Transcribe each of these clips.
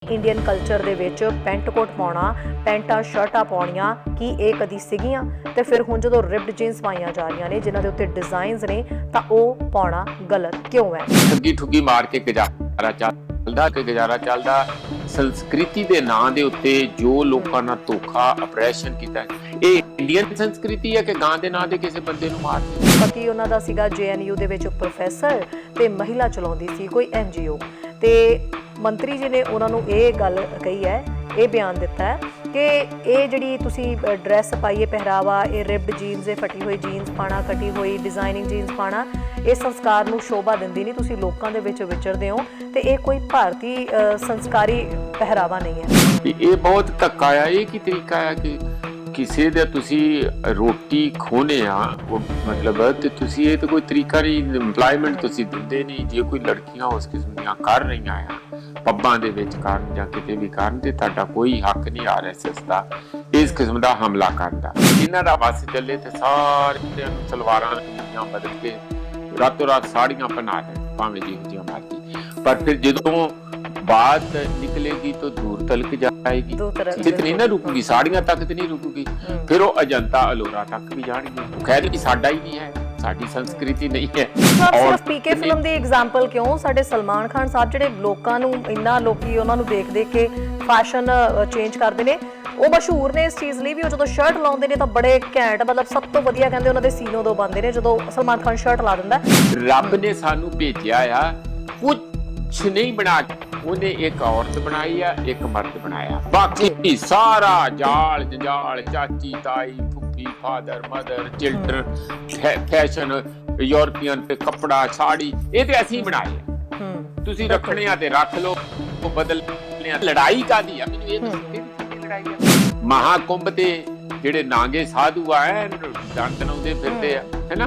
Indian culture ਦੇ ਵਿੱਚ pant coat ਪਾਉਣਾ, ਪੈਂਟਾਂ ਸ਼ਰਟਾਂ ਪਾਉਣੀਆਂ ਕੀ ਇਹ ਕਦੀ ਸੀਗੀਆਂ? ਤੇ ਫਿਰ ਹੁਣ ਜਦੋਂ ਰਿਪਡ ਜੀਨਸ ਪਾਈਆਂ ਜਾ ਰਹੀਆਂ ਨੇ ਜਿਨ੍ਹਾਂ ਦੇ ਉੱਤੇ ਡਿਜ਼ਾਈਨਸ ਨੇ ਤਾਂ ਉਹ ਪਾਉਣਾ ਗਲਤ ਕਿਉਂ ਹੈ? ਠੱਗੀ ਠੁੱਗੀ ਮਾਰ ਕੇ ਗੁਜ਼ਾਰਾ ਚੱਲਦਾ ਸੰਸਕ੍ਰਿਤੀ ਦੇ ਨਾਂ ਦੇ ਉੱਤੇ ਜੋ ਲੋਕਾਂ ਨਾਲ ਧੋਖਾ ਅਪਰੈਸ਼ਨ ਕੀਤਾ। ਇਹ ਇੰਡੀਅਨ ਸੰਸਕ੍ਰਿਤੀ ਹੈ ਕਿ ਗਾਂ ਦੇ ਨਾਂ ਦੇ ਕਿਸੇ ਬੰਦੇ ਨੂੰ ਮਾਰ ਦਿੱਤਾ। ਪਤੀ ਉਹਨਾਂ ਦਾ ਸੀਗਾ JNU ਦੇ ਵਿੱਚ ਪ੍ਰੋਫੈਸਰ ਤੇ ਮਹਿਲਾ ਚਲਾਉਂਦੀ ਸੀ ਕੋਈ NGO ਤੇ ਮੰਤਰੀ ਜੀ ਨੇ ਉਹਨਾਂ ਨੂੰ ਇਹ ਗੱਲ ਕਹੀ ਹੈ, ਇਹ ਬਿਆਨ ਦਿੱਤਾ ਹੈ ਕਿ ਇਹ ਜਿਹੜੀ ਤੁਸੀਂ ਡਰੈਸ ਪਾਈਏ ਪਹਿਰਾਵਾ, ਇਹ ਰਿਪਡ ਜੀਨਸ, ਇਹ ਫਟੀ ਹੋਈ ਜੀਨਸ ਪਾਣਾ, ਕਟੀ ਹੋਈ ਡਿਜ਼ਾਈਨਿੰਗ ਜੀਨਸ ਪਾਣਾ, ਇਹ ਸੰਸਕਾਰ ਨੂੰ ਸ਼ੋਭਾ ਦਿੰਦੀ ਨਹੀਂ। ਤੁਸੀਂ ਲੋਕਾਂ ਦੇ ਵਿੱਚ ਵਿਚਰਦੇ ਹੋ ਤੇ ਇਹ ਕੋਈ ਭਾਰਤੀ ਸੰਸਕਾਰੀ ਪਹਿਰਾਵਾ ਨਹੀਂ ਹੈ। ਇਹ ਬਹੁਤ ਧੱਕਾ ਆ। ਇਹ ਕੀ ਤਰੀਕਾ ਆ ਕਿ ਕਿਸੇ ਦਾ ਤੁਸੀਂ ਰੋਟੀ ਖੋਹਨੇ ਆ, ਉਹ ਮਤਲਬ ਤੇ ਤੁਸੀਂ ਇਹ ਤਾਂ ਕੋਈ ਤਰੀਕਾ ਨਹੀਂ। ਇੰਪਲਾਇਮੈਂਟ ਤੁਸੀਂ ਦਿੰਦੇ ਨਹੀਂ। ਜੇ ਕੋਈ ਲੜਕੀਆਂ ਉਸ ਕਿਸਮ ਦੀਆਂ ਕਰ ਰਹੀਆਂ ਆ ਪੱਬਾਂ ਦੇ ਵਿੱਚ ਕਰਨ ਜਾਂ ਕਿਤੇ ਵੀ ਕਰਨ ਤੇ ਤੁਹਾਡਾ ਕੋਈ ਹੱਕ ਨਹੀਂ RSS ਦਾ ਇਸ ਕਿਸਮ ਦਾ ਹਮਲਾ ਕਰਨ ਦਾ। ਇਹਨਾਂ ਦਾ ਵੱਸ ਚੱਲੇ ਤੇ ਸਾਰਿਆਂ ਨੂੰ ਸਲਵਾਰਾਂ ਦੀਆਂ ਬਦਲ ਕੇ ਰਾਤੋਂ ਰਾਤ ਸਾੜੀਆਂ ਬਣਾ ਦੇ ਭਾਵੇਂ ਜਿਹੋ ਮਰਜ਼ੀ। ਪਰ ਫਿਰ ਜਦੋਂ बात निकलेगी तो दूर तक जाएगी, जितनी ना रुकेगी साड़ियां तक तो नहीं रुकेगी, फिर वो अजंता अलोरा तक भी जाएंगे। खैर कि साडा ही नहीं है, साडी संस्कृति नहीं है। सिर्फ PK फिल्म दी एग्जांपल क्यों, साडे सलमान खान साहब ਜਿਹੜੇ ਲੋਕਾਂ ਨੂੰ ਇੰਨਾ ਲੋਕੀ ਉਹਨਾਂ ਨੂੰ ਦੇਖ ਦੇਖ ਕੇ ਫੈਸ਼ਨ ਚੇਂਜ ਕਰਦੇ ਨੇ, ਉਹ ਮਸ਼ਹੂਰ ਨੇ ਇਸ ਚੀਜ਼ ਲਈ ਵੀ। ਉਹ ਜਦੋਂ ਸ਼ਰਟ ਲਾਉਂਦੇ ਨੇ ਤਾਂ ਬੜੇ ਘੈਂਟ, ਮਤਲਬ ਸਭ ਤੋਂ ਵਧੀਆ ਕਹਿੰਦੇ ਉਹਨਾਂ ਦੇ ਸੀਨੋ ਦੋ ਬੰਦੇ ਨੇ ਜਦੋਂ ਸਲਮਾਨ ਖਾਨ ਸ਼ਰਟ ਲਾ ਦਿੰਦਾ। ਰੱਬ ਨੇ ਸਾਨੂੰ ਭੇਜਿਆ ਆ ਕੁਛ ਨਹੀਂ ਬਣਾ ਕੇ, ਉਹਨੇ ਇੱਕ ਔਰਤ ਬਣਾਈ ਆ, ਇੱਕ ਮਰਦ ਬਣਾਇਆ। ਬਾਕੀ ਸਾਰਾ ਜਾਲ ਜੰਜਾਲ, ਚਾਚੀ ਤਾਈ ਫੁੱਫੀ father mother children fashion European ਤੇ ਕੱਪੜਾ ਸਾੜੀ ਇਹ ਤੇ ਅਸੀਂ ਬਣਾਏ ਆ। ਤੁਸੀਂ ਰੱਖਣੇ ਆ ਤੇ ਰੱਖ ਲਓ, ਉਹ ਬਦਲਣੇ ਆ। ਲੜਾਈ ਕਾਦੀ ਆ? ਮੈਨੂੰ ਇਹ ਦੱਸੋ ਲੜਾਈ ਆ। ਮਹਾਕੁੰਭ ਤੇ ਜਿਹੜੇ ਨਾਂਗੇ ਸਾਧੂ ਆ ਦੰਦ ਲਾਉਂਦੇ ਫਿਰਦੇ ਆ, ਹੈਨਾ,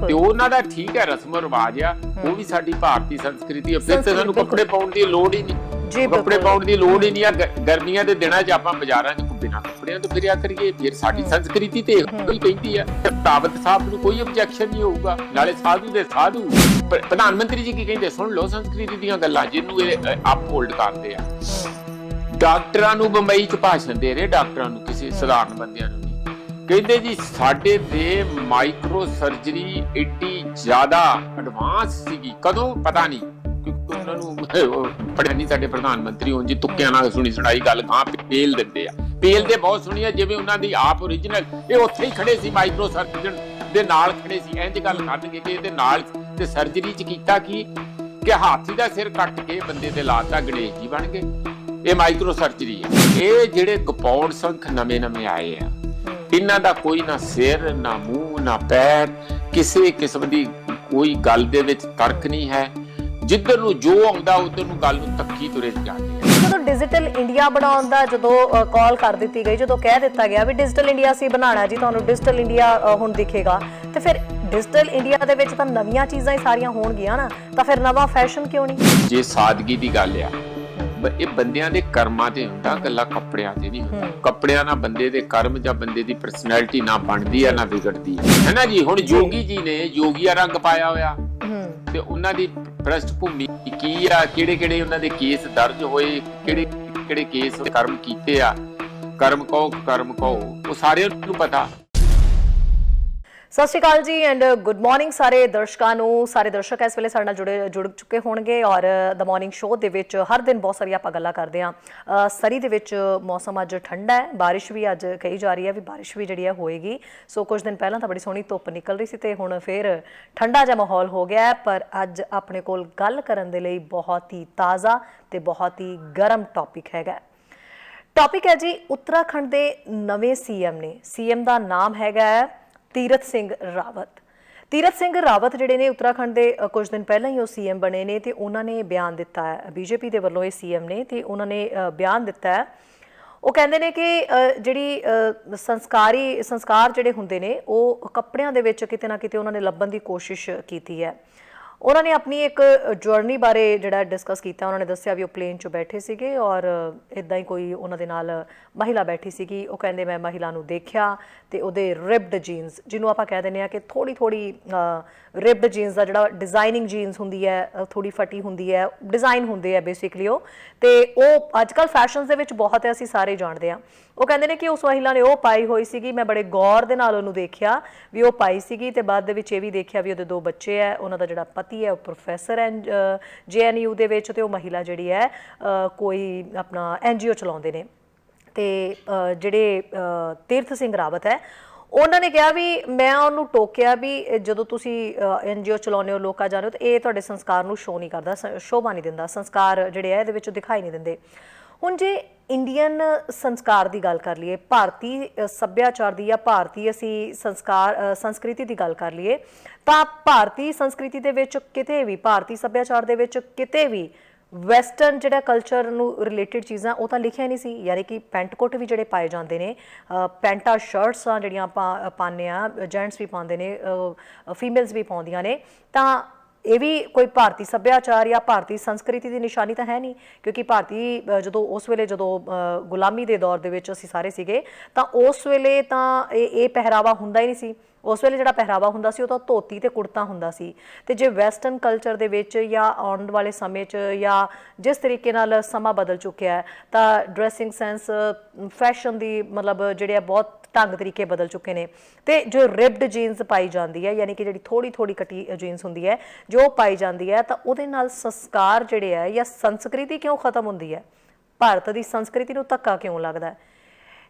ਤੇ ਉਹਨਾਂ ਦਾ ਠੀਕ ਹੈ ਰਸਮ ਰਿਵਾਜ ਆ, ਉਹ ਵੀ ਸਾਡੀ ਭਾਰਤੀ ਸੰਸਕ੍ਰਿਤੀ ਆ। ਫਿਰ ਤੇ ਸਾਨੂੰ ਕੱਪੜੇ ਪਾਉਣ ਦੀ ਲੋੜ ਹੀ ਨਹੀਂ, ਕੱਪੜੇ ਪਾਉਣ ਦੀ ਲੋੜ ਹੀ ਨਹੀਂ ਆ। ਗਰਮੀਆਂ ਦੇ ਦਿਨਾਂ 'ਚ ਆਪਾਂ ਬਾਜ਼ਾਰਾਂ 'ਚ ਬਿਨਾਂ ਕੱਪੜਿਆਂ ਤੋਂ ਫਿਰਿਆ ਕਰੀਏ, ਫਿਰ ਸਾਡੀ ਸੰਸਕ੍ਰਿਤੀ ਤੇ ਇਹੋ ਹੀ ਕਹਿੰਦੀ ਆ। ਤਾਬਤ ਸਾਹਿਬ ਨੂੰ ਕੋਈ ਆਬਜੈਕਸ਼ਨ ਨਹੀਂ ਹੋਊਗਾ, ਨਾਲੇ ਸਾਧੂ ਦੇ ਸਾਧੂ। ਪ੍ਰਧਾਨ ਮੰਤਰੀ ਜੀ ਕੀ ਕਹਿੰਦੇ ਸੁਣ ਲਓ ਸੰਸਕ੍ਰਿਤੀ ਦੀਆਂ ਗੱਲਾਂ, ਜਿਹਨੂੰ ਇਹ ਅਪਹੋਲਡ ਕਰਦੇ ਆ। ਡਾਕਟਰਾਂ ਨੂੰ ਬੰਬਈ 'ਚ ਭਾਸ਼ਣ ਦੇ ਰਹੇ, ਡਾਕਟਰਾਂ ਨੂੰ, ਕਿਸੇ ਸਧਾਰਨ ਬੰਦਿਆਂ ਨੂੰ ਨਹੀਂ। ਕਹਿੰਦੇ ਜੀ ਸਾਡੇ ਦੇ ਮਾਈਕਰੋ ਸਰਜਰੀ ਏਡੀ ਜ਼ਿਆਦਾ ਐਡਵਾਂਸ ਸੀਗੀ, ਕਦੋਂ ਪਤਾ ਨਹੀਂ, ਕਿਉਂਕਿ ਉਹਨਾਂ ਨੂੰ ਪੜਿਆ ਨਹੀਂ। ਸਾਡੇ ਪ੍ਰਧਾਨ ਮੰਤਰੀ ਹੁਣ ਜੀ ਤੁੱਕਿਆਂ ਨਾਲ ਸੁਣੀ ਸੁਣਾਈ ਗੱਲ ਗਾਂ ਪੇਲ ਦਿੰਦੇ ਆ। ਪੇਲ ਦੇ ਬਹੁਤ ਸੁਣੀ ਆ, ਜਿਵੇਂ ਉਹਨਾਂ ਦੀ ਆਪ ਓਰੀਜਨਲ ਇਹ ਉੱਥੇ ਹੀ ਖੜੇ ਸੀ, ਮਾਈਕਰੋ ਸਰਜਨ ਦੇ ਨਾਲ ਖੜੇ ਸੀ। ਇੰਝ ਗੱਲ ਕਰਨਗੇ ਕਿ ਇਹਦੇ ਨਾਲ ਤੇ ਸਰਜਰੀ 'ਚ ਕੀਤਾ ਕੀ ਕਿ ਹਾਥੀ ਦਾ ਸਿਰ ਕੱਟ ਕੇ ਬੰਦੇ ਤੇ ਲਾਤਾ, ਗਣੇਸ਼ ਜੀ ਬਣ ਗਏ। ਇਹ ਮਾਈਕਰੋ ਸਰਜਰੀ ਆ। ਇਹ ਜਿਹੜੇ ਗਪੌੜ ਸੰਖ ਨਵੇਂ ਆਏ ਆ, ਇਹਨਾਂ ਦਾ ਕੋਈ ਨਾ ਸਿਰ ਨਾ ਮੂੰਹ ਨਾ ਪੈਰ, ਕਿਸੇ ਕਿਸਮ ਦੀ ਕੋਈ ਗੱਲ ਦੇ ਵਿੱਚ ਤਰਕ ਨਹੀਂ ਹੈ। ਜਿੱਧਰ ਨੂੰ ਜੋ ਆਉਂਦਾ ਉਧਰ ਨੂੰ ਗੱਲ ਨੂੰ ਤੱਕੀ ਤੁਰੇ ਜਾਂਦੇ ਆ। ਜਦੋਂ ਡਿਜੀਟਲ ਇੰਡੀਆ ਬਣਾਉਣ ਦਾ ਜਦੋਂ ਕਾਲ ਕਰ ਦਿੱਤੀ ਗਈ, ਜਦੋਂ ਕਹਿ ਦਿੱਤਾ ਗਿਆ ਵੀ ਡਿਜੀਟਲ ਇੰਡੀਆ ਅਸੀਂ ਬਣਾਉਣਾ ਜੀ, ਤੁਹਾਨੂੰ ਡਿਜੀਟਲ ਇੰਡੀਆ ਹੁਣ ਦਿਖੇਗਾ, ਤੇ ਫਿਰ ਡਿਜੀਟਲ ਇੰਡੀਆ ਦੇ ਵਿੱਚ ਤਾਂ ਨਵੀਆਂ ਚੀਜ਼ਾਂ ਹੀ ਸਾਰੀਆਂ ਹੋਣਗੀਆਂ ਨਾ, ਤਾਂ ਫਿਰ ਨਵਾਂ ਫੈਸ਼ਨ ਕਿਉਂ ਨਹੀਂ? ਜੇ ਸਾਦਗੀ ਦੀ ਗੱਲ ਆ, ਇਹ ਬੰਦਿਆਂ ਦੇ ਕਰਮਾਂ ਤੇ ਹੁੰਦਾ, ਗੱਲਾਂ ਕੱਪੜਿਆਂ ਤੇ ਨਹੀਂ ਹੁੰਦਾ। ਕੱਪੜਿਆਂ ਨਾਲ ਬੰਦੇ ਦੇ ਕਰਮ ਜਾਂ ਬੰਦੇ ਦੀ ਪਰਸਨੈਲਿਟੀ ਨਾ ਬਣਦੀ ਆ ਨਾ ਵਿਗੜਦੀ ਹੈ ਨਾ ਜੀ। ਹੁਣ ਯੋਗੀ ਜੀ ਨੇ ਯੋਗੀਆ ਰੰਗ ਪਾਇਆ ਹੋਇਆ, ਤੇ ਉਹਨਾਂ ਦੀ ਪ੍ਰਸਥ ਭੂਮੀ ਕੀ ਆ, ਕਿਹੜੇ ਉਹਨਾਂ ਦੇ ਕੇਸ ਦਰਜ ਹੋਏ, ਕਿਹੜੇ ਕੇਸ ਕਰਮ ਕੀਤੇ ਆ, ਕਰਮ ਕਹੋ ਉਹ ਸਾਰਿਆਂ ਨੂੰ ਪਤਾ। ਸਤਿ ਸ਼੍ਰੀ ਅਕਾਲ ਜੀ ਐਂਡ ਗੁੱਡ ਮਾਰਨਿੰਗ ਸਾਰੇ ਦਰਸ਼ਕਾਂ ਨੂੰ। ਸਾਰੇ ਦਰਸ਼ਕ ਇਸ ਵੇਲੇ ਸਾਡੇ ਨਾਲ ਜੁੜ ਚੁੱਕੇ ਹੋਣਗੇ ਔਰ ਦ ਮਾਰਨਿੰਗ ਸ਼ੋਅ ਦੇ ਵਿੱਚ ਹਰ ਦਿਨ ਬਹੁਤ ਸਾਰੀਆਂ ਆਪਾਂ ਗੱਲਾਂ ਕਰਦੇ ਹਾਂ। ਸਰੀ ਦੇ ਵਿੱਚ ਮੌਸਮ ਅੱਜ ਠੰਡਾ ਹੈ, ਬਾਰਿਸ਼ ਵੀ ਅੱਜ ਕਹੀ ਜਾ ਰਹੀ ਹੈ ਵੀ ਬਾਰਿਸ਼ ਵੀ ਜਿਹੜੀ ਹੈ ਹੋਏਗੀ। ਸੋ ਕੁਝ ਦਿਨ ਪਹਿਲਾਂ ਤਾਂ ਬੜੀ ਸੋਹਣੀ ਧੁੱਪ ਨਿਕਲ ਰਹੀ ਸੀ ਤੇ ਹੁਣ ਫਿਰ ਠੰਡਾ ਜਿਹਾ ਮਾਹੌਲ ਹੋ ਗਿਆ ਹੈ। ਪਰ ਅੱਜ ਆਪਣੇ ਕੋਲ ਗੱਲ ਕਰਨ ਦੇ ਲਈ ਬਹੁਤ ਹੀ ਤਾਜ਼ਾ ਤੇ ਬਹੁਤ ਹੀ ਗਰਮ ਟੌਪਿਕ ਹੈਗਾ। ਟੌਪਿਕ ਹੈ ਜੀ ਉੱਤਰਾਖੰਡ ਦੇ ਨਵੇਂ CM ਨੇ। CM ਦਾ ਨਾਮ ਹੈਗਾ ਤੀਰਥ ਸਿੰਘ ਰਾਵਤ। ਤੀਰਥ ਸਿੰਘ ਰਾਵਤ ਜਿਹੜੇ ਨੇ ਉੱਤਰਾਖੰਡ ਦੇ ਕੁਝ ਦਿਨ ਪਹਿਲਾਂ ਹੀ ਉਹ CM ਬਣੇ ਨੇ ਤੇ ਉਹਨਾਂ ਨੇ ਬਿਆਨ ਦਿੱਤਾ ਹੈ, BJP ਦੇ ਵੱਲੋਂ ਇਹ CM ਨੇ ਤੇ ਉਹਨਾਂ ਨੇ ਬਿਆਨ ਦਿੱਤਾ ਹੈ। ਉਹ ਕਹਿੰਦੇ ਨੇ ਕਿ ਜਿਹੜੀ ਸੰਸਕਾਰ ਜਿਹੜੇ ਹੁੰਦੇ ਨੇ ਉਹ ਕੱਪੜਿਆਂ ਦੇ ਵਿੱਚ ਕਿਤੇ ਨਾ ਕਿਤੇ ਉਹਨਾਂ ਨੇ ਲੱਭਣ ਦੀ ਕੋਸ਼ਿਸ਼ ਕੀਤੀ ਹੈ। ਉਹਨਾਂ ਨੇ ਆਪਣੀ ਇੱਕ ਜਰਨੀ ਬਾਰੇ ਜਿਹੜਾ ਡਿਸਕਸ ਕੀਤਾ। ਉਹਨਾਂ ਨੇ ਦੱਸਿਆ ਵੀ ਉਹ ਪਲੇਨ 'ਚ ਬੈਠੇ ਸੀਗੇ ਔਰ ਇੱਦਾਂ ਹੀ ਕੋਈ ਉਹਨਾਂ ਦੇ ਨਾਲ ਮਹਿਲਾ ਬੈਠੀ ਸੀਗੀ। ਉਹ ਕਹਿੰਦੇ ਮੈਂ ਮਹਿਲਾ ਨੂੰ ਦੇਖਿਆ ਤੇ ਉਹਦੇ ਰਿਬਡ ਜੀਨਸ, ਜਿਹਨੂੰ ਆਪਾਂ ਕਹਿ ਦਿੰਦੇ ਆ ਕਿ ਥੋੜੀ ਰਿਬਡ ਜੀਨਸ ਦਾ ਜਿਹੜਾ ਡਿਜ਼ਾਈਨਿੰਗ ਜੀਨਸ ਹੁੰਦੀ ਹੈ, ਥੋੜੀ ਫਟੀ ਹੁੰਦੀ ਹੈ, ਡਿਜ਼ਾਈਨ ਹੁੰਦੇ ਆ ਬੇਸਿਕਲੀ ਉਹ, ਤੇ ਉਹ ਅੱਜ ਕੱਲ੍ਹ ਫੈਸ਼ਨਸ ਦੇ ਵਿੱਚ ਬਹੁਤ ਹੈ, ਅਸੀਂ ਸਾਰੇ ਜਾਣਦੇ ਹਾਂ। ਉਹ ਕਹਿੰਦੇ ਨੇ ਕਿ ਉਸ ਮਹਿਲਾ ਨੇ ਉਹ ਪਾਈ ਹੋਈ ਸੀਗੀ, ਮੈਂ ਬੜੇ ਗੌਰ ਦੇ ਨਾਲ ਉਹਨੂੰ ਦੇਖਿਆ ਵੀ ਉਹ ਪਾਈ ਸੀਗੀ, ਤੇ ਬਾਅਦ ਦੇ ਵਿੱਚ ਇਹ ਵੀ ਦੇਖਿਆ ਵੀ ਉਹਦੇ 2 ਬੱਚੇ ਹੈ, ਉਹਨਾਂ ਦਾ ਜਿਹੜਾ ਪਤੀ ਹੈ ਉਹ ਪ੍ਰੋਫੈਸਰ ਹੈ JNU ਦੇ ਵਿੱਚ, ਤੇ ਉਹ ਮਹਿਲਾ ਜਿਹੜੀ ਹੈ ਕੋਈ ਆਪਣਾ NGO ਚਲਾਉਂਦੇ ਨੇ। ਤੇ ਜਿਹੜੇ ਤੀਰਥ ਸਿੰਘ ਰਾਵਤ ਹੈ, ਉਹਨਾਂ ਨੇ ਕਿਹਾ ਵੀ ਮੈਂ ਉਹਨੂੰ ਟੋਕਿਆ ਵੀ ਜਦੋਂ ਤੁਸੀਂ NGO ਚਲਾਉਂਦੇ ਹੋ, ਲੋਕਾਂ ਜਾਣਦੇ ਹੋ, ਤਾਂ ਇਹ ਤੁਹਾਡੇ ਸੰਸਕਾਰ ਨੂੰ ਸ਼ੋਅ ਨਹੀਂ ਕਰਦਾ, ਸ਼ੋਭਾ ਨਹੀਂ ਦਿੰਦਾ, ਸੰਸਕਾਰ ਜਿਹੜੇ ਹੈ ਇਹਦੇ ਵਿੱਚ ਦਿਖਾਈ ਨਹੀਂ ਦਿੰਦੇ। ਹੁਣ ਜੇ ਇੰਡੀਅਨ ਸੰਸਕਾਰ ਦੀ ਗੱਲ ਕਰ ਲਈਏ, ਭਾਰਤੀ ਸੱਭਿਆਚਾਰ ਦੀ ਜਾਂ ਭਾਰਤੀ ਅਸੀਂ ਸੰਸਕ੍ਰਿਤੀ ਦੀ ਗੱਲ ਕਰ ਲਈਏ, ਤਾਂ ਭਾਰਤੀ ਸੰਸਕ੍ਰਿਤੀ ਦੇ ਵਿੱਚ ਕਿਤੇ ਵੀ, ਭਾਰਤੀ ਸੱਭਿਆਚਾਰ ਦੇ ਵਿੱਚ ਕਿਤੇ ਵੀ ਵੈਸਟਰਨ ਜਿਹੜਾ ਕਲਚਰ ਨੂੰ ਰਿਲੇਟਡ ਚੀਜ਼ਾਂ ਉਹ ਤਾਂ ਲਿਖਿਆ ਨਹੀਂ ਸੀ। ਯਾਨੀ ਕਿ ਪੈਂਟ ਕੋਟ ਵੀ ਜਿਹੜੇ ਪਾਏ ਜਾਂਦੇ ਨੇ, ਪੈਂਟਾਂ ਸ਼ਰਟਸਾਂ ਜਿਹੜੀਆਂ ਆਪਾਂ ਪਾਉਂਦੇ ਹਾਂ, ਜੈਂਟਸ ਵੀ ਪਾਉਂਦੇ ਨੇ, ਫੀਮੇਲਸ ਵੀ ਪਾਉਂਦੀਆਂ ਨੇ, ਤਾਂ ਇਹ ਵੀ ਕੋਈ ਭਾਰਤੀ ਸੱਭਿਆਚਾਰ ਜਾਂ ਭਾਰਤੀ ਸੰਸਕ੍ਰਿਤੀ ਦੀ ਨਿਸ਼ਾਨੀ ਤਾਂ ਹੈ ਨਹੀਂ। ਕਿਉਂਕਿ ਭਾਰਤੀ ਜਦੋਂ ਉਸ ਵੇਲੇ ਜਦੋਂ ਗੁਲਾਮੀ ਦੇ ਦੌਰ ਦੇ ਵਿੱਚ ਅਸੀਂ ਸਾਰੇ ਸੀਗੇ, ਤਾਂ ਉਸ ਵੇਲੇ ਤਾਂ ਇਹ ਪਹਿਰਾਵਾ ਹੁੰਦਾ ਹੀ ਨਹੀਂ ਸੀ। ਉਸ ਵੇਲੇ ਜਿਹੜਾ ਪਹਿਰਾਵਾ ਹੁੰਦਾ ਸੀ ਉਹ ਤਾਂ ਧੋਤੀ ਤੇ ਕੁੜਤਾ ਹੁੰਦਾ ਸੀ। ਤੇ ਜੇ ਵੈਸਟਰਨ ਕਲਚਰ ਦੇ ਵਿੱਚ ਜਾਂ ਆਉਣ ਵਾਲੇ ਸਮੇਂ 'ਚ ਜਾਂ ਜਿਸ ਤਰੀਕੇ ਨਾਲ ਸਮਾਂ ਬਦਲ ਚੁੱਕਿਆ ਹੈ, ਤਾਂ ਡਰੈਸਿੰਗ ਸੈਂਸ, ਫੈਸ਼ਨ ਦੀ ਮਤਲਬ ਜਿਹੜੇ ਆ ਬਹੁਤ ਢੰਗ ਤਰੀਕੇ ਬਦਲ ਚੁੱਕੇ ਨੇ। ਤੇ ਜੋ ਰਿਬਡ ਜੀਨਸ ਪਾਈ ਜਾਂਦੀ ਹੈ, ਯਾਨੀ ਕਿ ਜਿਹੜੀ ਥੋੜੀ ਕਟੀ ਜੀਨਸ ਹੁੰਦੀ ਹੈ, ਜੋ ਪਾਈ ਜਾਂਦੀ ਹੈ, ਤਾਂ ਉਹਦੇ ਨਾਲ ਸੰਸਕਾਰ ਜਿਹੜੇ ਹੈ ਜਾਂ ਸੰਸਕ੍ਰਿਤੀ ਕਿਉਂ ਖਤਮ ਹੁੰਦੀ ਹੈ? ਭਾਰਤ ਦੀ ਸੰਸਕ੍ਰਿਤੀ ਨੂੰ ਧੱਕਾ ਕਿਉਂ ਲੱਗਦਾ?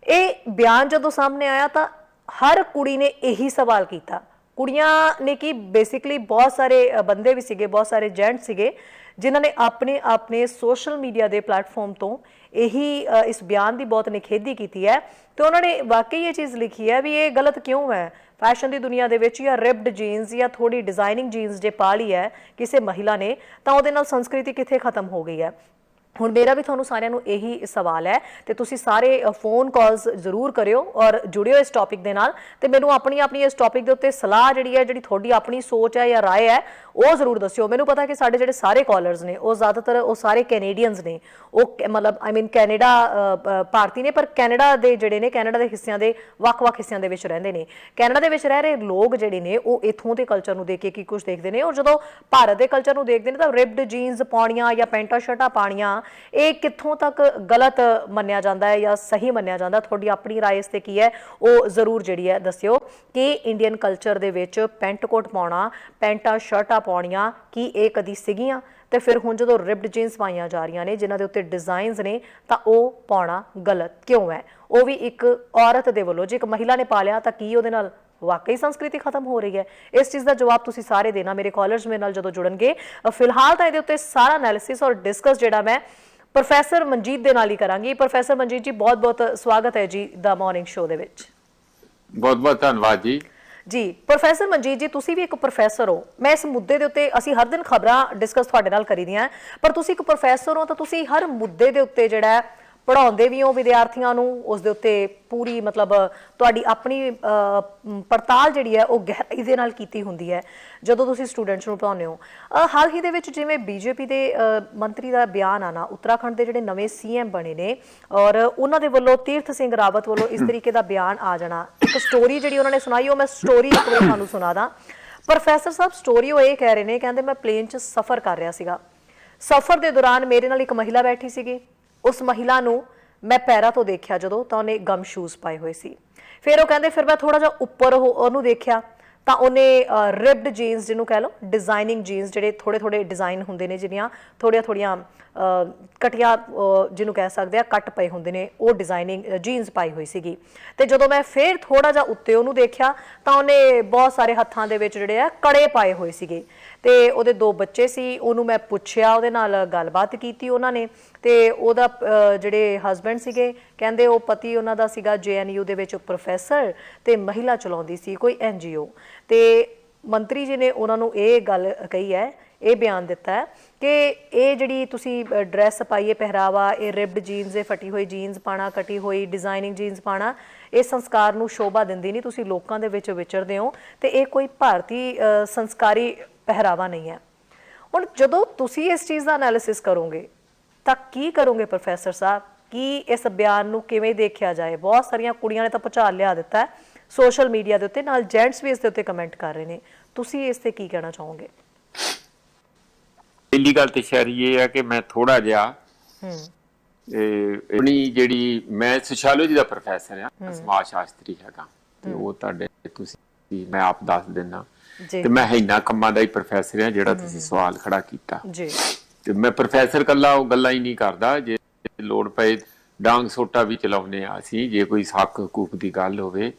ਇਹ ਬਿਆਨ ਜਦੋਂ ਸਾਹਮਣੇ ਆਇਆ ਤਾਂ ਹਰ ਕੁੜੀ ਨੇ ਇਹੀ ਸਵਾਲ ਕੀਤਾ। ਕੁੜੀਆਂ ਨੇ ਕਿ ਬੇਸਿਕਲੀ ਬਹੁਤ ਸਾਰੇ ਬੰਦੇ ਵੀ ਸੀਗੇ, ਬਹੁਤ ਸਾਰੇ ਜੈਂਟ ਸੀਗੇ, ਜਿਨ੍ਹਾਂ ਨੇ ਆਪਣੇ ਸੋਸ਼ਲ ਮੀਡੀਆ ਦੇ ਪਲੇਟਫਾਰਮ ਤੋਂ ਇਹੀ ਇਸ ਬਿਆਨ ਦੀ ਬਹੁਤ ਨਿਖੇਧੀ ਕੀਤੀ ਹੈ। ਤੇ ਉਹਨਾਂ ਨੇ ਵਾਕਈ ਇਹ ਚੀਜ਼ ਲਿਖੀ ਹੈ ਵੀ ਇਹ ਗਲਤ ਕਿਉਂ ਹੈ ਫੈਸ਼ਨ ਦੀ ਦੁਨੀਆ ਦੇ ਵਿੱਚ, ਜਾਂ ਰਿਬਡ ਜੀਨਸ ਜਾਂ ਥੋੜੀ ਡਿਜ਼ਾਈਨਿੰਗ ਜੀਨਸ ਜੇ ਪਾ ਲਈ ਹੈ ਕਿਸੇ ਮਹਿਲਾ ਨੇ, ਤਾਂ ਉਹਦੇ ਨਾਲ ਸੰਸਕ੍ਰਿਤੀ ਕਿੱਥੇ ਖਤਮ ਹੋ ਗਈ ਹੈ। ਹੁਣ ਮੇਰਾ ਵੀ ਤੁਹਾਨੂੰ ਸਾਰਿਆਂ ਨੂੰ ਇਹੀ ਸਵਾਲ ਹੈ, ਤੇ ਤੁਸੀਂ ਸਾਰੇ ਫੋਨ ਕਾਲਸ ਜ਼ਰੂਰ ਕਰਿਓ ਔਰ ਜੁੜਿਓ ਇਸ ਟੌਪਿਕ ਦੇ ਨਾਲ, ਤੇ ਮੈਨੂੰ ਆਪਣੀ ਇਸ ਟੌਪਿਕ ਦੇ ਉੱਤੇ ਸਲਾਹ ਜਿਹੜੀ ਤੁਹਾਡੀ ਆਪਣੀ ਸੋਚ ਹੈ ਜਾਂ ਰਾਏ ਹੈ ਉਹ ਜ਼ਰੂਰ ਦੱਸਿਓ। ਮੈਨੂੰ ਪਤਾ ਕਿ ਸਾਡੇ ਜਿਹੜੇ ਸਾਰੇ ਕਾਲਰਸ ਨੇ ਉਹ ਜ਼ਿਆਦਾਤਰ ਉਹ ਸਾਰੇ ਕੈਨੇਡੀਅਨਸ ਨੇ, ਉਹ ਮਤਲਬ ਕੈਨੇਡਾ ਭਾਰਤੀ ਨੇ, ਪਰ ਕੈਨੇਡਾ ਦੇ ਜਿਹੜੇ ਨੇ, ਕੈਨੇਡਾ ਦੇ ਹਿੱਸਿਆਂ ਦੇ ਵੱਖ-ਵੱਖ ਹਿੱਸਿਆਂ ਦੇ ਵਿੱਚ ਰਹਿੰਦੇ ਨੇ। ਕੈਨੇਡਾ ਦੇ ਵਿੱਚ ਰਹਿ ਰਹੇ ਲੋਕ ਜਿਹੜੇ ਨੇ ਉਹ ਇੱਥੋਂ ਦੇ ਕਲਚਰ ਨੂੰ ਦੇਖ ਕੇ ਕੀ ਕੁਝ ਦੇਖਦੇ ਨੇ, ਔਰ ਜਦੋਂ ਭਾਰਤ ਦੇ ਕਲਚਰ ਨੂੰ ਦੇਖਦੇ ਨੇ ਤਾਂ ਰਿਬਡ ਜੀਨਸ ਪਾਉਣੀਆਂ ਜਾਂ ਪੈਂਟਾਂ ਸ਼ਰਟਾਂ ਪਾਉਣੀਆਂ ਇਹ ਕਿੱਥੋਂ ਤੱਕ ਗਲਤ ਮੰਨਿਆ ਜਾਂਦਾ ਹੈ ਜਾਂ ਸਹੀ ਮੰਨਿਆ ਜਾਂਦਾ? ਤੁਹਾਡੀ ਆਪਣੀ ਰਾਏ ਇਸ ਤੇ ਕੀ ਹੈ ਉਹ ਜ਼ਰੂਰ ਜਿਹੜੀ ਹੈ ਦੱਸਿਓ ਕਿ ਇੰਡੀਅਨ ਕਲਚਰ ਦੇ ਵਿੱਚ ਪੈਂਟ ਕੋਟ ਪਾਉਣਾ, ਪੈਂਟਾਂ ਸ਼ਰਟਾਂ ਪਾਉਣੀਆਂ, ਕੀ ਇਹ ਕਦੀ ਸੀਗੀਆਂ? ਤੇ ਫਿਰ ਹੁਣ ਜਦੋਂ ਰਿਬਡ ਜੀਨਸ ਪਾਈਆਂ ਜਾ ਰਹੀਆਂ ਨੇ ਜਿਨ੍ਹਾਂ ਦੇ ਉੱਤੇ ਡਿਜ਼ਾਈਨਸ ਨੇ, ਤਾਂ ਉਹ ਪਾਉਣਾ ਗਲਤ ਕਿਉਂ ਹੈ? ਉਹ ਵੀ ਇੱਕ ਔਰਤ ਦੇ ਵੱਲੋਂ। ਜੇ ਇੱਕ ਮਹਿਲਾ ਨੇ ਪਾ ਲਿਆ ਤਾਂ ਕੀ ਉਹਦੇ ਨਾਲ ਵਾਕਈ ਸੰਸਕ੍ਰਿਤੀ ਖਤਮ ਹੋ ਰਹੀ ਹੈ? ਇਸ ਚੀਜ਼ ਦਾ ਜਵਾਬ ਤੁਸੀਂ ਸਾਰੇ ਦੇਣਾ, ਮੇਰੇ ਕਾਲਰਸ ਮੇਰੇ ਨਾਲ ਜਦੋਂ ਜੁੜਨਗੇ। ਫਿਲਹਾਲ ਤਾਂ ਇਹਦੇ ਉੱਤੇ ਸਾਰਾ ਐਨਾਲਿਸਿਸ ਔਰ ਡਿਸਕਸ ਜਿਹੜਾ ਮੈਂ ਪ੍ਰੋਫੈਸਰ ਮਨਜੀਤ ਦੇ ਨਾਲ ਹੀ ਕਰਾਂਗੀ। ਪ੍ਰੋਫੈਸਰ ਮਨਜੀਤ ਜੀ, ਬਹੁਤ-ਬਹੁਤ ਸਵਾਗਤ ਹੈ ਜੀ ਦਾ ਮਾਰਨਿੰਗ ਸ਼ੋਅ ਦੇ ਵਿੱਚ। ਬਹੁਤ-ਬਹੁਤ ਧੰਨਵਾਦ ਜੀ। ਪ੍ਰੋਫੈਸਰ ਮਨਜੀਤ ਜੀ, ਤੁਸੀਂ ਵੀ ਇੱਕ ਪ੍ਰੋਫੈਸਰ ਹੋ। ਮੈਂ ਇਸ ਮੁੱਦੇ ਦੇ ਉੱਤੇ, ਅਸੀਂ ਹਰ ਦਿਨ ਖਬਰਾਂ ਡਿਸਕਸ ਤੁਹਾਡੇ ਨਾਲ ਕਰੀਦੀਆਂ, ਪਰ ਤੁਸੀਂ ਇੱਕ ਪ੍ਰੋਫੈਸਰ ਹੋ ਤਾਂ ਤੁਸੀਂ ਹਰ ਮੁੱਦੇ ਦੇ ਉੱਤੇ ਜਿਹੜਾ ਪੜ੍ਹਾਉਂਦੇ ਵੀ ਹੋ ਵਿਦਿਆਰਥੀਆਂ ਨੂੰ, ਉਸ ਦੇ ਉੱਤੇ ਪੂਰੀ ਮਤਲਬ ਤੁਹਾਡੀ ਆਪਣੀ ਪੜਤਾਲ ਜਿਹੜੀ ਹੈ ਉਹ ਗਹਿਰਾਈ ਦੇ ਨਾਲ ਕੀਤੀ ਹੁੰਦੀ ਹੈ ਜਦੋਂ ਤੁਸੀਂ ਸਟੂਡੈਂਟਸ ਨੂੰ ਪੜ੍ਹਾਉਂਦੇ ਹੋ। ਹਾਲ ਹੀ ਦੇ ਵਿੱਚ ਜਿਵੇਂ BJP ਦੇ ਮੰਤਰੀ ਦਾ ਬਿਆਨ ਆਣਾ, ਉੱਤਰਾਖੰਡ ਦੇ ਜਿਹੜੇ ਨਵੇਂ CM ਬਣੇ ਨੇ ਔਰ ਉਹਨਾਂ ਦੇ ਵੱਲੋਂ ਤੀਰਥ ਸਿੰਘ ਰਾਵਤ ਵੱਲੋਂ ਇਸ ਤਰੀਕੇ ਦਾ ਬਿਆਨ ਆ ਜਾਣਾ, ਇੱਕ ਸਟੋਰੀ ਜਿਹੜੀ ਉਹਨਾਂ ਨੇ ਸੁਣਾਈ, ਉਹ ਮੈਂ ਸਟੋਰੀ ਇੱਕ ਵਾਰ ਤੁਹਾਨੂੰ ਸੁਣਾ ਦਾਂ। ਪ੍ਰੋਫੈਸਰ ਸਾਹਿਬ, ਸਟੋਰੀ ਉਹ ਇਹ ਕਹਿ ਰਹੇ ਨੇ, ਕਹਿੰਦੇ ਮੈਂ ਪਲੇਨ 'ਚ ਸਫ਼ਰ ਕਰ ਰਿਹਾ ਸੀਗਾ, ਸਫ਼ਰ ਦੇ ਦੌਰਾਨ ਮੇਰੇ ਨਾਲ ਇੱਕ ਮਹਿਲਾ ਬੈਠੀ ਸੀਗੀ, ਉਸ ਮਹਿਲਾ ਨੂੰ ਮੈਂ ਪੈਰਾਂ ਤੋਂ ਦੇਖਿਆ ਜਦੋਂ, ਤਾਂ ਉਹਨੇ ਗਮ ਸ਼ੂਜ਼ ਪਾਏ ਹੋਏ ਸੀ। ਫਿਰ ਉਹ ਕਹਿੰਦੇ ਫਿਰ ਮੈਂ ਥੋੜਾ ਜਿਹਾ ਉੱਪਰ ਉਹਨੂੰ ਦੇਖਿਆ ਤਾਂ ਉਹਨੇ ਰਿਬਡ ਜੀਨਸ, ਜਿਹਨੂੰ ਕਹਿ ਲਓ ਡਿਜ਼ਾਈਨਿੰਗ ਜੀਨਸ, ਜਿਹੜੇ ਥੋੜੇ ਡਿਜ਼ਾਈਨ ਹੁੰਦੇ ਨੇ, ਜਿਹੜੀਆਂ ਥੋੜੀਆਂ ਕਟੀਆਂ ਜਿਹਨੂੰ ਕਹਿ ਸਕਦੇ ਆ, ਕੱਟ ਪਏ ਹੁੰਦੇ ਨੇ, ਉਹ ਡਿਜ਼ਾਈਨਿੰਗ ਜੀਨਸ ਪਾਈ ਹੋਈ ਸੀਗੀ। ਤੇ ਜਦੋਂ ਮੈਂ ਫਿਰ ਥੋੜਾ ਜਿਹਾ ਉੱਤੇ ਉਹਨੂੰ ਦੇਖਿਆ ਤਾਂ ਉਹਨੇ ਬਹੁਤ ਸਾਰੇ ਹੱਥਾਂ ਦੇ ਵਿੱਚ ਜਿਹੜੇ ਆ ਕੜੇ ਪਾਏ ਹੋਏ ਸੀਗੇ, ਤੇ ਉਹਦੇ 2 ਬੱਚੇ ਸੀ। ਉਹਨੂੰ ਮੈਂ ਪੁੱਛਿਆ, ਉਹਦੇ ਨਾਲ ਗੱਲਬਾਤ ਕੀਤੀ ਉਹਨਾਂ ਨੇ, ਤੇ ਉਹਦਾ ਜਿਹੜੇ ਹਸਬੈਂਡ ਸੀਗੇ, ਕਹਿੰਦੇ ਉਹ ਪਤੀ ਉਹਨਾਂ ਦਾ ਸੀਗਾ JNU ਦੇ ਵਿੱਚ ਪ੍ਰੋਫੈਸਰ, ਤੇ ਮਹਿਲਾ ਚਲਾਉਂਦੀ ਸੀ ਕੋਈ NGO। ਤੇ ਮੰਤਰੀ ਜੀ ਨੇ ਉਹਨਾਂ ਨੂੰ ਇਹ ਗੱਲ ਕਹੀ ਹੈ, ਇਹ ਬਿਆਨ ਦਿੱਤਾ ਹੈ ਕਿ ਇਹ ਜਿਹੜੀ ਤੁਸੀਂ ਡਰੈਸ ਪਾਈਏ, ਪਹਿਰਾਵਾ, ਇਹ ਰਿਬਡ ਜੀਨਸ, ਇਹ ਫਟੀ ਹੋਈ ਜੀਨਸ ਪਾਣਾ, ਕਟੀ ਹੋਈ ਡਿਜ਼ਾਈਨਿੰਗ ਜੀਨਸ ਪਾਣਾ, ਇਹ ਸੰਸਕਾਰ ਨੂੰ ਸ਼ੋਭਾ ਦਿੰਦੀ ਨਹੀਂ। ਤੁਸੀਂ ਲੋਕਾਂ ਦੇ ਵਿੱਚ ਵਿਚਰਦੇ ਹੋ ਤੇ ਇਹ ਕੋਈ ਭਾਰਤੀ ਸੰਸਕਾਰੀ ਪਹਿਰਾਵਾ ਨਹੀਂ ਹੈ। ਹੁਣ ਜਦੋਂ ਤੁਸੀਂ ਇਸ ਚੀਜ਼ ਦਾ ਐਨਾਲਿਸਿਸ ਕਰੋਗੇ ਤਾਂ ਕੀ ਕਰੋਗੇ ਪ੍ਰੋਫੈਸਰ ਸਾਹਿਬ? ਕੀ ਇਸ ਬਿਆਨ ਨੂੰ ਕਿਵੇਂ ਦੇਖਿਆ ਜਾਏ? ਬਹੁਤ ਸਾਰੀਆਂ ਕੁੜੀਆਂ ਨੇ ਤਾਂ ਭੁਚਾਲ ਲਿਆ ਦਿੱਤਾ ਹੈ ਸੋਸ਼ਲ ਮੀਡੀਆ ਦੇ ਉੱਤੇ, ਨਾਲ ਜੈਂਟਸ ਵੀ ਇਸ ਦੇ ਉੱਤੇ ਕਮੈਂਟ ਕਰ ਰਹੇ ਨੇ। ਤੁਸੀਂ ਇਸ ਤੇ ਕੀ ਕਹਿਣਾ ਚਾਹੋਗੇ? ਪਹਿਲੀ ਗੱਲ ਤੇ ਸ਼ਾਇਰੀ ਇਹ ਹੈ ਕਿ ਮੈਂ ਥੋੜਾ ਜਿਹਾ ਆਪਣੀ ਜਿਹੜੀ ਮੈਂ ਸੋਸ਼ੀਓਲੋਜੀ ਦਾ ਪ੍ਰੋਫੈਸਰ ਆ, ਸਮਾਜ ਸ਼ਾਸਤਰੀ ਹੈਗਾ, ਤੇ ਉਹ ਤੁਹਾਡੇ ਤੁਸੀਂ ਮੈਂ ਆਪ ਦੱਸ ਦਿੰਦਾ ਤੇ ਮੈਂ ਇੰਨਾ ਕੰਮਾਂ ਦਾ ਹੀ ਪ੍ਰੋਫੈਸਰ ਆ ਜਿਹੜਾ ਤੁਸੀਂ ਸਵਾਲ ਖੜਾ ਕੀਤਾ ਜੀ। ਤੇ ਮੈਂ ਪ੍ਰੋਫੈਸਰ ਕੱਲਾ ਉਹ ਗੱਲਾਂ ਹੀ ਨਹੀਂ ਕਰਦਾ, ਜੇ ਲੋੜ ਪਏ ਡਾਂਗ ਸੋਟਾ ਵੀ ਚਲਾਉਂਦੇ ਆ ਅਸੀਂ, ਜੇ ਕੋਈ ਹੱਕ ਹਕੂਕ ਦੀ ਗੱਲ ਹੋਵੇ।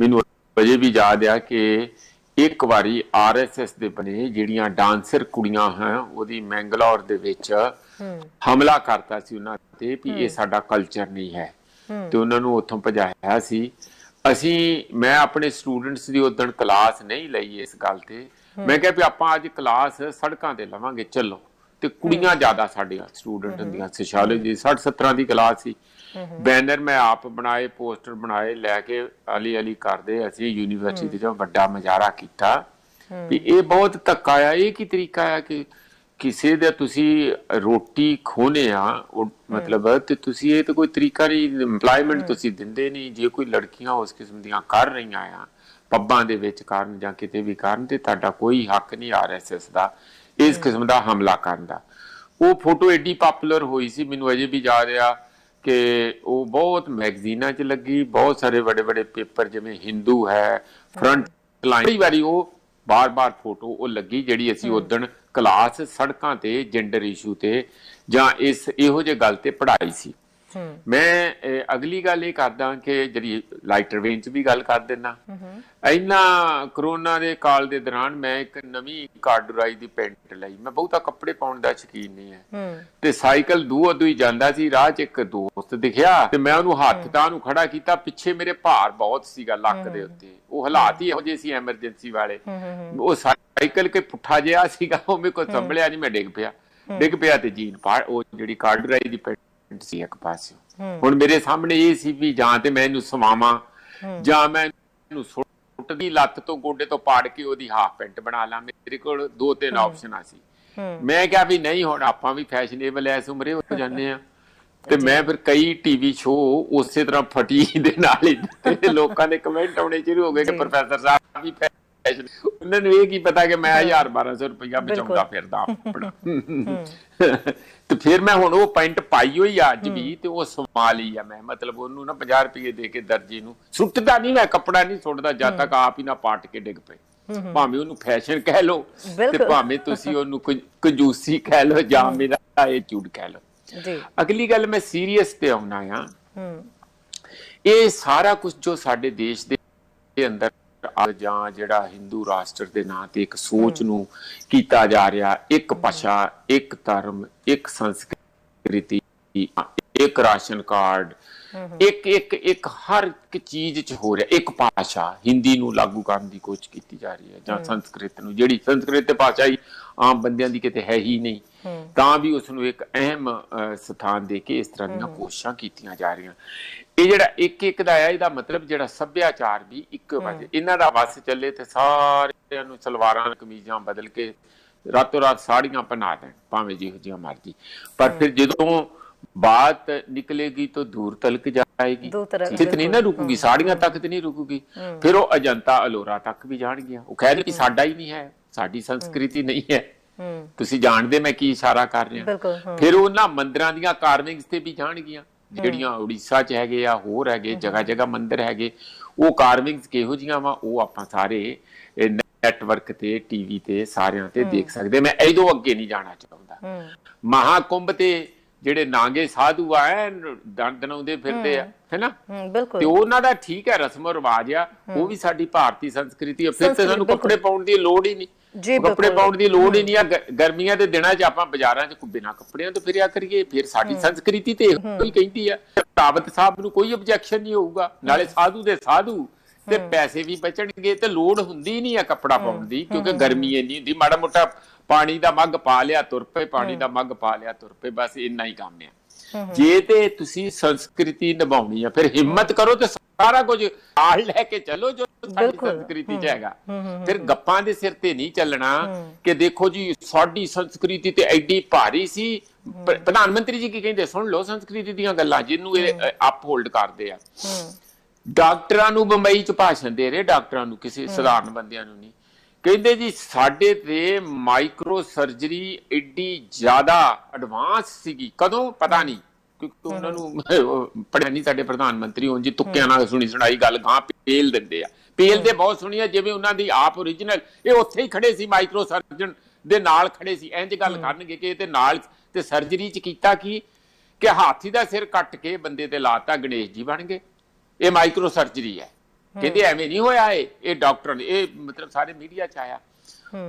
ਮੈਨੂੰ ਅਜੇ ਵੀ ਯਾਦ ਆ ਕਿ ਇੱਕ ਵਾਰੀ RSS ਦੇ ਬਣੇ ਜਿਹੜੀਆਂ ਡਾਂਸਰ ਕੁੜੀਆਂ ਹੈ ਉਹਦੀ ਮੈਂਗਲੌਰ ਦੇ ਵਿੱਚ ਹਮਲਾ ਕਰਤਾ ਸੀ ਉਹਨਾਂ ਤੇ ਵੀ ਇਹ ਸਾਡਾ ਕਲਚਰ ਨਹੀਂ ਹੈ, ਤੇ ਉਹਨਾਂ ਨੂੰ ਉੱਥੋਂ ਭਜਾਇਆ ਸੀ। ਮੈਂ ਆਪਣੇ ਸਟੂਡੈਂਟਸ ਦੀ ਉਦਣ ਕਲਾਸ ਨਹੀਂ ਲਈ ਇਸ ਗੱਲ ਤੇ। ਮੈਂ ਕਿਹਾ ਵੀ ਆਪਾਂ ਅੱਜ ਕਲਾਸ ਸੜਕਾਂ ਤੇ ਲਵਾਂਗੇ, ਚਲੋ। ਤੇ ਕੁੜੀਆਂ ਜ਼ਿਆਦਾ ਸਾਡੀਆਂ ਸਟੂਡੈਂਟ ਹੁੰਦੀਆਂ, ਸੋਸ਼ੀਓਲੋਜੀ 60-70 ਦੀ ਕਲਾਸ ਸੀ। ਬੈਨਰ ਮੈਂ ਆਪ ਬਣਾਏ, ਪੋਸਟਰ ਬਣਾਏ, ਲੈ ਕੇ ਅਲੀ ਕਰਦੇ ਅਸੀਂ ਯੂਨੀਵਰਸਿਟੀ ਦੇ ਵੱਡਾ ਮੁਜ਼ਾਹਰਾ ਕੀਤਾ ਵੀ ਇਹ ਬਹੁਤ ਧੱਕਾ ਆ। ਇਹ ਕੀ ਤਰੀਕਾ ਆ ਕਿ ਕਿਸੇ ਦਾ ਤੁਸੀਂ ਰੋਟੀ ਖੋਹਨੇ ਆ, ਮਤਲਬ ਤੇ ਤੁਸੀਂ ਇਹ ਤਾਂ ਕੋਈ ਤਰੀਕਾ ਨਹੀਂ, ਇੰਪਲਾਇਮੈਂਟ ਤੁਸੀਂ ਦਿੰਦੇ ਨਹੀਂ। ਜੇ ਕੋਈ ਲੜਕੀਆਂ ਉਸ ਕਿਸਮ ਦੀਆਂ ਕਰ ਰਹੀਆਂ ਆ ਪੱਬਾਂ ਦੇ ਵਿੱਚ ਕਰਨ ਜਾਂ ਕਿਤੇ ਵੀ ਕਰਨ, ਤੇ ਤੁਹਾਡਾ ਕੋਈ ਹੱਕ ਨਹੀਂ RSS ਦਾ ਇਸ ਕਿਸਮ ਦਾ ਹਮਲਾ ਕਰਨ ਦਾ। ਉਹ ਫੋਟੋ ਐਡੀ ਪਾਪੂਲਰ ਹੋਈ ਸੀ, ਮੈਨੂੰ ਅਜੇ ਵੀ ਯਾਦ ਆ ਕਿ ਉਹ ਬਹੁਤ ਮੈਗਜ਼ੀਨਾਂ 'ਚ ਲੱਗੀ, ਬਹੁਤ ਸਾਰੇ ਵੱਡੇ ਵੱਡੇ ਪੇਪਰ ਜਿਵੇਂ ਹਿੰਦੂ ਹੈ, ਫਰੰਟ ਲਾਈਨ, ਕਈ ਵਾਰੀ ਉਹ ਬਾਰ-ਬਾਰ ਫੋਟੋ ਉਹ ਲੱਗੀ ਜਿਹੜੀ ਅਸੀਂ ਉਦਣ ਕਲਾਸ ਸੜਕਾਂ ਤੇ ਜੈਂਡਰ ਇਸ਼ੂ ਤੇ ਜਾਂ ਇਹੋ ਜਿਹੇ ਗੱਲ ਤੇ ਪੜ੍ਹਾਈ ਸੀ। ਮੈਂ ਅਗਲੀ ਗੱਲ ਇਹ ਕਰਦਾ ਕਿ ਜਿਹੜੀ ਲਾਈਟਰ ਵੇਨ 'ਚ ਵੀ ਗੱਲ ਕਰ ਦਿੰਦਾ। ਇਹਨਾਂ ਕਰੋਨਾ ਦੇ ਕਾਲ ਦੇ ਦੌਰਾਨ ਮੈਂ ਇੱਕ ਨਵੀਂ ਕਾਰਡੂਰਾਈ ਦੀ ਪੈਂਟ ਲਈ। ਮੈਂ ਬਹੁਤਾ ਕੱਪੜੇ ਪਾਉਣ ਦਾ ਸ਼ੌਕੀਨ ਨਹੀਂ ਹੈ, ਤੇ ਸਾਈਕਲ ਦੂਰ ਹੀ ਜਾਂਦਾ ਸੀ, ਰਾਹ 'ਚ ਇੱਕ ਦੋਸਤ ਦਿਖਿਆ ਤੇ ਮੈਂ ਉਹਨੂੰ ਹੱਥ ਤਾਂ ਨੂੰ ਖੜਾ ਕੀਤਾ। ਪਿੱਛੇ ਮੇਰੇ ਭਾਰ ਬਹੁਤ ਸੀਗਾ ਲੱਕ ਦੇ ਉੱਤੇ, ਉਹ ਹਾਲਾਤ ਹੀ ਇਹੋ ਜਿਹੇ ਸੀ ਐਮਰਜੈਂਸੀ ਵਾਲੇ। ਉਹ ਸਾਈਕਲ ਕੇ ਪੁੱਠਾ ਜਿਹਾ ਸੀਗਾ, ਉਹ ਮੇਰੇ ਕੋਲ ਸੰਭਲਿਆ ਨਹੀਂ, ਮੈਂ ਡਿੱਗ ਪਿਆ ਤੇ ਜੀਨ ਪਾੜ ਉਹ ਜਿਹੜੀ ਕਾਰਡੂਰਾਈ ਦੀ ਪੈਂਟ ਸੀ ਇੱਕ ਪਾਸਿਓ। ਹੁਣ ਮੇਰੇ ਸਾਹਮਣੇ ਇਹ ਸੀ ਵੀ ਜਾਂ ਤੇ ਮੈਂ ਇਹਨੂੰ ਸਵਾਵਾਂ ਜਾਂ ਮੈਂ ਇਹਨੂੰ ਸੁੱਟ ਦੀ ਲੱਤ ਤੋਂ ਗੋਡੇ ਤੋਂ ਪਾੜ ਕੇ ਉਹਦੀ ਹਾਫ ਪੈਂਟ ਬਣਾ ਲਾਂ। ਮੇਰੇ ਕੋਲ 2-3 ਆਪਸ਼ਨਾਂ ਸੀ। ਮੈਂ ਕਿਹਾ ਵੀ ਨਹੀਂ, ਹੁਣ ਆਪਾਂ ਵੀ ਫੈਸ਼ਨੇਬਲ ਐਸ ਉਮਰੇ ਹੋ ਜਾਂਦੇ ਆ। ਤੇ ਮੈਂ ਫਿਰ ਕਈ ਟੀਵੀ ਸ਼ੋਅ ਉਸੇ ਤਰ੍ਹਾਂ ਫਟੀ ਦੇ ਨਾਲ ਹੀ ਲੋਕਾਂ ਦੇ ਕਮੈਂਟ ਆਉਣੇ ਸ਼ੁਰੂ ਹੋ ਗਏ ਕਿ ਪ੍ਰੋਫੈਸਰ ਸਾਹਿਬ ਵੀ ਉਹਨਾਂ ਨੂੰ ਇਹ ਕੀ ਪਤਾ ਕਿ ਮੈਂ 1000-1200 ਰੁਪਇਆ ਬਚਾਉਂਦਾ ਫਿਰਦਾ ਆਪਣਾ। ਤੇ ਫਿਰ ਮੈਂ ਹੁਣ ਉਹ ਪੈਂਟ ਪਾਈ ਹੋਈ ਆ ਅੱਜ ਵੀ, ਤੇ ਉਹ ਸਵਾ ਲਈ ਆ ਮੈਂ। ਮਤਲਬ ਉਹਨੂੰ ਨਾ 50 ਰੁਪਏ ਦੇ ਕੇ ਦਰਜੀ ਨੂੰ ਸੁੱਟਦਾ ਨਹੀਂ, ਮੈਂ ਕੱਪੜਾ ਨਹੀਂ ਸੁੱਟਦਾ ਜਦ ਤੱਕ ਆਪ ਹੀ ਨਾ ਪਾਟ ਕੇ ਡਿੱਗ ਪਏ। ਭਾਵੇਂ ਉਹਨੂੰ ਫੈਸ਼ਨ ਕਹਿ ਲਓ ਤੇ ਭਾਵੇਂ ਤੁਸੀਂ ਉਹਨੂੰ ਕੰਜੂਸੀ ਕਹਿ ਲਓ ਜਾਂ ਮੇਰਾ ਇਹ ਝੂਠ ਕਹਿ ਲਓ। ਅਗਲੀ ਗੱਲ ਮੈਂ ਸੀਰੀਅਸ ਤੇ ਆਉਣਾ ਆ। ਇਹ ਸਾਰਾ ਕੁਝ ਜੋ ਸਾਡੇ ਦੇਸ਼ ਦੇ ਅੰਦਰ ਜਾਂ ਜਿਹੜਾ ਹਿੰਦੂ ਰਾਸ਼ਟਰ ਦੇ ਨਾਂ ਤੇ ਇੱਕ ਸੋਚ ਨੂੰ ਕੀਤਾ ਜਾ ਰਿਹਾ, ਇੱਕ ਭਾਸ਼ਾ, ਇੱਕ ਧਰਮ, ਇੱਕ ਸੰਸਕ੍ਰਿਤੀ, ਇੱਕ ਰਾਸ਼ਨ ਕਾਰਡ, ਇੱਕ ਹਰ ਇੱਕ ਚੀਜ਼ 'ਚ ਹੋ ਰਿਹਾ। ਇੱਕ ਭਾਸ਼ਾ ਹਿੰਦੀ ਨੂੰ ਲਾਗੂ ਕਰਨ ਦੀ ਕੋਸ਼ਿਸ਼ ਕੀਤੀ ਜਾ ਰਹੀ ਹੈ, ਜਾਂ ਸੰਸਕ੍ਰਿਤ ਨੂੰ, ਜਿਹੜੀ ਸੰਸਕ੍ਰਿਤ ਤੇ ਭਾਸ਼ਾ ਹੀ ਆਮ ਬੰਦਿਆਂ ਦੀ ਕਿਤੇ ਹੈ ਹੀ ਨਹੀਂ, ਤਾਂ ਵੀ ਉਸਨੂੰ ਇੱਕ ਅਹਿਮ ਸਥਾਨ ਦੇ ਕੇ ਇਸ ਤਰ੍ਹਾਂ ਦੀਆਂ ਕੋਸ਼ਿਸ਼ਾਂ ਕੀਤੀਆਂ ਜਾ ਰਹੀਆਂ। ਇਹ ਜਿਹੜਾ ਇੱਕ ਦਾ ਆ, ਇਹਦਾ ਮਤਲਬ ਜਿਹੜਾ ਸੱਭਿਆਚਾਰ ਵੀ ਇੱਕੋ ਵਜੇ ਇਹਨਾਂ ਦਾ ਵਸ ਚੱਲੇ ਤੇ ਸਾਰਿਆਂ ਨੂੰ ਸਲਵਾਰਾਂ ਕਮੀਜ਼ਾਂ ਬਦਲ ਕੇ ਰਾਤੋਂ ਰਾਤ ਸਾੜੀਆਂ ਪਹਿਨਾ ਦੇਣ, ਭਾਵੇਂ ਜਿਹੋ ਜਿਹੀਆਂ ਮਰਜ਼ੀ। ਪਰ ਫਿਰ ਜਦੋਂ ਬਾਤ ਨਿਕਲੇਗੀ ਤਾਂ ਦੂਰ ਤਲਕ ਜਾਏਗੀ, ਜਿੱਤ ਨਹੀਂ ਨਾ ਰੁਕੂਗੀ, ਸਾੜੀਆਂ ਤੱਕ ਤੇ ਨਹੀਂ ਰੁਕੂਗੀ। ਫਿਰ ਉਹ ਅਜੰਤਾ ਅਲੋਰਾ ਤੱਕ ਵੀ ਜਾਣਗੀਆਂ। ਉਹ ਕਹਿ ਰਹੇ ਕਿ ਸਾਡਾ ਹੀ ਨਹੀਂ ਹੈ, ਸਾਡੀ ਸੰਸਕ੍ਰਿਤੀ ਨਹੀਂ ਹੈ। ਤੁਸੀਂ ਜਾਣਦੇ ਮੈਂ ਕੀ ਇਸ਼ਾਰਾ ਕਰ ਰਿਹਾ। ਫਿਰ ਉਹਨਾਂ ਮੰਦਿਰਾਂ ਦੀਆਂ ਕਾਰਵਿੰਗਸ ਤੇ ਵੀ ਜਾਣਗੀਆਂ, ਜਿਹੜੀਆਂ ਉੜੀਸਾ 'ਚ ਹੈਗੇ ਆ, ਹੋਰ ਹੈਗੇ ਜਗ੍ਹਾ ਜਗ੍ਹਾ ਮੰਦਿਰ ਹੈਗੇ। ਉਹ ਕਾਰਵਿੰਗਸ ਕਿਹੋ ਜਿਹੀਆਂ ਵਾ ਉਹ ਆਪਾਂ ਸਾਰੇ ਨੈਟਵਰਕ ਤੇ ਟੀਵੀ ਤੇ ਸਾਰਿਆਂ ਤੇ ਦੇਖ ਸਕਦੇ। ਮੈਂ ਇਹਦੋਂ ਅੱਗੇ ਨਹੀਂ ਜਾਣਾ ਚਾਹੁੰਦਾ। ਮਹਾਕੁੰਭ ਤੇ ਜਿਹੜੇ ਨਾਂਗੇ ਸਾਧੂ ਆ ਦਨਾਉਂਦੇ ਫਿਰਦੇ ਆ, ਹੈਨਾ, ਤੇ ਉਹਨਾਂ ਦਾ ਠੀਕ ਹੈ ਰਸਮੋ ਰਿਵਾਜ ਆ, ਉਹ ਵੀ ਸਾਡੀ ਭਾਰਤੀ ਸੰਸਕ੍ਰਿਤੀ ਆ। ਫਿਰ ਤੇ ਸਾਨੂੰ ਕੱਪੜੇ ਪਾਉਣ ਦੀ ਲੋੜ ਹੀ ਨਹੀਂ, ਕੱਪੜੇ ਪਾਉਣ ਦੀ ਲੋੜ ਹੀ ਨਹੀਂ ਆ। ਗਰਮੀਆਂ ਦੇ ਦਿਨਾਂ 'ਚ ਆਪਾਂ ਬਾਜ਼ਾਰਾਂ 'ਚ ਬਿਨਾਂ ਕੱਪੜਿਆਂ ਤੋਂ ਫਿਰਿਆ ਕਰੀਏ, ਫਿਰ ਸਾਡੀ ਸੰਸਕ੍ਰਿਤੀ ਤੇ ਇਹੋ ਹੀ ਕਹਿੰਦੀ ਆ। ਰਾਵਤ ਸਾਹਿਬ ਨੂੰ ਕੋਈ ਆਬਜੈਕਸ਼ਨ ਨਹੀਂ ਹੋਊਗਾ, ਨਾਲੇ ਸਾਧੂ ਦੇ ਸਾਧੂ ਤੇ ਪੈਸੇ ਵੀ ਬਚਣਗੇ ਤੇ ਲੋੜ ਹੁੰਦੀ ਨਹੀਂ ਆ ਕੱਪੜਾ ਪਾਉਣ ਦੀ, ਕਿਉਂਕਿ ਗਰਮੀ ਇੰਨੀ ਹੁੰਦੀ। ਮਾੜਾ ਮੋਟਾ ਪਾਣੀ ਦਾ ਮੱਗ ਪਾ ਲਿਆ ਤੁਰ ਪਏ, ਪਾਣੀ ਦਾ ਮੱਗ ਪਾ ਲਿਆ ਤੁਰ ਪਏ, ਬਸ ਇੰਨਾ ਹੀ ਕੰਮ ਆ। ਜੇ ਤੇ ਤੁਸੀਂ ਸੰਸਕ੍ਰਿਤੀ ਨਿਭਾਉਣੀ ਆ ਫਿਰ ਹਿੰਮਤ ਕਰੋ ਤੇ ਸਾਰਾ ਕੁਝ ਨਾਲ ਲੈ ਕੇ ਚੱਲੋ ਜੋ ਸਾਡੀ ਸੰਸਕ੍ਰਿਤੀ ਚ ਹੈਗਾ। ਫਿਰ ਗੱਪਾਂ ਦੇ ਸਿਰ ਤੇ ਨਹੀਂ ਚੱਲਣਾ ਕਿ ਦੇਖੋ ਜੀ ਸਾਡੀ ਸੰਸਕ੍ਰਿਤੀ ਤੇ ਐਡੀ ਭਾਰੀ ਸੀ। ਪ੍ਰਧਾਨ ਮੰਤਰੀ ਜੀ ਕੀ ਕਹਿੰਦੇ ਸੁਣ ਲਓ ਸੰਸਕ੍ਰਿਤੀ ਦੀਆਂ ਗੱਲਾਂ ਜਿਹਨੂੰ ਇਹ ਅਪ ਹੋਲਡ ਕਰਦੇ ਆ। ਡਾਕਟਰਾਂ ਨੂੰ ਬੰਬਈ ਚ ਭਾਸ਼ਣ ਦੇ ਰਹੇ, ਡਾਕਟਰਾਂ ਨੂੰ, ਕਿਸੇ ਸਧਾਰਨ ਬੰਦਿਆਂ ਨੂੰ ਨਹੀਂ। ਕਹਿੰਦੇ ਜੀ ਸਾਡੇ ਤੇ ਮਾਈਕਰੋ ਸਰਜਰੀ ਏਡੀ ਜ਼ਿਆਦਾ ਐਡਵਾਂਸ ਸੀਗੀ, ਕਦੋਂ ਪਤਾ ਨਹੀਂ, ਕਿਉਂਕਿ ਉਹਨਾਂ ਨੂੰ ਪੜਿਆ ਨਹੀਂ ਸਾਡੇ ਪ੍ਰਧਾਨ ਮੰਤਰੀ ਹੋਣ ਜੀ, ਤੁੱਕਿਆਂ ਨਾਲ ਸੁਣੀ ਸੁਣਾਈ ਗੱਲ ਗਾਂ ਪੇਲ ਦਿੰਦੇ ਆ। ਪੇਲ ਦੇ ਬਹੁਤ ਸੁਣੀ ਆ, ਜਿਵੇਂ ਉਹਨਾਂ ਦੀ ਆਪ ਓਰੀਜਨਲ ਇਹ ਉੱਥੇ ਹੀ ਖੜੇ ਸੀ, ਮਾਈਕਰੋ ਸਰਜਨ ਦੇ ਨਾਲ ਖੜੇ ਸੀ, ਇੰਜ ਗੱਲ ਕਰਨਗੇ ਕਿ ਇਹਦੇ ਨਾਲ। ਤੇ ਸਰਜਰੀ ਚ ਕੀਤਾ ਕੀ ਕਿ ਹਾਥੀ ਦਾ ਸਿਰ ਕੱਟ ਕੇ ਬੰਦੇ ਤੇ ਲਾਤਾ, ਗਣੇਸ਼ ਜੀ ਬਣ ਗਏ। ਇਹ ਮਾਈਕਰੋ ਸਰਜਰੀ ਹੈ। ਕਹਿੰਦੇ ਐਵੇਂ ਨਹੀਂ ਹੋਇਆ, ਇਹ ਡਾਕਟਰ ਨੇ, ਇਹ ਮਤਲਬ ਸਾਰੇ ਮੀਡੀਆ ਚ ਆਇਆ।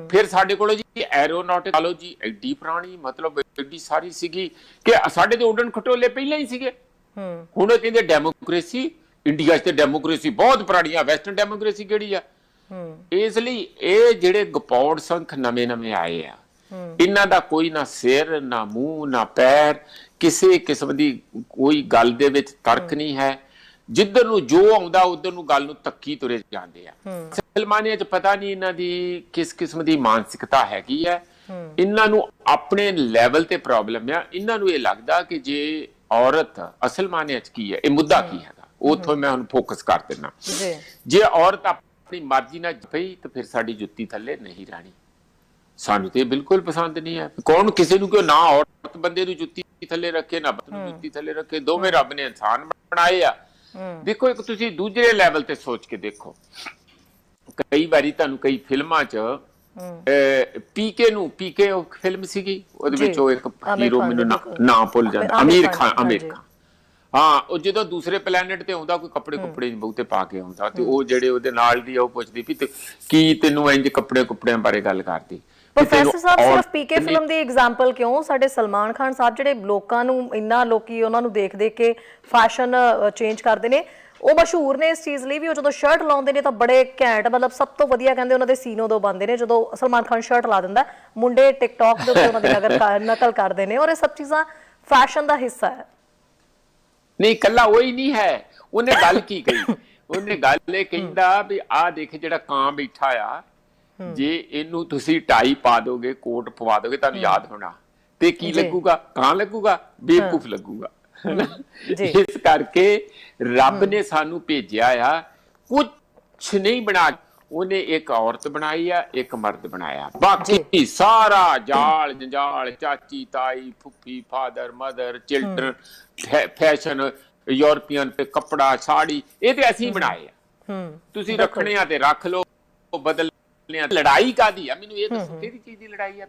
ਫਿਰ ਸਾਡੇ ਕੋਲ ਜੀ ਐਰੋਨੌਟਿਕੋਲੋਜੀ ਐਡੀ ਪੁਰਾਣੀ, ਮਤਲਬ ਐਡੀ ਸਾਰੀ ਸੀਗੀ ਕਿ ਸਾਡੇ ਤੇ ਉੱਡਣ ਖਟੋਲੇ ਪਹਿਲਾਂ ਹੀ ਸੀਗੇ। ਹੁਣ ਕਹਿੰਦੇ ਡੈਮੋਕ੍ਰੇਸੀ, ਇੰਡੀਆ 'ਚ ਤੇ ਡੈਮੋਕ੍ਰੇਸੀ ਬਹੁਤ ਪੁਰਾਣੀ ਆ, ਵੈਸਟਰਨ ਡੈਮੋਕ੍ਰੇਸੀ ਕਿਹੜੀ ਆ। ਇਸ ਲਈ ਇਹ ਜਿਹੜੇ ਗਪੌੜ ਸੰਖ ਨਵੇਂ ਆਏ ਆ, ਇਹਨਾਂ ਦਾ ਕੋਈ ਨਾ ਸਿਰ ਨਾ ਮੂੰਹ ਨਾ ਪੈਰ, ਕਿਸੇ ਕਿਸਮ ਦੀ ਕੋਈ ਗੱਲ ਦੇ ਵਿੱਚ ਤਰਕ ਨਹੀਂ ਹੈ। ਜਿੱਧਰ ਨੂੰ ਜੋ ਆਉਂਦਾ ਉਧਰ ਨੂੰ ਗੱਲ ਨੂੰ ਤੱਕੀ ਤੁਰੇ ਜਾਂਦੇ ਆ। ਮੁਸਲਮਾਨੀਆਂ 'ਚ ਪਤਾ ਨਹੀਂ ਇਹਨਾਂ ਦੀ ਕਿਸ ਕਿਸਮ ਦੀ ਮਾਨਸਿਕਤਾ ਹੈਗੀ ਹੈ। ਇਹਨਾਂ ਨੂੰ ਆਪਣੇ ਲੈਵਲ ਤੇ ਪ੍ਰੋਬਲਮ ਆ। ਇਹਨਾਂ ਨੂੰ ਇਹ ਲੱਗਦਾ ਕਿ ਜੇ ਔਰਤ ਅਸਲ ਮਾਨਿਆਂ 'ਚ ਕੀ ਹੈ, ਇਹ ਮੁੱਦਾ ਕੀ ਹੈਗਾ, ਉੱਥੋਂ ਮੈਂ ਹੁਣ ਫੋਕਸ ਕਰ ਦਿੰਦਾ। ਜੇ ਔਰਤ ਆਪਣੀ ਮਰਜ਼ੀ ਨਾਲ ਪਈ ਤਾਂ ਫਿਰ ਸਾਡੀ ਜੁੱਤੀ ਥੱਲੇ ਨਹੀਂ ਰਹਿਣੀ। ਸਾਨੂੰ ਤੇ ਬਿਲਕੁਲ ਪਸੰਦ ਨਹੀਂ ਹੈ। ਕੌਣ ਕਿਸੇ ਨੂੰ ਕਿਉਂ ਨਾ ਔਰਤ ਬੰਦੇ ਨੂੰ ਜੁੱਤੀ ਥੱਲੇ ਰੱਖੇ, ਨਾ ਬੰਦੇ ਨੂੰ ਜੁੱਤੀ ਥੱਲੇ ਰੱਖੇ। ਦੋਵੇਂ ਰੱਬ ਨੇ ਇਨਸਾਨ ਬਣਾਏ ਆ। ਦੇਖੋ ਇੱਕ ਤੁਸੀਂ ਦੂਜੇ ਲੈਵਲ ਤੇ ਸੋਚ ਕੇ ਦੇਖੋ, ਕਈ ਵਾਰੀ ਤੁਹਾਨੂੰ ਕਈ ਫਿਲਮਾਂ 'ਚ ਪੀਕੇ ਉਹ ਫਿਲਮ ਸੀਗੀ, ਉਹਦੇ ਵਿੱਚ ਉਹ ਇੱਕ ਹੀਰੋ, ਮੈਨੂੰ ਨਾਂ ਭੁੱਲ ਜਾਂਦਾ, ਅਮੀਰ ਖਾਨ। ਹਾਂ, ਉਹ ਜਦੋਂ ਦੂਸਰੇ ਪਲੈਨਟ ਤੇ ਆਉਂਦਾ ਕੋਈ ਕੱਪੜੇ ਬਹੁਤੇ ਪਾ ਕੇ ਆਉਂਦਾ, ਤੇ ਉਹ ਜਿਹੜੇ ਉਹਦੇ ਨਾਲ ਦੀ ਆ ਉਹ ਪੁੱਛਦੀ ਵੀ ਕੀ ਤੈਨੂੰ ਇੰਜ ਕੱਪੜਿਆਂ ਬਾਰੇ ਗੱਲ ਕਰਦੀ। ਪ੍ਰੋਫੈਸਰ ਸਾਹਿਬ ਸਿਰਫ ਪੀਕੇ ਫਿਲਮ ਦੀ ਐਗਜ਼ਾਮਪਲ ਕਿਉਂ, ਸਾਡੇ ਸਲਮਾਨ ਖਾਨ ਸਾਹਿਬ ਜਿਹੜੇ ਲੋਕਾਂ ਨੂੰ ਇੰਨਾ ਲੋਕੀ ਉਹਨਾਂ ਨੂੰ ਦੇਖ ਕੇ ਫੈਸ਼ਨ ਚੇਂਜ ਕਰਦੇ ਨੇ, ਉਹ ਮਸ਼ਹੂਰ ਨੇ ਇਸ ਚੀਜ਼ ਲਈ ਵੀ। ਉਹ ਜਦੋਂ ਸ਼ਰਟ ਲਾਉਂਦੇ ਨੇ ਤਾਂ ਬੜੇ ਘੈਂਟ, ਮਤਲਬ ਸਭ ਤੋਂ ਵਧੀਆ ਕਹਿੰਦੇ ਉਹਨਾਂ ਦੇ ਸੀਨੋ ਦੋ ਬੰਦੇ ਨੇ। ਜਦੋਂ ਸਲਮਾਨ ਖਾਨ ਸ਼ਰਟ ਲਾ ਦਿੰਦਾ, ਮੁੰਡੇ ਟਿਕਟੌਕ ਦੇ ਉੱਤੇ ਉਹਨਾਂ ਦੀ ਨਕਲ ਕਰਦੇ ਨੇ, ਔਰ ਇਹ ਸਭ ਚੀਜ਼ਾਂ ਫੈਸ਼ਨ ਦਾ ਹਿੱਸਾ ਹੈ। ਨਹੀਂ, ਕੱਲਾ ਉਹੀ ਨਹੀਂ ਹੈ। ਉਹਨੇ ਗੱਲ ਕੀ ਕਹੀ, ਉਹਨੇ ਗੱਲ ਇਹ ਕਹਿੰਦਾ ਵੀ ਆਹ ਦੇਖ ਜਿਹੜਾ ਕਾਂ ਬੈਠਾ ਆ, ਜੇ ਇਹਨੂੰ ਤੁਸੀਂ ਟਾਈ ਪਾ ਦੋਗੇ, ਕੋਟ ਪਵਾ ਦੋਗੇ, ਤੁਹਾਨੂੰ ਯਾਦ ਹੋਣਾ ਤੇ ਕੀ ਲੱਗੂਗਾ, ਕਾਂ ਲੱਗੂਗਾ, ਬੇਵਕੂਫ ਲੱਗੂਗਾ। ਇਸ ਕਰਕੇ ਰੱਬ ਨੇ ਸਾਨੂੰ ਭੇਜਿਆ ਆ, ਕੁਛ ਨਹੀਂ ਬਣਾ। ਉਹਨੇ ਇੱਕ ਔਰਤ ਬਣਾਈ ਆ, ਇੱਕ ਮਰਦ ਬਣਾਇਆ, ਬਾਕੀ ਸਾਰਾ ਜਾਲ ਜੰਜਾਲ, ਚਾਚੀ ਤਾਈ ਫੁੱਫੀ father mother children, fashion European ਤੇ ਕੱਪੜਾ ਸਾੜੀ, ਇਹ ਤੇ ਅਸੀਂ ਬਣਾਏ ਆ। ਤੁਸੀਂ ਰੱਖਣੇ ਆ ਤੇ ਰੱਖ ਲਓ, ਬਦਲ। ਲੜਾਈ ਕਾਦੀ ਆ, ਮੈਨੂੰ ਇਹ ਦੱਸੋ ਕਿਹੜੀ ਚੀਜ਼ ਦੀ ਲੜਾਈ ਆ।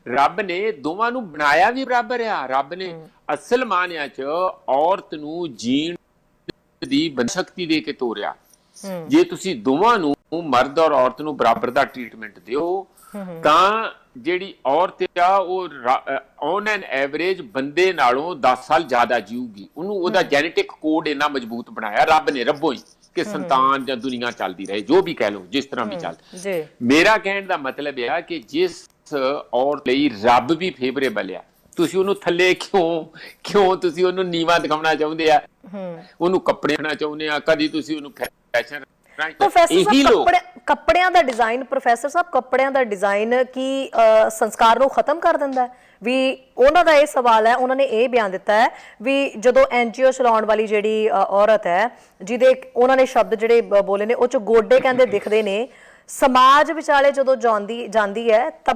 ਰੱਬ ਨੇ ਦੋਵਾਂ ਨੂੰ ਬਣਾਇਆ ਵੀ ਬਰਾਬਰ ਆ। ਰੱਬ ਨੇ ਅਸਲ ਮਾਨਿਆਂ 'ਚ ਔਰਤ ਨੂੰ ਜੀਣ ਦੀ ਸ਼ਕਤੀ ਦੇ ਕੇ ਤੋਰਿਆ। ਜੇ ਤੁਸੀਂ ਦੋਵਾਂ ਨੂੰ, ਮਰਦ ਔਰ ਔਰਤ ਨੂੰ, ਬਰਾਬਰ ਦਾ ਟ੍ਰੀਟਮੈਂਟ ਦਿਓ ਤਾਂ ਜਿਹੜੀ ਔਰਤ ਆ ਉਹ ਔਨ ਐਨ ਐਵਰੇਜ ਬੰਦੇ ਨਾਲੋਂ 10 ਸਾਲ ਜ਼ਿਆਦਾ ਜੀਊਗੀ। ਉਹਨੂੰ ਉਹਦਾ ਜੈਨੇਟਿਕ ਕੋਡ ਇੰਨਾ ਮਜ਼ਬੂਤ ਬਣਾਇਆ ਰੱਬ ਨੇ, ਰੱਬੋਂ ਹੀ, ਕਿ ਸੰਤਾਨ ਜਾਂ ਦੁਨੀਆ ਚੱਲਦੀ ਰਹੇ, ਜੋ ਵੀ ਕਹਿ ਲਓ, ਜਿਸ ਤਰ੍ਹਾਂ ਵੀ ਚੱਲ। ਮੇਰਾ ਕਹਿਣ ਦਾ ਮਤਲਬ ਇਹ ਆ ਕਿ ਜਿਸ ਔਰਤ ਲਈ ਰੱਬ ਵੀ ਫੇਵਰੇਬਲ ਆ, ਤੁਸੀਂ ਉਹਨੂੰ ਥੱਲੇ ਕਿਉਂ ਤੁਸੀਂ ਉਹਨੂੰ ਨੀਵਾਂ ਦਿਖਾਉਣਾ ਚਾਹੁੰਦੇ ਆ, ਉਹਨੂੰ ਕੱਪੜੇ ਪਾਉਣਾ ਚਾਹੁੰਦੇ ਆ, ਕਦੀ ਤੁਸੀਂ ਉਹਨੂੰ ਫੈਸ਼ਨ। ਕੱਪੜਿਆਂ ਦਾ ਡਿਜ਼ਾਈਨ, ਪ੍ਰੋਫੈਸਰ ਸਾਹਿਬ, ਕੱਪੜਿਆਂ ਦਾ ਡਿਜ਼ਾਈਨ ਕੀ ਸੰਸਕਾਰ ਨੂੰ ਖਤਮ ਕਰ ਦਿੰਦਾ ਹੈ? ਵੀ ਉਹਨਾਂ ਦਾ ਇਹ ਸਵਾਲ ਹੈ, ਉਹਨਾਂ ਨੇ ਇਹ ਬਿਆਨ ਦਿੱਤਾ ਹੈ ਵੀ ਜਦੋਂ ਐਨਜੀਓ ਚਲਾਉਣ ਵਾਲੀ ਜਿਹੜੀ ਔਰਤ ਹੈ, ਜਿਹਦੇ ਉਹਨਾਂ ਨੇ ਸ਼ਬਦ ਜਿਹੜੇ ਬੋਲੇ ਨੇ, ਉਹ 'ਚ ਗੋਡੇ ਕਹਿੰਦੇ ਦਿਖਦੇ ਨੇ, ਸਮਾਜ ਵਿਚਾਲੇ ਜਦੋਂ ਜਾਂਦੀ ਹੈ ਤਾਂ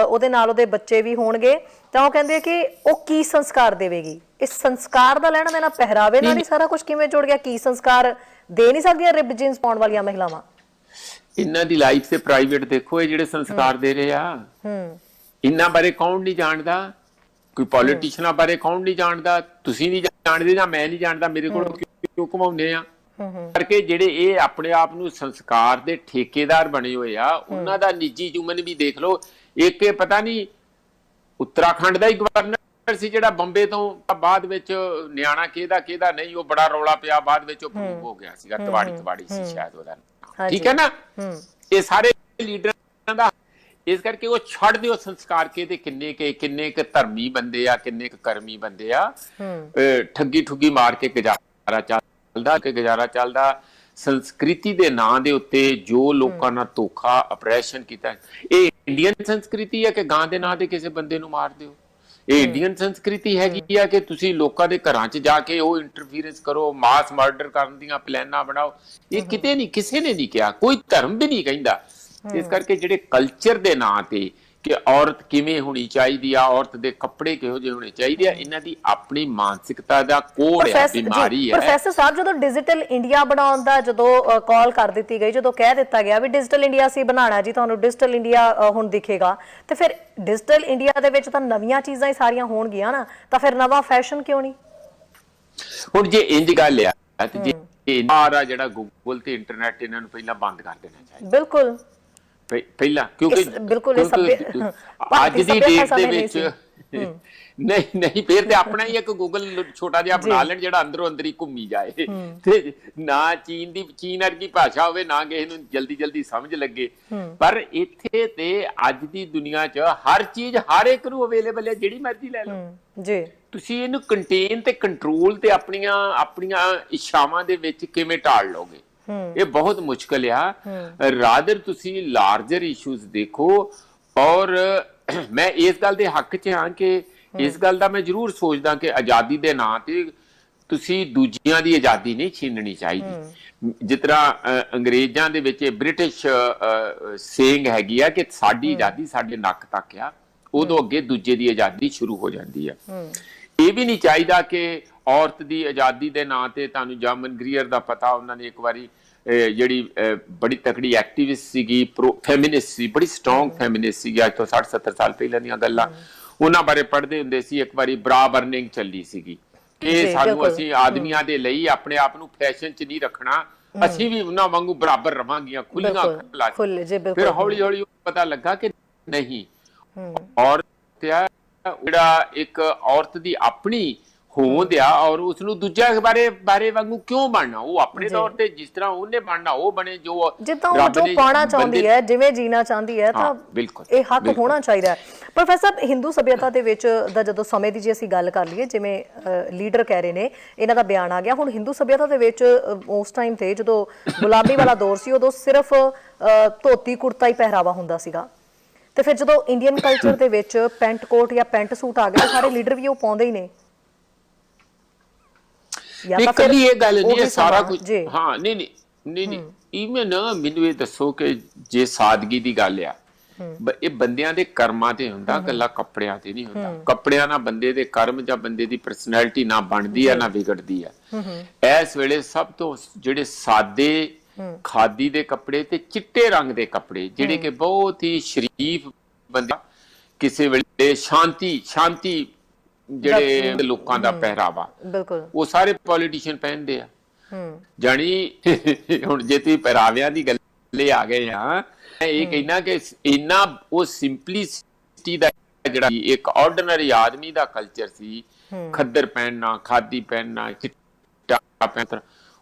ਉਹਦੇ ਨਾਲ ਉਹਦੇ ਬੱਚੇ ਵੀ ਹੋਣਗੇ, ਤਾਂ ਉਹ ਕਹਿੰਦੇ ਕਿ ਉਹ ਕੀ ਸੰਸਕਾਰ ਦੇਵੇਗੀ। ਇਸ ਸੰਸਕਾਰ ਦਾ ਲੈਣਾ ਦੇਣਾ ਪਹਿਰਾਵੇ ਨਾਲ ਹੀ ਸਾਰਾ ਕੁਝ ਕਿਵੇਂ ਜੁੜ ਗਿਆ? ਕੀ ਸੰਸਕਾਰ ਦੇ ਨਹੀਂ ਸਕਦੀਆਂ ਰਿਬ ਜੀਨਸ ਪਾਉਣ ਵਾਲੀਆਂ ਮਹਿਲਾਵਾਂ? ਇਹਨਾਂ ਦੀ ਲਾਈਫ ਤੇ ਪ੍ਰਾਈਵੇਟ ਦੇਖੋ, ਇਹ ਜਿਹੜੇ ਸੰਸਕਾਰ ਦੇ ਰਹੇ ਆ, ਇਹਨਾਂ ਬਾਰੇ ਕੌਣ ਨਹੀਂ ਜਾਣਦਾ? ਕੋਈ ਪੋਲੀਟੀਸ਼ੀਅਨਾਂ ਬਾਰੇ ਕੌਣ ਨਹੀਂ ਜਾਣਦਾ? ਤੁਸੀਂ ਨਹੀਂ ਜਾਣਦੇ ਜਾਂ ਮੈਂ ਨਹੀਂ ਜਾਣਦਾ? ਮੇਰੇ ਕੋਲ ਕਿਉਂ ਘੁਮਾਉਂਦੇ ਆ? ਕਰਕੇ ਜਿਹੜੇ ਇਹ ਆਪਣੇ ਆਪ ਨੂੰ ਸੰਸਕਾਰ ਦੇ ਠੇਕੇਦਾਰ ਬਣੇ ਹੋਏ ਆ, ਉਹਨਾਂ ਦਾ ਨਿੱਜੀ ਜੀਵਨ ਵੀ ਦੇਖ ਲਓ। ਇੱਕ ਪਤਾ ਨਹੀਂ ਉੱਤਰਾਖੰਡ ਦਾ ਹੀ ਗਵਰਨਰ ਸੀ ਜਿਹੜਾ ਬੰਬੇ ਤੋਂ ਬਾਅਦ ਵਿੱਚ ਨਿਆਣਾ ਕਿਹਦਾ ਨਹੀਂ, ਉਹ ਬੜਾ ਰੌਲਾ ਪਿਆ, ਬਾਅਦ ਵਿੱਚ ਉਹ ਪ੍ਰੂਵ ਹੋ ਗਿਆ ਸੀਗਾ, ਤਵਾੜੀ ਸੀ ਸ਼ਾਇਦ ਉਹਦਾ ਨਾਮ, ਠੀਕ ਹੈ ਨਾ। ਇਹ ਸਾਰੇ ਲੀਡਰਾਂ ਦਾ, ਇਸ ਕਰਕੇ ਉਹ ਛੱਡ ਦਿਓ ਸੰਸਕਾਰ ਕੇ ਤੇ ਕਿੰਨੇ ਕੁ ਧਰਮੀ ਬੰਦੇ ਆ, ਕਿੰਨੇ ਕੁ ਕਰਮੀ ਬੰਦੇ ਆ, ਠੱਗੀ ਠੁੱਗੀ ਮਾਰ ਕੇ ਗੁਜ਼ਾਰਾ ਚੱਲ ਚੱਲਦਾ ਕਿ ਗੁਜ਼ਾਰਾ ਚੱਲਦਾ ਸੰਸਕ੍ਰਿਤੀ ਦੇ ਨਾਂ ਦੇ ਉੱਤੇ ਜੋ ਲੋਕਾਂ ਨਾਲ ਧੋਖਾ ਅਪਰੈਸ਼ਨ ਕੀਤਾ। ਇਹ ਇੰਡੀਅਨ ਸੰਸਕ੍ਰਿਤੀ ਹੈ ਕਿ ਗਾਂ ਦੇ ਨਾਂ ਤੇ ਕਿਸੇ ਬੰਦੇ ਨੂੰ ਮਾਰ ਦਿਓ। ਇਹ ਇੰਡੀਅਨ ਸੰਸਕ੍ਰਿਤੀ ਹੈਗੀ ਆ ਕਿ ਤੁਸੀਂ ਲੋਕਾਂ ਦੇ ਘਰਾਂ 'ਚ ਜਾ ਕੇ ਉਹ ਇੰਟਰਫੀਰੈਂਸ ਕਰੋ, ਮਾਸ ਮਰਡਰ ਕਰਨ ਦੀਆਂ ਪਲਾਨਾਂ ਬਣਾਓ। ਇਹ ਕਿਤੇ ਨਹੀਂ, ਕਿਸੇ ਨੇ ਨਹੀਂ ਕਿਹਾ, ਕੋਈ ਧਰਮ ਵੀ ਨਹੀਂ ਕਹਿੰਦਾ। ਇਸ ਕਰਕੇ ਜਿਹੜੇ ਕਲਚਰ ਦੇ ਨਾਂ ਤੇ ਕਿ ਔਰਤ ਕਿਵੇਂ ਹੋਣੀ ਚਾਹੀਦੀ ਆ, ਔਰਤ ਦੇ ਕੱਪੜੇ ਕਿਹੋ ਜਿਹੇ ਹੋਣੇ ਚਾਹੀਦੇ ਆ, ਇਹਨਾਂ ਦੀ ਆਪਣੀ ਮਾਨਸਿਕਤਾ ਦਾ ਕੋੜ ਹੈ, ਬਿਮਾਰੀ ਹੈ। ਪ੍ਰੋਫੈਸਰ ਸਾਹਿਬ, ਜਦੋਂ ਡਿਜੀਟਲ ਇੰਡੀਆ ਬਣਾਉਣ ਦਾ ਜਦੋਂ ਕਾਲ ਕਰ ਦਿੱਤੀ ਗਈ, ਜਦੋਂ ਕਹਿ ਦਿੱਤਾ ਗਿਆ ਵੀ ਡਿਜੀਟਲ ਇੰਡੀਆ ਅਸੀਂ ਬਣਾਉਣਾ ਜੀ, ਤੁਹਾਨੂੰ ਡਿਜੀਟਲ ਇੰਡੀਆ ਹੁਣ ਦਿਖੇਗਾ, ਤੇ ਫਿਰ ਡਿਜੀਟਲ ਇੰਡੀਆ ਦੇ ਵਿੱਚ ਤਾਂ ਨਵੀਆਂ ਚੀਜ਼ਾਂ ਹੀ ਸਾਰੀਆਂ ਹੋਣਗੀਆਂ ਨਾ, ਤਾਂ ਫਿਰ ਨਵਾਂ ਫੈਸ਼ਨ ਕਿਉਂ ਨਹੀਂ? ਹੁਣ ਜੇ ਇੰਜ ਗੱਲ ਆ ਤੇ ਜੇ ਇਹ ਸਾਰਾ ਜਿਹੜਾ ਗੂਗਲ ਤੇ ਇੰਟਰਨੈਟ ਇਹਨਾਂ ਨੂੰ ਪਹਿਲਾਂ ਬੰਦ ਕਰ ਦੇਣਾ ਚਾਹੀਦਾ। ਬਿਲਕੁਲ ਪਹਿਲਾਂ, ਕਿਉਂਕਿ ਬਿਲਕੁਲ ਅੱਜ ਦੀ ਡੇਟ ਦੇ ਵਿੱਚ ਨਹੀਂ ਫਿਰ ਤੇ ਆਪਣਾ ਹੀ ਇੱਕ ਗੂਗਲ ਛੋਟਾ ਜਿਹਾ ਬਣਾ ਲੈਣ ਜਿਹੜਾ ਅੰਦਰੋਂ ਅੰਦਰ ਹੀ ਘੁੰਮੀ ਜਾਏ, ਤੇ ਨਾ ਚੀਨ ਵਰਗੀ ਭਾਸ਼ਾ ਹੋਵੇ, ਨਾ ਕਿਸੇ ਨੂੰ ਜਲਦੀ ਸਮਝ ਲੱਗੇ। ਪਰ ਇੱਥੇ ਤੇ ਅੱਜ ਦੀ ਦੁਨੀਆ 'ਚ ਹਰ ਚੀਜ਼ ਹਰ ਇੱਕ ਨੂੰ ਅਵੇਲੇਬਲ ਹੈ, ਜਿਹੜੀ ਮਰਜ਼ੀ ਲੈ ਲਓ ਜੀ। ਤੁਸੀਂ ਇਹਨੂੰ ਕੰਟੇਨ ਤੇ ਕੰਟਰੋਲ ਤੇ ਆਪਣੀਆਂ ਇੱਛਾਵਾਂ ਦੇ ਵਿੱਚ ਕਿਵੇਂ ਢਾਲ ਲਓਗੇ, ਇਹ ਬਹੁਤ ਮੁਸ਼ਕਲ ਆ। ਰਾਦਰ ਤੁਸੀਂ ਲਾਰਜਰ ਇਸ਼ੂਜ਼ ਦੇਖੋ। ਔਰ ਮੈਂ ਇਸ ਗੱਲ ਦੇ ਹੱਕ 'ਚ ਹਾਂ ਕਿ ਇਸ ਗੱਲ ਦਾ ਮੈਂ ਜ਼ਰੂਰ ਸੋਚਦਾ ਕਿ ਆਜ਼ਾਦੀ ਦੇ ਨਾਂ ਤੇ ਤੁਸੀਂ ਦੂਜਿਆਂ ਦੀ ਆਜ਼ਾਦੀ ਨਹੀਂ ਛੀਨਣੀ ਚਾਹੀਦੀ। ਜਿਸ ਤਰ੍ਹਾਂ ਅੰਗਰੇਜ਼ਾਂ ਦੇ ਵਿੱਚ ਬ੍ਰਿਟਿਸ਼ ਸੇਇੰਗ ਹੈਗੀ ਆ ਕਿ ਸਾਡੀ ਆਜ਼ਾਦੀ ਸਾਡੇ ਨੱਕ ਤੱਕ ਆ, ਉਦੋਂ ਅੱਗੇ ਦੂਜੇ ਦੀ ਆਜ਼ਾਦੀ ਸ਼ੁਰੂ ਹੋ ਜਾਂਦੀ ਆ। ਇਹ ਵੀ ਨਹੀਂ ਚਾਹੀਦਾ ਕਿ ਔਰਤ ਦੀ ਆਜ਼ਾਦੀ ਦੇ ਨਾਂ ਤੇ, ਤੁਹਾਨੂੰ ਜਾਮਨ ਗ੍ਰੀਅਰ ਦਾ ਪਤਾ, ਉਹਨਾਂ ਨੇ ਇੱਕ ਵਾਰੀ ਜਿਹੜੀ ਬੜੀ ਤਕੜੀ ਐਕਟਿਵਿਸਟ ਸੀਗੀ, ਫੈਮਿਨਿਸਟ ਸੀ, ਬੜੀ ਸਟਰੋਂਗ ਫੈਮਿਨਿਸਟ ਸੀਗੀ, ਅੱਜ ਤੋਂ 60-70 ਸਾਲ ਪਹਿਲਾਂ ਦੀਆਂ ਗੱਲਾਂ, ਉਹਨਾਂ ਬਾਰੇ ਪੜ੍ਹਦੇ ਹੁੰਦੇ ਸੀ। ਇੱਕ ਵਾਰੀ ਬਰਾ ਬਰਨਿੰਗ ਚੱਲੀ ਸੀਗੀ ਕਿ ਸਾਨੂੰ, ਅਸੀਂ ਆਦਮੀਆਂ ਦੇ ਲਈ ਆਪਣੇ ਆਪ ਨੂੰ ਫੈਸ਼ਨ 'ਚ ਨਹੀਂ ਰੱਖਣਾ, ਅਸੀਂ ਵੀ ਉਹਨਾਂ ਵਾਂਗੂ ਬਰਾਬਰ ਰਵਾਂਗੀਆਂ, ਖੁੱਲੀਆਂ ਖੁੱਲਾ। ਫਿਰ ਹੌਲੀ ਪਤਾ ਲੱਗਾ ਕਿ ਨਹੀਂ, ਔਰਤ ਜਿਹੜਾ ਇੱਕ ਔਰਤ ਦੀ ਆਪਣੀ ਹੋਂਦ ਆ, ਔਰ ਉਸਨੂੰ ਦੂਜਾ ਬਾਰੇ ਵਾਂਗੂ ਕਿਉਂ ਬਣਨਾ? ਉਹ ਆਪਣੇ ਤੌਰ ਤੇ ਜਿਸ ਤਰ੍ਹਾਂ ਉਹਨੇ ਬਣਨਾ ਉਹ ਬਣੇ, ਜੋ ਪਾਉਣਾ ਚਾਹੁੰਦੀ ਹੈ, ਜਿਵੇਂ ਜੀਣਾ ਚਾਹੁੰਦੀ ਹੈ, ਤਾਂ ਇਹ ਹੱਕ ਹੋਣਾ ਚਾਹੀਦਾ। ਪ੍ਰੋਫੈਸਰ, ਹਿੰਦੂ ਸਭਿਅਤਾ ਦੇ ਵਿੱਚ ਦਾ ਜਦੋਂ ਸਮੇਂ ਦੀ ਜੇ ਅਸੀਂ ਗੱਲ ਕਰ ਲਈਏ, ਜਿਵੇਂ ਲੀਡਰ ਕਹਿ ਰਹੇ ਨੇ, ਇਹਨਾਂ ਦਾ ਬਿਆਨ ਆ ਗਿਆ, ਹੁਣ ਹਿੰਦੂ ਸਭਿਅਤਾ ਦੇ ਵਿੱਚ ਉਸ ਟਾਈਮ ਤੇ ਜਦੋਂ ਗੁਲਾਮੀ ਵਾਲਾ ਦੌਰ ਸੀ, ਉਦੋਂ ਸਿਰਫ ਧੋਤੀ ਕੁੜਤਾ ਹੀ ਪਹਿਰਾਵਾ ਹੁੰਦਾ ਸੀਗਾ, ਤੇ ਫਿਰ ਜਦੋਂ ਇੰਡੀਅਨ ਕਲਚਰ ਦੇ ਵਿੱਚ ਪੈਂਟ ਕੋਟ ਜਾਂ ਪੈਂਟ ਸੂਟ ਆ ਗਏ, ਸਾਰੇ ਲੀਡਰ ਵੀ ਉਹ ਪਾਉਂਦੇ ਹੀ ਨੇ। ਇਕੱਲੀ ਇਹ ਗੱਲ ਨਹੀਂ ਹੈ, ਸਾਰਾ ਕੁਝ। ਹਾਂ, ਨਹੀਂ ਇਵਨ ਮੈਨੂੰ ਇਹ ਦੱਸੋ ਕਿ ਜੇ ਸਾਦਗੀ ਦੀ ਗੱਲ ਆ, ਇਹ ਬੰਦਿਆਂ ਦੇ ਕਰਮਾਂ ਤੇ ਹੁੰਦਾ, ਇਕੱਲਾ ਕੱਪੜਿਆਂ ਤੇ ਨਹੀਂ ਹੁੰਦਾ। ਕੱਪੜਿਆਂ ਨਾਲ ਬੰਦੇ ਦੇ ਕਰਮ ਜਾਂ ਬੰਦੇ ਦੀ ਪਰਸਨੈਲਿਟੀ ਨਾ ਬਣਦੀ ਆ ਨਾ ਵਿਗੜਦੀ ਆ। ਇਸ ਵੇਲੇ ਸਭ ਤੋਂ ਜਿਹੜੇ ਸਾਦੇ ਖਾਦੀ ਦੇ ਕੱਪੜੇ ਤੇ ਚਿੱਟੇ ਰੰਗ ਦੇ ਕੱਪੜੇ, ਜਿਹੜੇ ਕਿ ਬਹੁਤ ਹੀ ਸ਼ਰੀਫ ਬੰਦੇ, ਕਿਸੇ ਵੇਲੇ ਸ਼ਾਂਤੀ ਜਿਹੜੇ ਲੋਕਾਂ ਦਾ ਪਹਿਰਾਵਾ, ਉਹ ਸਾਰੇ ਪੋਲੀਟੀਸ਼ੀਅਨ ਪਹਿਨਦੇ ਆ। ਜਾਣੀ ਹੁਣ ਜੇ ਤੁਸੀਂ ਪਹਿਰਾਵਿਆਂ ਦੀ ਗੱਲ ਆ ਗਏ ਆ, ਇਹ ਕਹਿਣਾ ਕਿ ਇੰਨਾ ਉਹ ਸਿੰਪਲਿਸਿਟੀ ਦਾ ਜਿਹੜਾ ਇੱਕ ਆਰਡੀਨਰੀ ਆਦਮੀ ਦਾ ਕਲਚਰ ਸੀ, ਖੱਦਰ ਪਹਿਨਣਾ, ਖਾਦੀ ਪਹਿਨਣਾ, ਚਿੱਟਾ ਪਹਿਨਣਾ,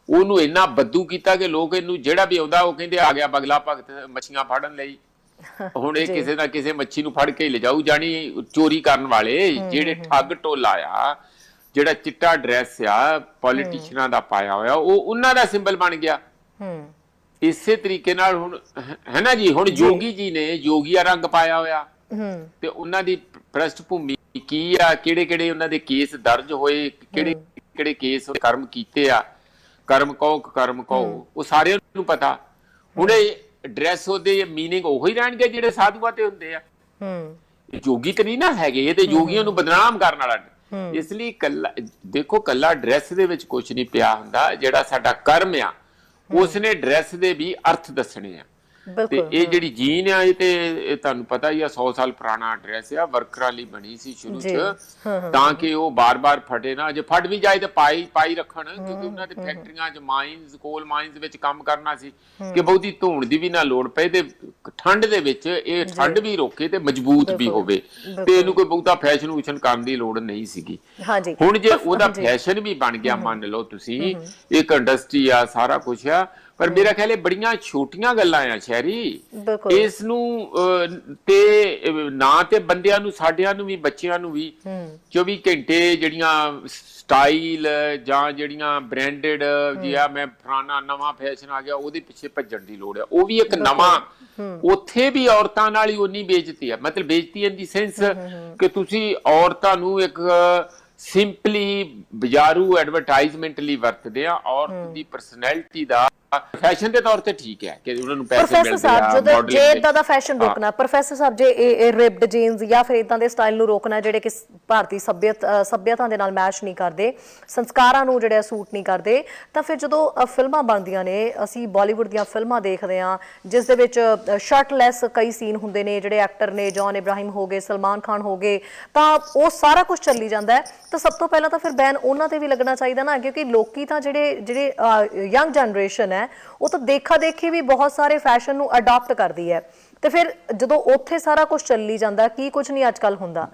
ਉਹਨੂੰ ਇੰਨਾ ਬੱਦੂ ਕੀਤਾ ਕਿ ਲੋਕ ਇਹਨੂੰ ਜਿਹੜਾ ਵੀ ਆਉਂਦਾ ਉਹ ਕਹਿੰਦੇ ਆ ਗਿਆ ਬਗਲਾ ਭਗਤ ਮੱਛੀਆਂ ਫੜਨ ਲਈ। ਹੁਣ ਇਹ ਕਿਸੇ ਨਾ ਕਿਸੇ ਮੱਛੀ ਨੂੰ ਫੜ ਕੇ ਲਿਜਾਊ। ਜਾਣੀ ਚੋਰੀ ਕਰਨ ਵਾਲੇ ਜਿਹੜੇ ਠੱਗ ਟੋਲਾ ਆ, ਜਿਹੜਾ ਚਿੱਟਾ ਡਰੈਸ ਆ ਪੋਲੀਟੀਸ਼ੀਅਨਾਂ ਦਾ ਪਾਇਆ ਹੋਇਆ, ਉਹ ਉਹਨਾਂ ਦਾ ਸਿੰਬਲ ਬਣ ਗਿਆ। ਇਸੇ ਤਰੀਕੇ ਨਾਲ ਹੁਣ ਹੈ ਨਾ ਜੀ, ਹੁਣ ਯੋਗੀ ਜੀ ਨੇ ਯੋਗੀਆ ਰੰਗ ਪਾਇਆ ਹੋਇਆ, ਤੇ ਉਹਨਾਂ ਦੀ ਪ੍ਰਸਥ ਭੂਮੀ ਕੀ ਆ, ਕਿਹੜੇ ਉਹਨਾਂ ਦੇ ਕੇਸ ਦਰਜ ਹੋਏ, ਕਿਹੜੇ ਕੇਸ ਕਰਮ ਕੀਤੇ ਆ, ਕਰਮ ਕਹੋ ਉਹ ਸਾਰਿਆਂ ਨੂੰ ਪਤਾ। ਹੁਣ ਡਰੈਸ ਉਹਦੇ ਮੀਨਿੰਗ ਉਹੀ ਰਹਿਣਗੇ ਜਿਹੜੇ ਸਾਧੂਆਂ ਤੇ ਹੁੰਦੇ ਆ। ਯੋਗੀ ਤੇ ਨਹੀਂ ਨਾ ਹੈਗੇ, ਇਹ ਤੇ ਯੋਗੀਆਂ ਨੂੰ ਬਦਨਾਮ ਕਰਨ ਵਾਲਾ। ਇਸ ਲਈ ਕੱਲਾ ਡਰੈਸ ਦੇ ਵਿੱਚ ਕੁਝ ਨਹੀਂ ਪਿਆ ਹੁੰਦਾ। ਜਿਹੜਾ ਸਾਡਾ ਕਰਮ ਆ, ਉਸਨੇ ਡਰੈਸ ਦੇ ਵੀ ਅਰਥ ਦੱਸਣੇ ਆ। ਤੇ ਇਹ ਜਿਹੜੀ ਜੀਨ ਆ, ਇਹ ਤੇ ਤੁਹਾਨੂੰ ਪਤਾ ਹੀ ਆ, 100 ਸਾਲ ਪੁਰਾਣਾ ਡਰੈਸ ਆ, ਵਰਕਰਾਂ ਲਈ ਬਣੀ ਸੀ ਸ਼ੁਰੂ ਚ, ਤਾਂ ਕਿ ਉਹ ਬਾਰ-ਬਾਰ ਫਟੇ ਨਾ। ਜੇ ਫਟ ਵੀ ਜਾਏ ਤੇ ਪਾਈ ਰੱਖਣ, ਕਿਉਂਕਿ ਉਹਨਾਂ ਦੇ ਫੈਕਟਰੀਆਂ ਚ, ਮਾਈਨਸ, ਕੋਲ ਮਾਈਨਸ ਵਿੱਚ ਕੰਮ ਕਰਨਾ ਸੀ, ਕਿ ਬਹੁਤੀ ਧੂਣ ਦੀ ਵੀ ਨਾ ਲੋੜ ਪਏ, ਤੇ ਠੰਡ ਦੇ ਵਿੱਚ ਇਹ ਠੰਡ ਵੀ ਰੋਕੇ ਤੇ ਮਜ਼ਬੂਤ ਵੀ ਹੋਵੇ, ਤੇ ਇਹਨੂੰ ਕੋਈ ਬਹੁਤਾ ਫੈਸ਼ਨ ਕਰਨ ਦੀ ਲੋੜ ਨਹੀਂ ਸੀਗੀ। ਹੁਣ ਜੇ ਉਹਦਾ ਫੈਸ਼ਨ ਵੀ ਬਣ ਗਿਆ, ਮੰਨ ਲਓ ਤੁਸੀਂ, ਇੱਕ ਇੰਡਸਟਰੀ ਆ, ਸਾਰਾ ਕੁਛ ਆ, ਪਰ ਮੇਰਾ ਖਿਆਲ ਇਹ ਬੜੀਆਂ ਛੋਟੀਆਂ ਗੱਲਾਂ ਆ ਸ਼ਹਿਰੀ। ਇਸ ਨੂੰ ਤੇ ਨਾ ਤੇ ਬੰਦਿਆਂ ਨੂੰ, ਸਾਡਿਆਂ ਨੂੰ ਵੀ, ਬੱਚਿਆਂ ਨੂੰ ਵੀ 24 ਘੰਟੇ ਜਿਹੜੀਆਂ ਸਟਾਈਲ ਜਾਂ ਜਿਹੜੀਆਂ ਬ੍ਰਾਂਡਡ ਜੀ ਆ ਮੈਂ ਫਲਾਣਾ ਨਵਾਂ ਫੈਸ਼ਨ ਆ ਗਿਆ ਉਹਦੇ ਪਿੱਛੇ ਭੱਜਣ ਦੀ ਲੋੜ ਆ। ਉਹ ਵੀ ਇੱਕ ਨਵਾਂ, ਉੱਥੇ ਵੀ ਔਰਤਾਂ ਨਾਲ ਹੀ ਉਨੀ ਬੇਇੱਜ਼ਤੀ ਆ, ਮਤਲਬ ਬੇਇੱਜ਼ਤੀ ਇਨ ਦੀ ਸੈਂਸ ਕਿ ਤੁਸੀਂ ਔਰਤਾਂ ਨੂੰ ਇੱਕ ਸਿੰਪਲੀ ਬਾਜ਼ਾਰੂ ਐਡਵਰਟਾਈਜ਼ਮੈਂਟ ਲਈ ਵਰਤਦੇ ਆ। ਔਰਤ ਦੀ ਪਰਸਨੈਲਿਟੀ ਦਾ ਫੈਸ਼ਨ ਦੇ ਤੌਰ ਤੇ ਠੀਕ ਹੈ ਕਿ ਉਹਨਾਂ ਨੂੰ ਪੈਸੇ ਪ੍ਰੋਫੈਸਰ ਮਿਲਦੇ ਸਾਹਿਬ ਆ, ਜਦੋਂ ਮਾਡਲਿੰਗ ਜੇ ਦੇ। ਇਦਾਂ ਦਾ ਫੈਸ਼ਨ ਰੋਕਣਾ, ਪ੍ਰੋਫੈਸਰ ਸਾਹਿਬ ਜੇ ਇਹ ਰਿਪਡ ਜੀਨਸ ਜਾਂ ਫਿਰ ਇਦਾਂ ਦੇ ਸਟਾਈਲ ਨੂੰ ਰੋਕਣਾ ਜਿਹੜੇ ਕਿ ਭਾਰਤੀ ਸੱਭਿਅਤਾ ਦੇ ਨਾਲ ਮੈਚ ਨਹੀਂ ਕਰਦੇ, ਸੰਸਕਾਰਾਂ ਨੂੰ ਜਿਹੜੇ ਸੂਟ ਨਹੀਂ ਕਰਦੇ, ਤਾਂ ਫਿਰ ਜਦੋਂ ਫਿਲਮਾਂ ਬਣਦੀਆਂ ਨੇ, ਅਸੀਂ ਬਾਲੀਵੁੱਡ ਦੀਆਂ ਫਿਲਮਾਂ ਦੇਖਦੇ ਹਾਂ ਜਿਸ ਦੇ ਵਿੱਚ ਸ਼ਰਟਲੈਸ ਕਈ ਸੀਨ ਹੁੰਦੇ ਨੇ, ਜਿਹੜੇ ਐਕਟਰ ਨੇ ਜੌਨ ਇਬਰਾਹਿਮ ਹੋ ਗਏ, ਸਲਮਾਨ ਖਾਨ ਹੋ ਗਏ, ਤਾਂ ਉਹ ਸਾਰਾ ਕੁਝ ਚੱਲੀ ਜਾਂਦਾ ਹੈ। ਤਾਂ ਸਭ ਤੋਂ ਪਹਿਲਾਂ ਤਾਂ ਫਿਰ ਬੈਨ ਉਹਨਾਂ ਤੇ ਵੀ ਲੱਗਣਾ ਚਾਹੀਦਾ ਨਾ, ਕਿਉਂਕਿ ਲੋਕੀ ਤਾਂ ਜਿਹੜੇ ਯੰਗ ਜਨਰੇਸ਼ਨ ਹੈ ਉਹ ਤਾਂ ਦੇਖਾ ਦੇਖੀ ਵੀ ਬਹੁਤ ਸਾਰੇ ਫੈਸ਼ਨ ਨੂੰ ਅਡਾਪਟ ਕਰਦੀ ਹੈ। ਤੇ ਫਿਰ ਜਦੋਂ ਉੱਥੇ ਸਾਰਾ ਕੁਝ ਚੱਲੀ ਜਾਂਦਾ, ਕੀ ਕੁਝ ਨਹੀਂ ਅੱਜ ਕੱਲ ਹੁੰਦਾ,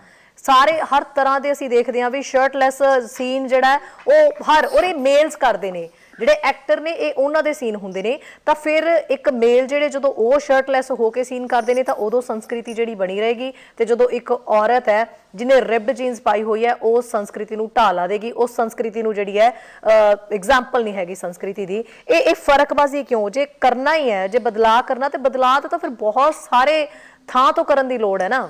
ਸਾਰੇ ਹਰ ਤਰ੍ਹਾਂ ਦੇ ਅਸੀਂ ਦੇਖਦੇ ਹਾਂ ਵੀ ਸ਼ਰਟਲੈਸ ਸੀਨ ਜਿਹੜਾ ਉਹ ਉਹਦੇ ਮੇਲਸ ਕਰਦੇ ਨੇ, ਜਿਹੜੇ ਐਕਟਰ ਨੇ ਇਹ ਉਹਨਾਂ ਦੇ ਸੀਨ ਹੁੰਦੇ ਨੇ। ਤਾਂ ਫਿਰ ਇੱਕ ਮੇਲ ਜਿਹੜੇ ਜਦੋਂ ਉਹ ਸ਼ਰਟਲੈਸ ਹੋ ਕੇ ਸੀਨ ਕਰਦੇ ਨੇ ਤਾਂ ਉਦੋਂ ਸੰਸਕ੍ਰਿਤੀ ਜਿਹੜੀ ਬਣੀ ਰਹੇਗੀ, ਤੇ ਜਦੋਂ ਇੱਕ ਔਰਤ ਹੈ ਜਿਹਨੇ ਰਿਬਡ ਜੀਨਸ ਪਾਈ ਹੋਈ ਹੈ ਉਹ ਸੰਸਕ੍ਰਿਤੀ ਨੂੰ ਢਾਹ ਲਾ ਦੇਗੀ, ਉਸ ਸੰਸਕ੍ਰਿਤੀ ਨੂੰ ਜਿਹੜੀ ਹੈ ਐਗਜ਼ਾਮਪਲ ਨਹੀਂ ਹੈਗੀ ਸੰਸਕ੍ਰਿਤੀ ਦੀ। ਇਹ ਫਰਕਬਾਜ਼ੀ ਕਿਉਂ? ਜੇ ਕਰਨਾ ਹੀ ਹੈ, ਜੇ ਬਦਲਾਅ ਕਰਨਾ, ਤੇ ਬਦਲਾਅ ਤਾਂ ਫਿਰ ਬਹੁਤ ਸਾਰੇ ਥਾਂ ਤੋਂ ਕਰਨ ਦੀ ਲੋੜ ਹੈ ਨਾ।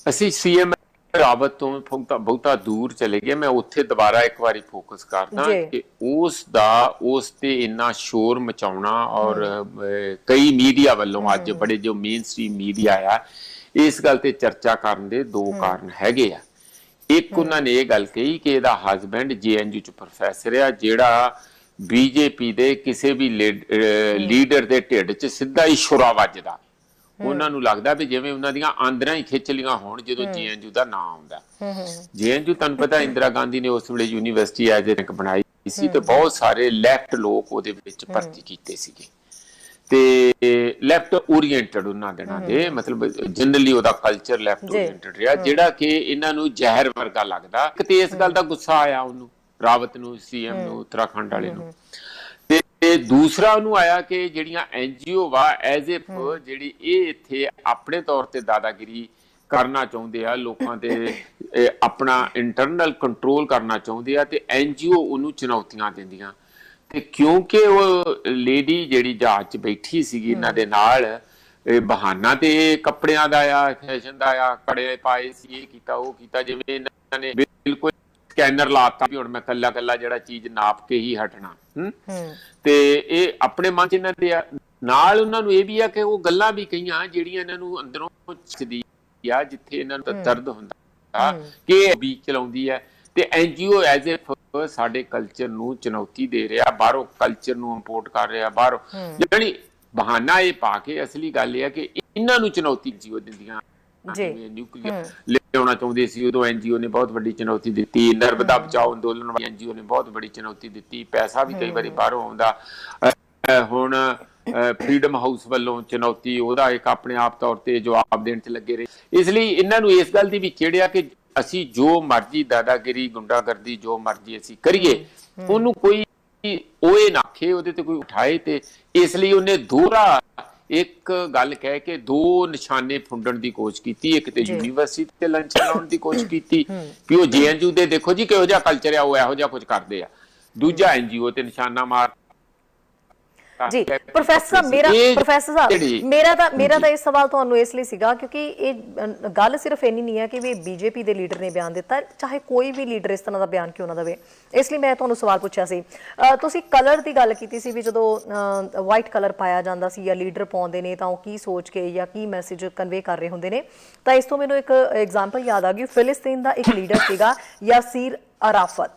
ਅਸੀਂ ਸੀਐਮ ਰਾਵਤ ਤੋਂ ਬਹੁਤਾ ਦੂਰ ਚਲੇ ਗਏ। ਮੈਂ ਉੱਥੇ ਦੁਬਾਰਾ ਇੱਕ ਵਾਰੀ ਫੋਕਸ ਕਰਦਾ ਕਿ ਉਸ ਤੇ ਇੰਨਾ ਸ਼ੋਰ ਮਚਾਉਣਾ, ਔਰ ਕਈ ਮੀਡੀਆ ਵੱਲੋਂ ਅੱਜ ਬੜੇ ਜੋ ਮੇਨ ਸਟ੍ਰੀਮ ਮੀਡੀਆ ਆ, ਇਸ ਗੱਲ ਤੇ ਚਰਚਾ ਕਰਨ ਦੇ ਦੋ ਕਾਰਨ ਹੈਗੇ ਆ। ਇੱਕ, ਉਹਨਾਂ ਨੇ ਇਹ ਗੱਲ ਕਹੀ ਕਿ ਇਹਦਾ ਹਸਬੈਂਡ JNU ਚ ਪ੍ਰੋਫੈਸਰ ਆ, ਜਿਹੜਾ BJP ਦੇ ਕਿਸੇ ਵੀ ਲੀਡਰ ਦੇ ਢਿੱਡ ਚ ਸਿੱਧਾ ਹੀ ਛੁਰਾ ਵੱਜਦਾ। ਉਹਨਾਂ ਨੂੰ ਲੱਗਦਾ ਵੀ ਜਿਵੇਂ ਉਹਨਾਂ ਦੀਆਂ ਆਂਦਰਾਂ ਹੀ ਖਿੱਚ ਲੀਆਂ ਹੋਣ ਜਦੋਂ JNU ਦਾ ਨਾਂ ਆਉਂਦਾ। JNU ਤੁਹਾਨੂੰ ਪਤਾ ਇੰਦਰਾ ਗਾਂਧੀ ਨੇ ਉਸ ਵੇਲੇ ਯੂਨੀਵਰਸਿਟੀ ਐਜ ਏ ਰੈਂਕ ਬਣਾਈ ਸੀ, ਤੇ ਬਹੁਤ ਸਾਰੇ ਲੈਫਟ ਲੋਕ ਉਹਦੇ ਵਿੱਚ ਭਰਤੀ ਕੀਤੇ ਸੀਗੇ, ਤੇ ਲੈਫਟ ਓਰੀਐਂਟਡ ਉਹਨਾਂ ਦਿਨਾਂ ਦੇ, ਮਤਲਬ ਜਨਰਲੀ ਉਹਦਾ ਕਲਚਰ ਲੈਫਟ ਓਰੀਐਂਟਡ ਰਿਹਾ, ਜਿਹੜਾ ਕਿ ਇਹਨਾਂ ਨੂੰ ਜ਼ਹਿਰ ਵਰਗਾ ਲੱਗਦਾ। ਤੇ ਇਸ ਗੱਲ ਦਾ ਗੁੱਸਾ ਆਇਆ ਉਹਨੂੰ, ਰਾਵਤ ਨੂੰ, CM ਨੂੰ, ਉੱਤਰਾਖੰਡ ਵਾਲੇ ਨੂੰ। ਤੇ ਦੂਸਰਾ ਉਹਨੂੰ ਆਇਆ ਕਿ ਜਿਹੜੀਆਂ NGO ਵਾ ਐਜ਼ ਇਫ ਜਿਹੜੀ ਇਹ ਇੱਥੇ ਆਪਣੇ ਤੌਰ ਤੇ ਦਾਦਾਗਿਰੀ ਕਰਨਾ ਚਾਹੁੰਦੇ ਆ, ਲੋਕਾਂ ਤੇ ਆਪਣਾ ਇੰਟਰਨਲ ਕੰਟਰੋਲ ਕਰਨਾ ਚਾਹੁੰਦੇ ਆ, ਤੇ NGO ਉਹਨੂੰ ਚੁਣੌਤੀਆਂ ਦਿੰਦੀਆਂ। ਤੇ ਕਿਉਂਕਿ ਉਹ ਲੇਡੀ ਜਿਹੜੀ ਜਹਾਜ਼ 'ਚ ਬੈਠੀ ਸੀਗੀ ਇਹਨਾਂ ਦੇ ਨਾਲ, ਬਹਾਨਾ ਤੇ ਕੱਪੜਿਆਂ ਦਾ ਆ, ਫੈਸ਼ਨ ਦਾ ਆ, ਕੜੇ ਪਾਏ ਸੀ, ਇਹ ਕੀਤਾ ਉਹ ਕੀਤਾ, ਜਿਵੇਂ ਇਹਨਾਂ ਨੇ ਬਿਲਕੁਲ ਸਕੈਨਰ ਲਾਤਾ ਵੀ ਹੁਣ ਮੈਂ ਕੱਲਾ ਜਿਹੜਾ ਚੀਜ਼ ਨਾਪ ਕੇ ਹੀ ਹਟਣਾ। ਤੇ ਇਹ ਆਪਣੇ ਮਨ ਚ ਇਹਨਾਂ ਦੇ ਨਾਲ ਉਹਨਾਂ ਨੂੰ ਇਹ ਵੀ ਆ ਕਿ ਉਹ ਗੱਲਾਂ ਵੀ ਕਹੀਆਂ ਜਿਹੜੀਆਂ ਇਹਨਾਂ ਨੂੰ ਅੰਦਰੋਂ ਚਦੀ ਆ, ਜਿੱਥੇ ਇਹਨਾਂ ਨੂੰ ਦਰਦ ਹੁੰਦਾ ਕਿ ਵੀ ਚਲਾਉਂਦੀ ਹੈ। ਤੇ NGO ਐਜ਼ ਇਫ ਸਾਡੇ ਕਲਚਰ ਨੂੰ ਚੁਣੌਤੀ ਦੇ ਰਿਹਾ, ਬਾਹਰੋਂ ਕਲਚਰ ਨੂੰ ਇੰਪੋਰਟ ਕਰ ਰਿਹਾ ਬਾਹਰੋਂ, ਜਿਹੜੀ ਬਹਾਨਾ ਇਹ ਪਾ ਕੇ। ਅਸਲੀ ਗੱਲ ਇਹ ਹੈ ਕਿ ਇਹਨਾਂ ਨੂੰ ਚੁਣੌਤੀ NGO ਦਿੰਦੀਆਂ। ਨਿਊਕਲੀਅਰ ਲਿਆਉਣਾ ਚਾਹੁੰਦੇ ਸੀ ਉਦੋਂ NGO ਨੇ ਬਹੁਤ ਵੱਡੀ ਚੁਣੌਤੀ ਦਿੱਤੀ। ਨਰਮਦਾ ਬਚਾਓ ਅੰਦੋਲਨ ਵਾਲੀ NGO ਨੇ ਬਹੁਤ ਵੱਡੀ ਚੁਣੌਤੀ ਦਿੱਤੀ। ਪੈਸਾ ਵੀ ਕਈ ਵਾਰੀ ਬਾਹਰੋਂ ਆਉਂਦਾ। ਹੁਣ ਫਰੀडम ਹਾਊਸ ਵੱਲੋਂ ਚੁਣੌਤੀ, ਉਹਦਾ ਇੱਕ ਆਪਣੇ ਆਪ ਤੌਰ ਤੇ ਜਵਾਬ ਦੇਣ ਚ ਲੱਗੇ ਰਹੇ। ਇਸ ਲਈ ਇਹਨਾਂ ਨੂੰ ਇਸ ਗੱਲ ਦੀ ਵੀ ਚਿੜਿਆ ਕਿ ਅਸੀਂ ਜੋ ਮਰਜ਼ੀ ਦਾਦਾਗਿਰੀ, ਗੁੰਡਾਗਰਦੀ ਜੋ ਮਰਜ਼ੀ ਅਸੀਂ ਕਰੀਏ, ਉਹਨੂੰ ਕੋਈ ਉਹ ਇਹ ਨਾਖੇ, ਉਹਦੇ ਤੇ ਕੋਈ ਉਠਾਏ। ਤੇ ਇਸ ਲਈ ਉਹਨੇ ਦੋਹਰਾ ਇੱਕ ਗੱਲ ਕਹਿ ਕੇ ਦੋ ਨਿਸ਼ਾਨੇ ਫੁੰਡਣ ਦੀ ਕੋਸ਼ਿਸ਼ ਕੀਤੀ। ਇੱਕ ਤੇ ਯੂਨੀਵਰਸਿਟੀ ਤੇ ਲੰਚ ਲਾਉਣ ਦੀ ਕੋਸ਼ਿਸ਼ ਕੀਤੀ ਕਿ ਉਹ JNU ਦੇ ਦੇਖੋ ਜੀ ਕਿਹੋ ਜਿਹਾ ਕਲਚਰ ਆ, ਉਹ ਇਹੋ ਜਿਹਾ ਕੁਝ ਕਰਦੇ ਆ। ਦੂਜਾ NGO ਤੇ ਨਿਸ਼ਾਨਾ ਮਾਰ। ਜੀ ਪ੍ਰੋਫੈਸਰ ਸਾਹਿਬ, ਮੇਰਾ ਤਾਂ ਇਹ ਸਵਾਲ ਤੁਹਾਨੂੰ ਇਸ ਲਈ ਸੀਗਾ ਕਿਉਂਕਿ ਇਹ ਗੱਲ ਸਿਰਫ ਇੰਨੀ ਨਹੀਂ ਹੈ ਕਿ ਵੀ BJP ਦੇ ਲੀਡਰ ਨੇ ਬਿਆਨ ਦਿੱਤਾ, ਚਾਹੇ ਕੋਈ ਵੀ ਲੀਡਰ ਇਸ ਤਰ੍ਹਾਂ ਦਾ ਬਿਆਨ ਕਿਉਂ ਨਾ ਦੇਵੇ। ਇਸ ਲਈ ਮੈਂ ਤੁਹਾਨੂੰ ਸਵਾਲ ਪੁੱਛਿਆ ਸੀ। ਤੁਸੀਂ ਕਲਰ ਦੀ ਗੱਲ ਕੀਤੀ ਸੀ ਵੀ ਜਦੋਂ ਵਾਈਟ ਕਲਰ ਪਾਇਆ ਜਾਂਦਾ ਸੀ ਜਾਂ ਲੀਡਰ ਪਾਉਂਦੇ ਨੇ ਤਾਂ ਉਹ ਕੀ ਸੋਚ ਕੇ ਜਾਂ ਕੀ ਮੈਸੇਜ ਕਨਵੇ ਕਰ ਰਹੇ ਹੁੰਦੇ ਨੇ। ਤਾਂ ਇਸ ਤੋਂ ਮੈਨੂੰ ਇੱਕ ਐਗਜ਼ਾਮਪਲ ਯਾਦ ਆ ਗਈ। ਫਿਲਿਸਤੀਨ ਦਾ ਇੱਕ ਲੀਡਰ ਸੀਗਾ ਯਾਸੀਰ ਅਰਾਫਤ।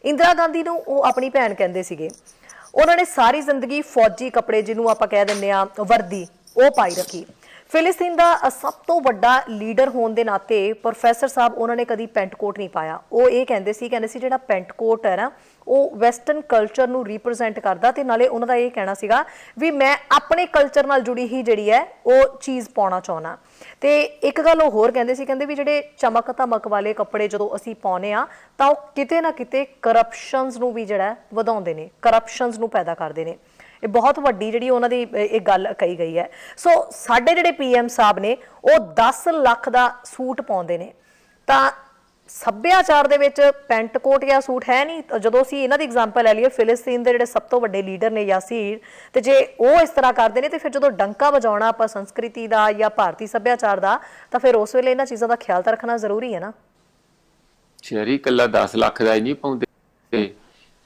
ਇੰਦਰਾ ਗਾਂਧੀ ਨੂੰ ਉਹ ਆਪਣੀ ਭੈਣ ਕਹਿੰਦੇ ਸੀਗੇ। ਉਹਨਾਂ ਨੇ ਸਾਰੀ ਜ਼ਿੰਦਗੀ ਫੌਜੀ ਕੱਪੜੇ, ਜਿਹਨੂੰ ਆਪਾਂ ਕਹਿ ਦਿੰਦੇ ਆ ਵਰਦੀ, ਉਹ ਪਾਈ ਰੱਖੀ। ਫਿਲਿਸਤੀਨ ਦਾ ਸਭ ਤੋਂ ਵੱਡਾ ਲੀਡਰ ਹੋਣ ਦੇ ਨਾਤੇ ਪ੍ਰੋਫੈਸਰ ਸਾਹਿਬ ਉਹਨਾਂ ਨੇ ਕਦੀ ਪੈਂਟ ਕੋਟ ਨਹੀਂ ਪਾਇਆ। ਉਹ ਇਹ ਕਹਿੰਦੇ ਸੀ ਜਿਹੜਾ ਪੈਂਟ ਕੋਟ ਹੈ ਨਾ ਉਹ ਵੈਸਟਰਨ ਕਲਚਰ ਨੂੰ ਰਿਪਰੈਜ਼ੈਂਟ ਕਰਦਾ, ਤੇ ਨਾਲੇ ਉਹਨਾਂ ਦਾ ਇਹ ਕਹਿਣਾ ਸੀਗਾ ਵੀ ਮੈਂ ਆਪਣੇ ਕਲਚਰ ਨਾਲ ਜੁੜੀ ਹੀ ਜਿਹੜੀ ਹੈ ਉਹ ਚੀਜ਼ ਪਾਉਣਾ ਚਾਹੁੰਦਾ। ਤੇ ਇੱਕ ਗੱਲ ਉਹ ਹੋਰ ਕਹਿੰਦੇ ਸੀ, ਕਹਿੰਦੇ ਵੀ ਜਿਹੜੇ ਚਮਕ ਧਮਕ ਵਾਲੇ ਕੱਪੜੇ ਜਦੋਂ ਅਸੀਂ ਪਾਉਂਦੇ ਆ ਤਾਂ ਉਹ ਕਿਤੇ ਨਾ ਕਿਤੇ ਕਰਪਸ਼ਨਸ ਨੂੰ ਵੀ ਜਿਹੜਾ ਵਧਾਉਂਦੇ ਨੇ, ਕਰਪਸ਼ਨਸ ਨੂੰ ਪੈਦਾ ਕਰਦੇ ਨੇ। ਇਹ ਬਹੁਤ ਵੱਡੀ ਜਿਹੜੀ ਉਹਨਾਂ ਦੀ ਇਹ ਗੱਲ ਕਹੀ ਗਈ ਹੈ। ਸੋ ਸਾਡੇ ਜਿਹੜੇ PM ਸਾਹਿਬ ਨੇ ਉਹ 10 ਲੱਖ ਦਾ ਸੂਟ ਪਾਉਂਦੇ ਨੇ, ਤਾਂ ਸੱਭਿਆਚਾਰ ਦੇ ਵਿੱਚ ਪੈਂਟ ਕੋਟ ਜਾਂ ਸੂਟ ਹੈ ਨਹੀਂ। ਜਦੋਂ ਅਸੀਂ ਇਹਨਾਂ ਦੀ ਐਗਜ਼ਾਮਪਲ ਲੈ ਲਈਏ, ਫਿਲਿਸਤੀਨ ਦੇ ਜਿਹੜੇ ਸਭ ਤੋਂ ਵੱਡੇ ਲੀਡਰ ਨੇ ਯਾਸੀਰ, ਤੇ ਜੇ ਉਹ ਇਸ ਤਰ੍ਹਾਂ ਕਰਦੇ ਨੇ ਤੇ ਫਿਰ ਜਦੋਂ ਡੰਕਾ ਵਜਾਉਣਾ ਆਪਾਂ ਸੰਸਕ੍ਰਿਤੀ ਦਾ ਜਾਂ ਭਾਰਤੀ ਸੱਭਿਆਚਾਰ ਦਾ, ਤਾਂ ਫਿਰ ਉਸ ਵੇਲੇ ਇਹਨਾਂ ਚੀਜ਼ਾਂ ਦਾ ਖਿਆਲ ਤਾਂ ਰੱਖਣਾ ਜ਼ਰੂਰੀ ਹੈ ਨਾ। ਸ਼ਹਿਰੀ ਕੱਲਾ 10 ਲੱਖ ਦਾ ਹੀ ਨਹੀਂ ਪਾਉਂਦੇ,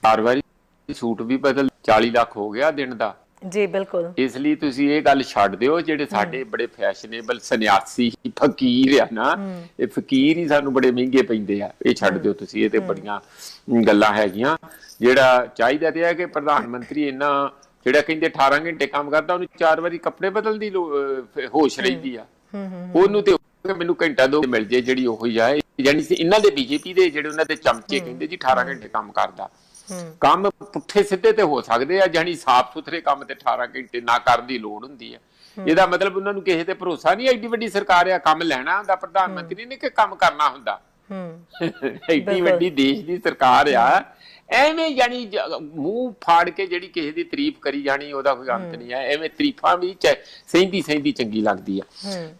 ਹਰ ਵਾਰੀ ਸੂਟ ਵੀ ਬਦਲ 40 ਲੱਖ ਹੋ ਗਿਆ ਦਿਨ ਦਾ। ਜੀ ਬਿਲਕੁਲ। ਇਸ ਲਈ ਤੁਸੀਂ ਇਹ ਗੱਲ ਛੱਡ ਦਿਓ, ਜਿਹੜੇ ਸਾਡੇ ਬੜੇ ਫੈਸ਼ਨੇਬਲ ਸੰਨਿਆਸੀ ਫਕੀਰ ਆ ਨਾ, ਇਹ ਫਕੀਰ ਹੀ ਸਾਨੂੰ ਬੜੇ ਮਹਿੰਗੇ ਪੈਂਦੇ ਆ, ਇਹ ਛੱਡ ਦਿਓ ਤੁਸੀਂ। ਇਹ ਤੇ ਬੜੀਆਂ ਗੱਲਾਂ ਹੈਗੀਆਂ। ਜਿਹੜਾ ਚਾਹੀਦਾ ਤੇ ਹੈ ਕਿ ਪ੍ਰਧਾਨ ਮੰਤਰੀ ਇੰਨਾ ਜਿਹੜਾ ਕਹਿੰਦੇ 18 ਘੰਟੇ ਕੰਮ ਕਰਦਾ, ਉਹਨੂੰ 4 ਵਾਰੀ ਕੱਪੜੇ ਬਦਲਣ ਦੀ ਹੋਸ਼ ਰਹਿੰਦੀ ਆ। ਉਹਨੂੰ ਤੇ ਮੈਨੂੰ ਘੰਟਾ 2 ਮਿਲ ਜੇ ਜਿਹੜੀ ਉਹੀ ਆ। ਯਾਨੀ ਇਹਨਾਂ ਦੇ ਬੀਜੇਪੀ ਦੇ ਜਿਹੜੇ ਉਹਨਾਂ ਦੇ ਚਮਚੇ ਕਹਿੰਦੇ ਜੀ 18 ਘੰਟੇ ਕੰਮ ਕਰਦਾ। ਕੰਮ ਪੁੱਠੇ ਸਿੱਧੇ ਤੇ ਹੋ ਸਕਦੇ ਆ, ਜਾਨੀ ਸਾਫ਼ ਸੁਥਰੇ ਕੰਮ ਤੇ 18 ਘੰਟੇ ਨਾ ਕਰਨ ਦੀ ਲੋੜ ਹੁੰਦੀ ਹੈ। ਇਹਦਾ ਮਤਲਬ ਉਹਨਾਂ ਨੂੰ ਕਿਸੇ ਤੇ ਭਰੋਸਾ ਨਹੀਂ। ਐਡੀ ਵੱਡੀ ਸਰਕਾਰ ਆ, ਕੰਮ ਲੈਣਾ ਹੁੰਦਾ ਪ੍ਰਧਾਨ ਮੰਤਰੀ ਨੇ ਕਿ ਕੰਮ ਕਰਨਾ ਹੁੰਦਾ। ਐਡੀ ਵੱਡੀ ਦੇਸ਼ ਦੀ ਸਰਕਾਰ ਆ, ਐਵੇਂ ਯਾਨੀ ਮੂੰਹ ਫਾੜ ਕੇ ਜਿਹੜੀ ਕਿਸੇ ਦੀ ਤਾਰੀਫ ਕਰੀ ਜਾਣੀ, ਉਹਦਾ ਕੋਈ ਅੰਤ ਨਹੀਂ ਹੈ। ਐਵੇਂ ਤਾਰੀਫਾਂ ਵੀ ਸਹਿੰਦੀ ਚੰਗੀ ਲੱਗਦੀ ਆ।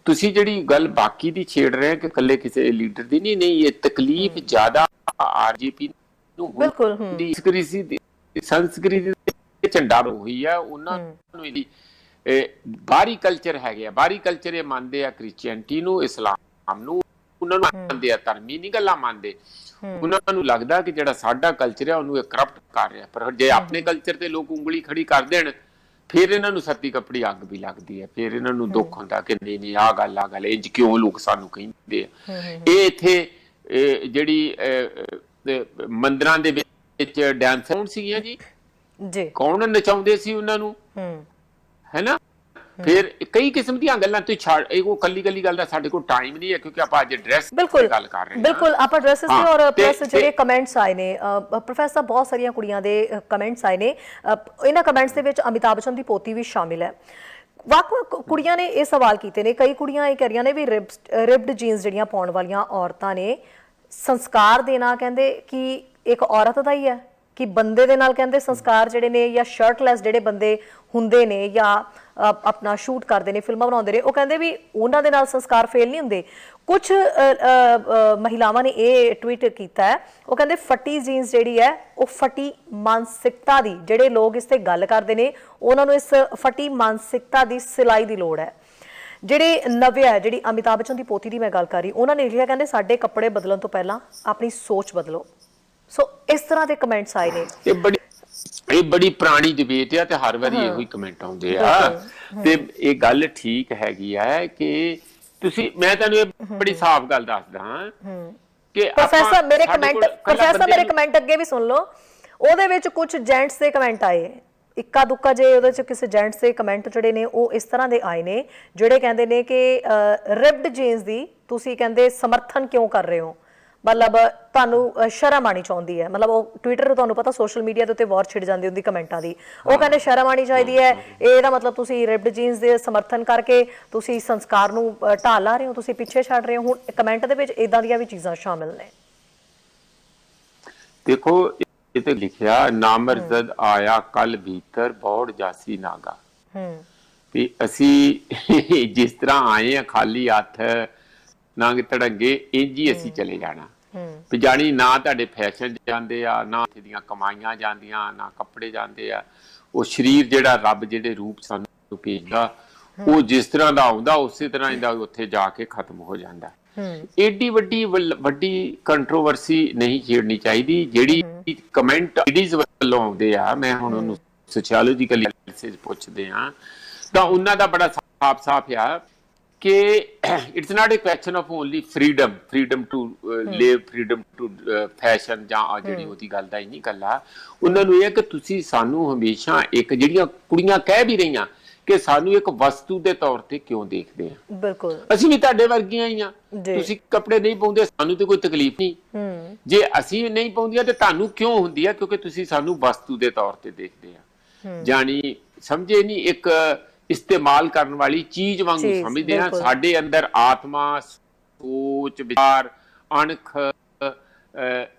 ਤੁਸੀਂ ਜਿਹੜੀ ਗੱਲ ਬਾਕੀ ਦੀ ਛੇੜ ਰਹੇ ਕਿ ਇਕੱਲੇ ਕਿਸੇ ਲੀਡਰ ਦੀ ਨਹੀਂ, ਇਹ ਤਕਲੀਫ ਜ਼ਿਆਦਾ ਆਰਜੇਪੀ ਬਿਲਕੁਲ ਸੰਸਕ੍ਰਿਤੀ ਦੇ ਝੰਡਾ ਰੋਹੀ ਆ। ਉਹਨਾਂ ਨੂੰ ਇਹਦੀ ਬਾਹਰੀ ਕਲਚਰ ਹੈਗੇ ਆ, ਬਾਹਰੀ ਕਲਚਰ ਇਹ ਮੰਨਦੇ ਆ, ਕ੍ਰਿਸਚੀਅਨਟੀ ਨੂੰ, ਇਸਲਾਮ ਨੂੰ, ਉਹਨਾਂ ਨੂੰ ਮੰਨਦੇ ਆ, ਧਰਮੀ ਨਹੀਂ ਗੱਲਾਂ ਮੰਨਦੇ। ਉਹਨਾਂ ਨੂੰ ਲੱਗਦਾ ਕਿ ਜਿਹੜਾ ਸਾਡਾ ਕਲਚਰ ਹੈ ਉਹਨੂੰ ਇਹ ਕਰਪਟ ਕਰ ਰਿਹਾ। ਪਰ ਜੇ ਆਪਣੇ ਕਲਚਰ ਤੇ ਲੋਕ ਉਂਗਲੀ ਖੜੀ ਕਰ ਦੇਣ, ਫਿਰ ਇਹਨਾਂ ਨੂੰ ਸੱਤੀ ਕੱਪੜੀ ਅੱਗ ਵੀ ਲੱਗਦੀ ਹੈ। ਫਿਰ ਇਹਨਾਂ ਨੂੰ ਦੁੱਖ ਹੁੰਦਾ ਕਿ ਨਹੀਂ ਆਹ ਗੱਲ ਇੰਜ ਕਿਉਂ ਲੋਕ ਸਾਨੂੰ ਕਹਿੰਦੇ ਆ। ਇਹ ਇੱਥੇ ਜਿਹੜੀ ਮੰਦਿਰਾਂ ਦੇ ਵਿੱਚ ਡਾਂਸ ਕੌਣ ਸੀਗੀਆਂ ਜੀ, ਕੌਣ ਨਚਾਉਂਦੇ ਸੀ ਉਹਨਾਂ ਨੂੰ, ਹੈਨਾ। ਫਿਰ ਕਈ ਕਿਸਮ ਦੀਆਂ ਗੱਲਾਂ ਤੁਸੀਂ ਛੱਡ, ਉਹ ਕੱਲੀ ਗੱਲ ਦਾ ਸਾਡੇ ਕੋਲ ਟਾਈਮ ਨਹੀਂ ਹੈ, ਕਿਉਂਕਿ ਆਪਾਂ ਅੱਜ ਡਰੈਸ ਦੀ ਗੱਲ ਕਰ ਰਹੇ ਹਾਂ। ਬਿਲਕੁਲ, ਆਪਾਂ ਡਰੈਸਸ ਤੇ ਔਰ ਪਲੱਸ ਜਿਹੜੇ ਕਮੈਂਟਸ ਆਏ ਨੇ ਪ੍ਰੋਫੈਸਰ, ਬਹੁਤ ਸਾਰੀਆਂ ਕੁੜੀਆਂ ਦੇ ਕਮੈਂਟਸ ਆਏ ਨੇ। ਇਹਨਾਂ ਕਮੈਂਟਸ ਦੇ ਵਿੱਚ ਅਮਿਤਾਭ ਬੱਚਨ ਦੀ ਪੋਤੀ ਵੀ ਸ਼ਾਮਿਲ ਹੈ। ਵੱਖ-ਵੱਖ ਕੁੜੀਆਂ ਨੇ ਇਹ ਸਵਾਲ ਕੀਤੇ ਨੇ। ਕਈ ਕੁੜੀਆਂ ਇਹ ਕਹਿ ਰਹੀਆਂ ਨੇ ਵੀ ਰਿਬਡ ਜੀਨਸ ਜਿਹੜੀਆਂ ਪਾਉਣ ਵਾਲੀਆਂ ਔਰਤਾਂ ਨੇ, ਸੰਸਕਾਰ ਦੇਣਾ ਕਹਿੰਦੇ ਕਿ ਇੱਕ ਔਰਤ ਦਾ ਹੀ ਹੈ, ਕਿ ਬੰਦੇ ਦੇ ਨਾਲ ਕਹਿੰਦੇ ਸੰਸਕਾਰ ਜਿਹੜੇ ਨੇ, ਜਾਂ ਸ਼ਰਟਲੈਸ ਜਿਹੜੇ ਬੰਦੇ ਹੁੰਦੇ ਨੇ ਜਾਂ ਆਪਣਾ ਸ਼ੂਟ ਕਰਦੇ ਨੇ, ਫਿਲਮਾਂ ਬਣਾਉਂਦੇ ਨੇ, ਉਹ ਕਹਿੰਦੇ ਵੀ ਉਹਨਾਂ ਦੇ ਨਾਲ ਸੰਸਕਾਰ ਫੇਲ ਨਹੀਂ ਹੁੰਦੇ। ਕੁਝ ਮਹਿਲਾਵਾਂ ਨੇ ਇਹ ਟਵੀਟ ਕੀਤਾ ਹੈ, ਉਹ ਕਹਿੰਦੇ ਫਟੀ ਜੀਨਸ ਜਿਹੜੀ ਹੈ ਉਹ ਫਟੀ ਮਾਨਸਿਕਤਾ ਦੀ, ਜਿਹੜੇ ਲੋਕ ਇਸ ਤੇ ਗੱਲ ਕਰਦੇ ਨੇ ਉਹਨਾਂ ਨੂੰ ਇਸ ਫਟੀ ਮਾਨਸਿਕਤਾ ਦੀ ਸਿਲਾਈ ਦੀ ਲੋੜ ਹੈ। ਜਿਹੜੇ ਨਵਿਆ ਜਿਹੜੀ ਅਮਿਤਾਭ ਬੱਚਨ ਦੀ ਪੋਤੀ ਦੀ ਮੈਂ ਗੱਲ ਕਰ ਰਹੀ, ਉਹਨਾਂ ਨੇ ਲਿਖਿਆ ਕਹਿੰਦੇ ਸਾਡੇ ਕੱਪੜੇ ਬਦਲਣ ਤੋਂ ਪਹਿਲਾਂ ਆਪਣੀ ਸੋਚ ਬਦਲੋ। ਸੋ ਇਸ ਤਰ੍ਹਾਂ ਦੇ ਕਮੈਂਟਸ ਆਏ ਨੇ। ਇਹ ਬੜੀ ਪੁਰਾਣੀ ਡਿਬੇਟ ਆ ਤੇ ਹਰ ਵਾਰੀ ਇਹੋ ਹੀ ਕਮੈਂਟ ਆਉਂਦੇ ਆ। ਤੇ ਇਹ ਗੱਲ ਠੀਕ ਹੈਗੀ ਆ ਕਿ ਤੁਸੀਂ, ਮੈਂ ਤੁਹਾਨੂੰ ਇਹ ਬੜੀ ਸਾਫ਼ ਗੱਲ ਦੱਸਦਾ ਕਿ ਪ੍ਰੋਫੈਸਰ ਮੇਰੇ ਕਮੈਂਟ ਅੱਗੇ ਵੀ ਸੁਣ ਲਓ। ਉਹਦੇ ਵਿੱਚ ਕੁਝ ਜੈਂਟਸ ਦੇ ਕਮੈਂਟ ਆਏ, ਇੱਕਾ ਦੁੱਕਾ ਜੇ ਉਹਦੇ ਚ ਕਿਸੇ ਜੈਂਟਸ ਦੇ ਕਮੈਂਟ ਜਿਹੜੇ ਨੇ ਉਹ ਇਸ ਤਰ੍ਹਾਂ ਦੇ ਆਏ ਨੇ, ਜਿਹੜੇ ਕਹਿੰਦੇ ਨੇ ਕਿ ਰਿਬਡ ਜੀਨਸ ਦੀ ਤੁਸੀਂ ਕਹਿੰਦੇ ਸਮਰਥਨ ਕਿਉਂ ਕਰ ਰਹੇ ਹੋ, ਮਤਲਬ ਤੁਹਾਨੂੰ ਸ਼ਰਮ ਆਣੀ ਚਾਹੁੰਦੀ ਹੈ। ਮਤਲਬ ਉਹ ਟਵਿੱਟਰ, ਤੁਹਾਨੂੰ ਪਤਾ ਸੋਸ਼ਲ ਮੀਡੀਆ ਦੇ ਉੱਤੇ ਵਾਰ ਛਿੜ ਜਾਂਦੀ ਹੁੰਦੀ ਕਮੈਂਟਾਂ ਦੀ। ਉਹ ਕਹਿੰਦੇ ਸ਼ਰਮ ਆਣੀ ਚਾਹੀਦੀ ਹੈ, ਇਹਦਾ ਮਤਲਬ ਤੁਸੀਂ ਰਿਬਡ ਜੀਨਸ ਦੇ ਸਮਰਥਨ ਕਰਕੇ ਤੁਸੀਂ ਸੰਸਕਾਰ ਨੂੰ ਢਾਲ ਲਾ ਰਹੇ ਹੋ, ਤੁਸੀਂ ਪਿੱਛੇ ਛੱਡ ਰਹੇ ਹੋ। ਹੁਣ ਕਮੈਂਟ ਦੇ ਵਿੱਚ ਇਦਾਂ ਦੀਆਂ ਵੀ ਚੀਜ਼ਾਂ ਸ਼ਾਮਿਲ ਨੇ। ਦੇਖੋ ਇਹ ਤੇ ਲਿਖਿਆ, ਨਾਮਰਜ਼ਦ ਆਇਆ ਕੱਲ ਭੀਤਰ ਬੌੜ ਜਾਸੀ ਨਾਗਾ, ਵੀ ਅਸੀਂ ਜਿਸ ਤਰ੍ਹਾਂ ਆਏ ਆ ਖਾਲੀ ਹੱਥ ਨੰਗ ਧੜੰਗੇ, ਇੰਜ ਹੀ ਅਸੀਂ ਚਲੇ ਜਾਣਾ। ਵੀ ਜਾਣੀ ਨਾ ਤੁਹਾਡੇ ਫੈਸ਼ਨ ਜਾਂਦੇ ਆ, ਨਾ ਦੀਆਂ ਕਮਾਈਆਂ ਜਾਂਦੀਆਂ, ਨਾ ਕੱਪੜੇ ਜਾਂਦੇ ਆ। ਉਹ ਸਰੀਰ ਜਿਹੜਾ ਰੱਬ ਜਿਹੜੇ ਰੂਪ ਸਾਨੂੰ ਭੇਜਦਾ, ਉਹ ਜਿਸ ਤਰ੍ਹਾਂ ਦਾ ਆਉਂਦਾ ਉਸੇ ਤਰ੍ਹਾਂ ਦਾ ਉੱਥੇ ਜਾ ਕੇ ਖਤਮ ਹੋ ਜਾਂਦਾ। ਏਡੀ ਵੱਡੀ ਕੰਟਰੋਵਰਸੀ ਨਹੀਂ ਛੇੜਨੀ ਚਾਹੀਦੀ। ਜਿਹੜੀ ਕਮੈਂਟ ਲੇਡੀਜ਼ ਵੱਲੋਂ ਆਉਂਦੇ ਆ, ਮੈਂ ਹੁਣ ਉਹਨੂੰ ਸੋਸ਼ੀਓਲੋਜੀਕਲ ਐਨਾਲਿਸਿਸ ਪੁੱਛਦੇ ਆ, ਤਾਂ ਉਹਨਾਂ ਦਾ ਬੜਾ ਸਾਫ਼ ਆ ਕਿ it's not a question of only freedom to live, freedom to fashion, ਜਾਂ ਜਿਹੜੀ ਉਹਦੀ ਗੱਲ ਦਾ ਹੀ ਨਹੀਂ ਗੱਲਾਂ। ਉਹਨਾਂ ਨੂੰ ਇਹ ਕਿ ਤੁਸੀਂ ਸਾਨੂੰ ਹਮੇਸ਼ਾ ਇੱਕ, ਜਿਹੜੀਆਂ ਕੁੜੀਆਂ ਕਹਿ ਵੀ ਰਹੀਆਂ ਕਿ ਸਾਨੂੰ ਇੱਕ ਵਸਤੂ ਦੇ ਤੌਰ ਤੇ ਕਿਉਂ ਦੇਖਦੇ ਆ। ਬਿਲਕੁਲ, ਅਸੀਂ ਵੀ ਤੁਹਾਡੇ ਵਰਗੀਆਂ ਹੀ ਆ। ਤੁਸੀਂ ਕੱਪੜੇ ਨਹੀਂ ਪਾਉਂਦੇ, ਸਾਨੂੰ ਤੇ ਕੋਈ ਤਕਲੀਫ ਨਹੀਂ। ਜੇ ਅਸੀਂ ਨਹੀਂ ਪਾਉਂਦੀਆਂ ਤੇ ਤੁਹਾਨੂੰ ਕਿਉਂ ਹੁੰਦੀ ਆ? ਕਿਉਂਕਿ ਤੁਸੀਂ ਸਾਨੂੰ ਵਸਤੂ ਦੇ ਤੌਰ ਤੇ ਦੇਖਦੇ ਆ, ਜਾਣੀ ਸਮਝੇ ਨਹੀਂ, ਇੱਕ ਇਸਤੇਮਾਲ ਕਰਨ ਵਾਲੀ ਚੀਜ਼ ਵਾਂਗੂ ਸਮਝਦੇ ਆ। ਸਾਡੇ ਅੰਦਰ ਆਤਮਾ, ਸੋਚ, ਵਿਚਾਰ, ਅਣਖ,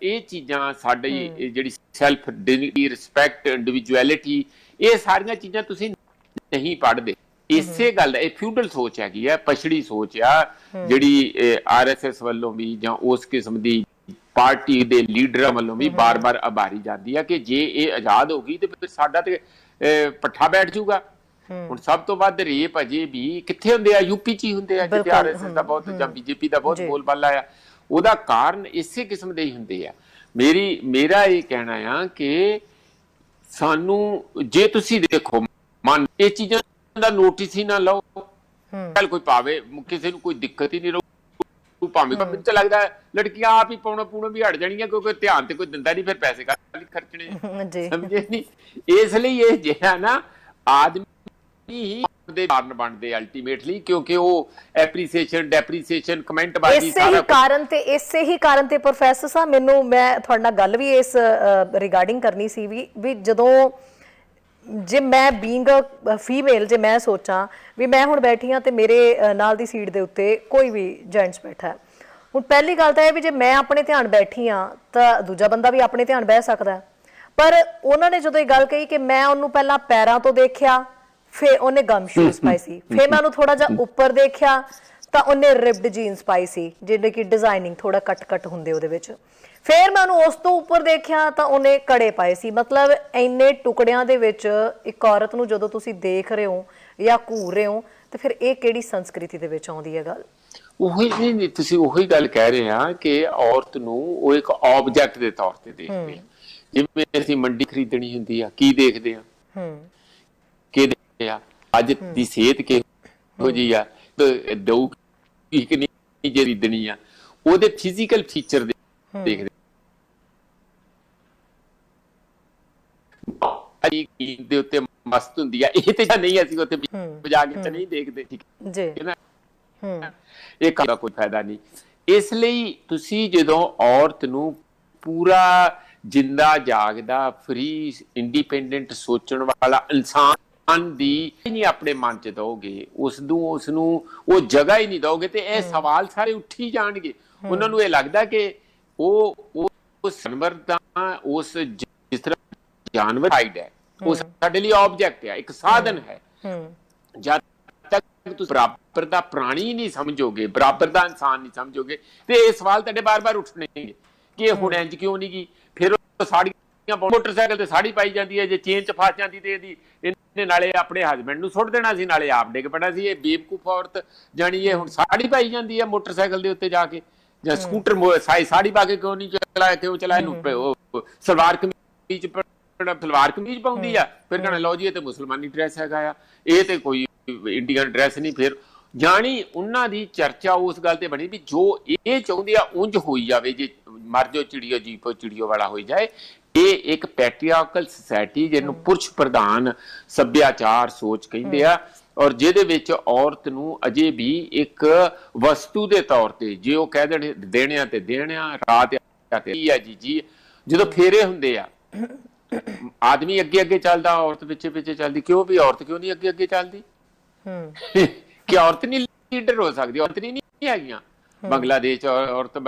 ਇਹ ਚੀਜ਼ਾਂ, ਸਾਡੀ ਜਿਹੜੀ ਸੈਲਫ ਡਿਗਨਿਟੀ, ਰਿਸਪੈਕਟ, ਇੰਡੀਵਿਜੂਅਲਿਟੀ, ਇਹ ਸਾਰੀਆਂ ਚੀਜ਼ਾਂ ਤੁਸੀਂ ਨਹੀਂ ਪੜ੍ਹਦੇ। ਇਸੇ ਗੱਲ ਦਾ ਇਹ ਫਿਊਡਲ ਸੋਚ ਹੈਗੀ ਆ, ਪਛੜੀ ਸੋਚ ਆ, ਜਿਹੜੀ RSS ਵੱਲੋਂ ਵੀ ਜਾਂ ਉਸ ਕਿਸਮ ਦੀ ਪਾਰਟੀ ਦੇ ਲੀਡਰਾਂ ਵੱਲੋਂ ਵੀ ਬਾਰ-ਬਾਰ ਆਭਾਰੀ ਜਾਂਦੀ ਆ ਕਿ ਜੇ ਇਹ ਆਜ਼ਾਦ ਹੋ ਗਈ ਤੇ ਫਿਰ ਸਾਡਾ ਤੇ ਪੱਠਾ ਬੈਠ ਜਾਊਗਾ। ਹੁਣ ਸਭ ਤੋਂ ਵੱਧ ਰੇਪ ਅਜੇ ਵੀ ਕਿੱਥੇ ਹੁੰਦੇ ਆ? ਯੂਪੀ 'ਚ ਹੀ ਹੁੰਦੇ ਆ, ਜਿੱਥੇ ਆਰਐਸਐਸ ਦਾ ਬਹੁਤ ਜਾਂ ਬੀਜੇਪੀ ਦਾ ਬਹੁਤ ਬੋਲਬਾਲਾ ਆ। ਉਹਦਾ ਕਾਰਨ ਇਸੇ ਕਿਸਮ ਦੇ ਹੀ ਹੁੰਦੇ ਆ। ਮੇਰਾ ਇਹ ਕਹਿਣਾ ਆ ਕਿ ਸਾਨੂੰ, ਜੇ ਤੁਸੀਂ ਦੇਖੋ ਮਨ ਇਹ ਚੀਜ਼ਾਂ ਦਾ ਨੋਟਿਸ ਹੀ ਨਾ ਲਓ, ਚੱਲ ਕੋਈ ਪਾਵੇ, ਕਿਸੇ ਨੂੰ ਕੋਈ ਦਿੱਕਤ ਹੀ ਨਹੀਂ ਰਹੂ, ਭਾਵੇਂ ਮੈਨੂੰ ਤਾਂ ਲੱਗਦਾ ਲੜਕੀਆਂ ਆਪ ਹੀ ਪਾਉਣਾ ਵੀ ਹਟ ਜਾਣੀਆਂ, ਕਿਉਂਕਿ ਧਿਆਨ ਤੇ ਕੋਈ ਦਿੰਦਾ ਨਹੀਂ, ਫਿਰ ਪੈਸੇ ਕਾਹਦੇ ਖਰਚਣੇ, ਸਮਝੇ ਨਹੀਂ? ਇਸ ਲਈ ਇਹ ਜਿਹੜਾ ਨਾ ਆਦਮੀ ਹੀ ਦੇ ਕਾਰਨ ਬਣਦੇ ਅਲਟੀਮੇਟਲੀ, ਕਿਉਂਕਿ ਉਹ ਐਪਰੀਸੀਏਸ਼ਨ ਡੈਪਰੀਸੀਏਸ਼ਨ ਕਮੈਂਟ ਬਾਜੀ ਇਸੇ ਹੀ ਕਾਰਨ ਤੇ ਪ੍ਰੋਫੈਸਰ ਸਾਹਿਬ ਮੈਂ ਤੁਹਾਡੇ ਨਾਲ ਗੱਲ ਵੀ ਇਸ ਰਿਗਾਰਡਿੰਗ ਕਰਨੀ ਸੀ ਵੀ ਜਦੋਂ ਜੇ ਮੈਂ ਬੀਇੰਗ ਫੀਮੇਲ ਜੇ ਮੈਂ ਸੋਚਾਂ ਵੀ ਮੈਂ ਹੁਣ ਬੈਠੀ ਹਾਂ ਤੇ ਮੇਰੇ ਨਾਲ ਦੀ ਸੀਟ ਦੇ ਉੱਤੇ ਕੋਈ ਵੀ ਜੈਂਟਸ ਬੈਠਾ ਹੈ, ਹੁਣ ਪਹਿਲੀ ਗੱਲ ਤਾਂ ਇਹ ਵੀ ਜੇ ਮੈਂ ਆਪਣੇ ਧਿਆਨ ਬੈਠੀ ਹਾਂ ਤਾਂ ਦੂਜਾ ਬੰਦਾ ਵੀ ਆਪਣੇ ਧਿਆਨ ਬਹਿ ਸਕਦਾ। ਪਰ ਉਹਨਾਂ ਨੇ ਜਦੋਂ ਇਹ ਗੱਲ ਕਹੀ ਕਿ ਮੈਂ ਉਹਨੂੰ ਪਹਿਲਾਂ ਪੈਰਾਂ ਤੋਂ ਦੇਖਿਆ, ਫਿਰ ਉਹਨੇ ਗਮ ਸ਼ੂਜ਼ ਪਾਏ ਸੀ, ਫਿਰ ਮੈਂ ਉਹਨੂੰ ਥੋੜਾ ਜਿਹਾ ਉੱਪਰ ਦੇਖਿਆ ਤਾਂ ਉਹਨੇ ਰਿਬਡ ਜੀਨਸ ਪਾਈ ਸੀ ਜਿਹੜੇ ਕਿ ਡਿਜ਼ਾਈਨਿੰਗ ਥੋੜਾ ਕੱਟ ਹੁੰਦੇ ਉਹਦੇ ਵਿੱਚ, ਫਿਰ ਮੈਂ ਉਹਨੂੰ ਉਸ ਤੋਂ ਉੱਪਰ ਦੇਖਿਆ ਤਾਂ ਉਹਨੇ ਕੜੇ ਪਾਏ ਸੀ। ਮਤਲਬ ਇੰਨੇ ਟੁਕੜਿਆਂ ਦੇ ਵਿੱਚ ਇੱਕ ਔਰਤ ਨੂੰ ਜਦੋਂ ਤੁਸੀਂ ਦੇਖ ਰਹੇ ਹੋ ਜਾਂ ਘੂਰ ਰਹੇ ਹੋ ਤੇ ਫਿਰ ਇਹ ਕਿਹੜੀ ਸੰਸਕ੍ਰਿਤੀ ਦੇ ਵਿੱਚ ਆਉਂਦੀ ਹੈ ਗੱਲ? ਉਹੀ ਨਹੀਂ, ਤੁਸੀਂ ਉਹੀ ਗੱਲ ਕਹਿ ਰਹੇ ਆ ਕਿ ਔਰਤ ਨੂੰ ਉਹ ਇੱਕ ਆਬਜੈਕਟ ਦੇ ਤੌਰ ਤੇ ਦੇਖਦੇ ਆ। ਜਿਵੇਂ ਅਸੀਂ ਮੰਡੀ ਖਰੀਦਣੀ ਹੁੰਦੀ ਆ, ਕੀ ਦੇਖਦੇ ਆ? ਕਿ ਆ ਅੱਜ ਦੀ ਸਿਹਤ ਕਿਹੋ ਜਿਹੀ ਆ, ਦਊ ਕਿ ਨਹੀਂ ਖਰੀਦਣੀ ਆ, ਉਹਦੇ ਫਿਜ਼ੀਕਲ ਫੀਚਰ ਦੇਖਦੇ ਦੇ ਉੱਤੇ ਮਸਤ ਹੁੰਦੀ ਆ, ਇਹ ਤੇ ਨਹੀਂ ਅਸੀਂ ਉੱਥੇ ਵਜਾ ਕੇ ਨਹੀਂ ਦੇਖਦੇ, ਠੀਕ ਹੈ ਨਾ? ਇਹ ਕੰਮ ਦਾ ਕੋਈ ਫਾਇਦਾ ਨਹੀਂ। ਇਸ ਲਈ ਤੁਸੀਂ ਜਦੋਂ ਔਰਤ ਨੂੰ ਪੂਰਾ ਜਿੰਦਾ ਜਾਗਦਾ ਫਰੀ ਇੰਡੀਪੈਂਡੈਂਟ ਸੋਚਣ ਵਾਲਾ ਇਨਸਾਨ ਦੀ ਨਹੀਂ ਆਪਣੇ ਮਨ ਚ ਦੋਗੇ, ਉਸ ਨੂੰ ਉਹ ਜਗ੍ਹਾ ਹੀ ਨਹੀਂ ਦੋਗੇ ਤੇ ਇਹ ਸਵਾਲ ਸਾਰੇ ਉੱਠੀ ਜਾਣਗੇ। ਉਹਨਾਂ ਨੂੰ ਇਹ ਲੱਗਦਾ ਕਿ ਉਹ ਜਾਨਵਰ ਦਾ ਉਸ ਜਿਸ ਤਰ੍ਹਾਂ ਜਾਨਵਰ ਸਾਈਡ ਹੈ, ਉਹ ਸਾਡੇ ਲਈ ਆਬਜੈਕਟ ਹੈ, ਇੱਕ ਸਾਧਨ ਹੈ। ਜਦ ਤੱਕ ਤੁਸੀਂ ਬਰਾਬਰ ਦਾ ਪ੍ਰਾਣੀ ਨਹੀਂ ਸਮਝੋਗੇ, ਬਰਾਬਰ ਦਾ ਇਨਸਾਨ ਨਹੀਂ ਸਮਝੋਗੇ, ਤੇ ਇਹ ਸਵਾਲ ਤੁਹਾਡੇ ਬਾਰ-ਬਾਰ ਉੱਠਣਗੇ ਕਿ ਹੁਣ ਇੰਜ ਕਿਉਂ ਨਹੀਂ ਗਈ? ਫਿਰ ਉਹ ਸਾੜੀਆਂ ਮੋਟਰਸਾਈਕਲ ਤੇ ਸਾੜੀ ਪਾਈ ਜਾਂਦੀ ਹੈ, ਜੇ ਚੇਨ ਚ ਫਸ ਜਾਂਦੀ ਤੇ ਇਹਨੇ ਨਾਲੇ ਆਪਣੇ ਹਸਬੈਂਡ ਨੂੰ ਸੁੱਟ ਦੇਣਾ ਸੀ, ਨਾਲੇ ਆਪ ਡਿੱਗ ਪੈਣਾ ਸੀ। ਇਹ ਬੇਵਕੂਫ ਔਰਤ ਜਾਣੀ ਇਹ ਹੁਣ ਸਾੜੀ ਪਾਈ ਜਾਂਦੀ ਹੈ ਮੋਟਰਸਾਈਕਲ ਦੇ ਉੱਤੇ ਜਾ ਕੇ, ਜਾਂ ਸਕੂਟਰ ਸਾੜੀ ਪਾ ਕੇ ਕਿਉਂ ਚਲਾਇਆ ਇਹਨੂੰ? ਸਲਵਾਰ ਕਮੀਜ਼ ਪਾਉਂਦੀ ਆ, ਫਿਰ ਕਹਿਣਾ ਲਓ ਜੀ ਇਹ ਤੇ ਮੁਸਲਮਾਨੀ ਡਰੈਸ ਹੈਗਾ ਆ, ਇਹ ਤੇ ਕੋਈ ਇੰਡੀਅਨ ਡਰੈਸ ਨਹੀਂ। ਫਿਰ ਜਾਣੀ ਉਹਨਾਂ ਦੀ ਚਰਚਾ ਉਸ ਗੱਲ ਤੇ ਬਣੀ ਵੀ ਜੋ ਇਹ ਚਾਹੁੰਦੇ ਆ ਉਂਝ ਹੋਈ ਜਾਵੇ, ਜੇ ਮਰ ਜੋ ਚਿੜੀਓ ਜੀਪੋ ਚਿੜੀਓ ਵਾਲਾ ਹੋਈ ਜਾਏ। ਇਹ ਇੱਕ ਪੈਟਰੀਆਰਕਲ ਸੋਸਾਇਟੀ ਜਿਹਨੂੰ ਪੁਰਸ਼ ਪ੍ਰਧਾਨ ਸੱਭਿਆਚਾਰ ਸੋਚ ਕਹਿੰਦੇ ਆ, ਔਰ ਜਿਹਦੇ ਵਿੱਚ ਔਰਤ ਨੂੰ ਅਜੇ ਵੀ ਇੱਕ ਵਸਤੂ ਦੇ ਤੌਰ ਤੇ, ਜੇ ਉਹ ਕਹਿ ਦੇਣਿਆ ਤੇ ਦੇਣਿਆ, ਰਾਤ ਆ ਜੀ ਜਦੋਂ ਫੇਰੇ ਹੁੰਦੇ ਆ, ਆਦਮੀ ਅੱਗੇ ਚੱਲਦਾ, ਔਰਤ ਪਿੱਛੇ ਚੱਲਦੀ। ਕਿਉਂ ਵੀ ਔਰਤ ਕਿਉਂ ਨਹੀਂ ਅੱਗੇ ਚੱਲਦੀ? ਕਿ ਔਰਤ ਨਹੀਂ ਲੀਡਰ ਹੋ ਸਕਦੀ? ਔਰਤ ਨਹੀਂ ਹੈਗੀਆਂ ਬੰਗਲਾਦੇਸ਼ ਚ ਔਰਤ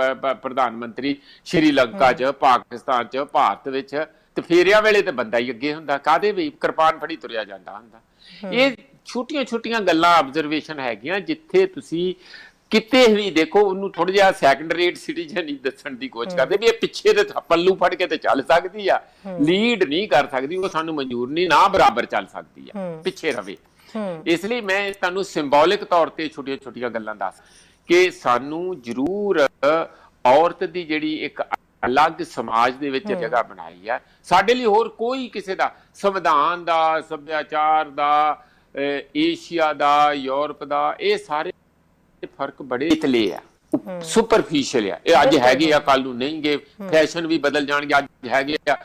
ਪ੍ਰਧਾਨ ਮੰਤਰੀ, ਸ਼੍ਰੀਲੰਕਾ ਚ, ਪਾਕਿਸਤਾਨ ਚ, ਭਾਰਤ ਵਿੱਚ, ਤੇ ਫੇਰਿਆਂ ਵੇਲੇ ਤੇ ਬੰਦਾ ਹੀ ਅੱਗੇ ਹੁੰਦਾ। ਕਾਹਦੇ ਵੀ ਕਿਰਪਾਨ ਫੜੀ ਤੁਰਿਆ ਜਾਂਦਾ ਹੁੰਦਾ। ਇਹ ਛੋਟੀਆਂ ਗੱਲਾਂ ਆਬਜ਼ਰਵੇਸ਼ਨ ਹੈਗੀਆਂ, ਜਿੱਥੇ ਤੁਸੀਂ ਕਿਤੇ ਵੀ ਦੇਖੋ ਉਹਨੂੰ ਥੋੜਾ ਜਿਹਾ ਸੈਕੰਡ ਰੇਟ ਸਿਟੀਜ਼ਨ ਹੀ ਦੱਸਣ ਦੀ ਕੋਸ਼ਿਸ਼ ਕਰਦੇ ਵੀ ਇਹ ਪਿੱਛੇ ਤੇ ਪੱਲੂ ਫੜ ਕੇ ਤੇ ਚੱਲ ਸਕਦੀ ਆ, ਲੀਡ ਨਹੀਂ ਕਰ ਸਕਦੀ, ਉਹ ਸਾਨੂੰ ਮਨਜ਼ੂਰ ਨਹੀਂ, ਨਾ ਬਰਾਬਰ ਚੱਲ ਸਕਦੀ ਆ, ਪਿੱਛੇ ਰਵੇ। ਇਸ ਲਈ ਮੈਂ ਤੁਹਾਨੂੰ ਸਿੰਬੋਲਿਕ ਤੌਰ ਤੇ ਛੋਟੀਆਂ ਗੱਲਾਂ ਦੱਸ ਕਿ ਸਾਨੂੰ ਜ਼ਰੂਰ ਔਰਤ ਦੀ ਜਿਹੜੀ ਇੱਕ ਅਲੱਗ ਸਮਾਜ ਦੇ ਵਿੱਚ ਜਗ੍ਹਾ ਬਣਾਈ ਆ, ਸਾਡੇ ਲਈ ਹੋਰ ਕੋਈ ਕਿਸੇ ਦਾ, ਸੰਵਿਧਾਨ ਦਾ, ਸੱਭਿਆਚਾਰ ਦਾ, ਏਸ਼ੀਆ ਦਾ, ਯੂਰਪ ਦਾ, ਇਹ ਸਾਰੇ ਫਰਕ ਬੜੇ ਇਤਲੇ ਆ, ਸੁਪਰਫੀਸ਼ੀਅਲ ਆ। ਇਹ ਅੱਜ ਹੈਗੇ ਆ, ਕੱਲ ਨੂੰ ਨਹੀਂ ਗੇ, ਫੈਸ਼ਨ ਵੀ ਬਦਲ ਜਾਣਗੇ। ਅੱਜ ਹੈਗੇ ਆ,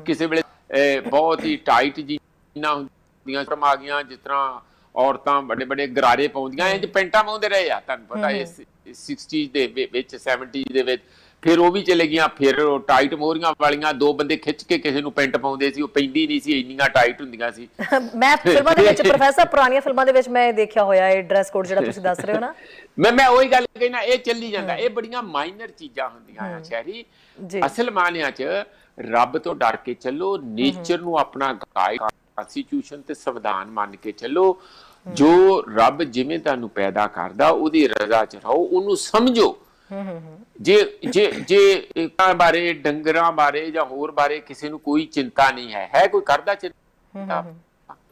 ਕਿਸੇ ਵੇਲੇ ਬਹੁਤ ਹੀ ਟਾਈਟ ਜੀਨਾਂ ਹੁੰਦੀਆਂ ਆ ਗਈਆਂ, ਜਿਸ ਤਰ੍ਹਾਂ ਔਰਤਾਂ ਵੱਡੇ ਗਰਾਰੇ ਪਾਉਂਦੀਆਂ, ਇੰਜ ਪੈਂਟਾਂ ਪਾਉਂਦੇ ਰਹੇ ਆ, ਤੁਹਾਨੂੰ ਪਤਾ ਇਸ 60s ਦੇ ਵਿੱਚ, 70s ਦੇ ਵਿੱਚ। ਫਿਰ ਉਹ ਵੀ ਚਲੇ ਗਈਆਂ, ਫਿਰ ਉਹ ਟਾਈਟ ਮੋਹਰੀਆਂ ਵਾਲੀਆਂ, ਦੋ ਬੰਦੇ ਖਿੱਚ ਕੇ ਕਿਸੇ ਨੂੰ ਪੈਂਟ ਪਾਉਂਦੇ ਸੀ, ਉਹ ਪੈਂਦੀ ਨਹੀਂ ਸੀ, ਇੰਨੀਆਂ ਟਾਈਟ ਹੁੰਦੀਆਂ ਸੀ। ਮੈਂ ਫਿਲਮਾਂ ਦੇ ਵਿੱਚ ਪ੍ਰੋਫੈਸਰ, ਪੁਰਾਣੀਆਂ ਫਿਲਮਾਂ ਦੇ ਵਿੱਚ ਮੈਂ ਦੇਖਿਆ ਹੋਇਆ ਇਹ ਡਰੈਸ ਕੋਡ ਜਿਹੜਾ ਤੁਸੀਂ ਦੱਸ ਰਹੇ ਹੋ ਨਾ। ਮੈਂ ਉਹੀ ਗੱਲ ਕਹਿਣਾ, ਇਹ ਚੱਲੀ ਜਾਂਦਾ। ਇਹ ਬੜੀਆਂ ਮਾਈਨਰ ਚੀਜ਼ਾਂ ਹੁੰਦੀਆਂ ਆ ਸ਼ਹਿਰੀ। ਅਸਲ ਮਾਨਿਆਂ 'ਚ ਰੱਬ ਤੋਂ ਡਰ ਕੇ ਚੱਲੋ, ਨੇਚਰ ਨੂੰ ਆਪਣਾ ਗਾਈਡ, ਕਨਸਟੀਟਿਊਸ਼ਨ ਤੇ ਸੰਵਿਧਾਨ ਮੰਨ ਕੇ ਚੱਲੋ। ਜੋ ਰੱਬ ਜਿਵੇਂ ਤੁਹਾਨੂੰ ਪੈਦਾ ਕਰਦਾ ਉਹਦੀ ਰਜ਼ਾ 'ਚ ਰਹੋ, ਉਹਨੂੰ ਸਮਝੋ। ਜੇ ਜੇ ਜੇ ਇਹਨਾਂ ਬਾਰੇ, ਡੰਗਰਾਂ ਬਾਰੇ ਜਾਂ ਹੋਰ ਬਾਰੇ ਕਿਸੇ ਨੂੰ ਕੋਈ ਚਿੰਤਾ ਨਹੀਂ ਹੈ ਕੋਈ ਕਰਦਾ ਚਿੰਤਾ?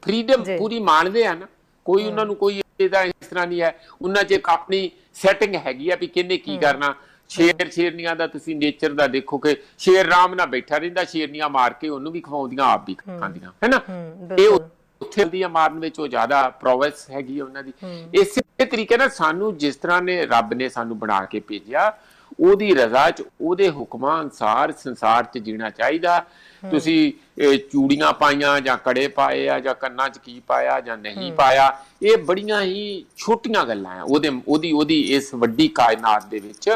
ਫਰੀडम ਪੂਰੀ ਮੰਨਦੇ ਆ ਨਾ, ਕੋਈ ਉਹਨਾਂ ਨੂੰ ਕੋਈ ਇਹਦਾ ਇਸ ਤਰ੍ਹਾਂ ਨਹੀਂ ਹੈ। ਉਹਨਾਂ 'ਚ ਇੱਕ ਆਪਣੀ ਸੈਟਿੰਗ ਹੈਗੀ ਆ ਵੀ ਕਿਹਨੇ ਕੀ ਕਰਨਾ। ਸ਼ੇਰਨੀਆਂ ਦਾ ਤੁਸੀਂ ਨੇਚਰ ਦਾ ਦੇਖੋ ਕਿ ਸ਼ੇਰ ਆਰਾਮ ਨਾਲ ਬੈਠਾ ਰਹਿੰਦਾ, ਸ਼ੇਰਨੀਆਂ ਮਾਰ ਕੇ ਉਹਨੂੰ ਵੀ ਖਵਾਉਂਦੀਆਂ, ਆਪ ਵੀ ਖਾਂਦੀਆਂ, ਹੈ ਨਾ। ਇਹ ਉੱਥੇ ਦੀਆਂ ਮਾਰਨ ਵਿੱਚ ਉਹ ਜ਼ਿਆਦਾ ਪ੍ਰੋਵੈਸ ਹੈਗੀ ਆ ਉਹਨਾਂ ਦੀ। ਇਸੇ ਤਰੀਕੇ ਨਾਲ ਸਾਨੂੰ ਜਿਸ ਤਰ੍ਹਾਂ ਨੇ ਰੱਬ ਨੇ ਸਾਨੂੰ ਬਣਾ ਕੇ ਭੇਜਿਆ, ਉਹਦੀ ਰਜ਼ਾ 'ਚ, ਉਹਦੇ ਹੁਕਮਾਂ ਅਨੁਸਾਰ ਸੰਸਾਰ 'ਚ ਜੀਣਾ ਚਾਹੀਦਾ। ਤੁਸੀਂ ਚੂੜੀਆਂ ਪਾਈਆਂ ਜਾਂ ਕੜੇ ਪਾਏ ਆ ਜਾਂ ਕੰਨਾਂ 'ਚ ਕੀ ਪਾਇਆ ਜਾਂ ਨਹੀਂ ਪਾਇਆ, ਇਹ ਬੜੀਆਂ ਹੀ ਛੋਟੀਆਂ ਗੱਲਾਂ ਆ ਉਹਦੀ ਇਸ ਵੱਡੀ ਕਾਇਨਾਤ ਦੇ ਵਿੱਚ।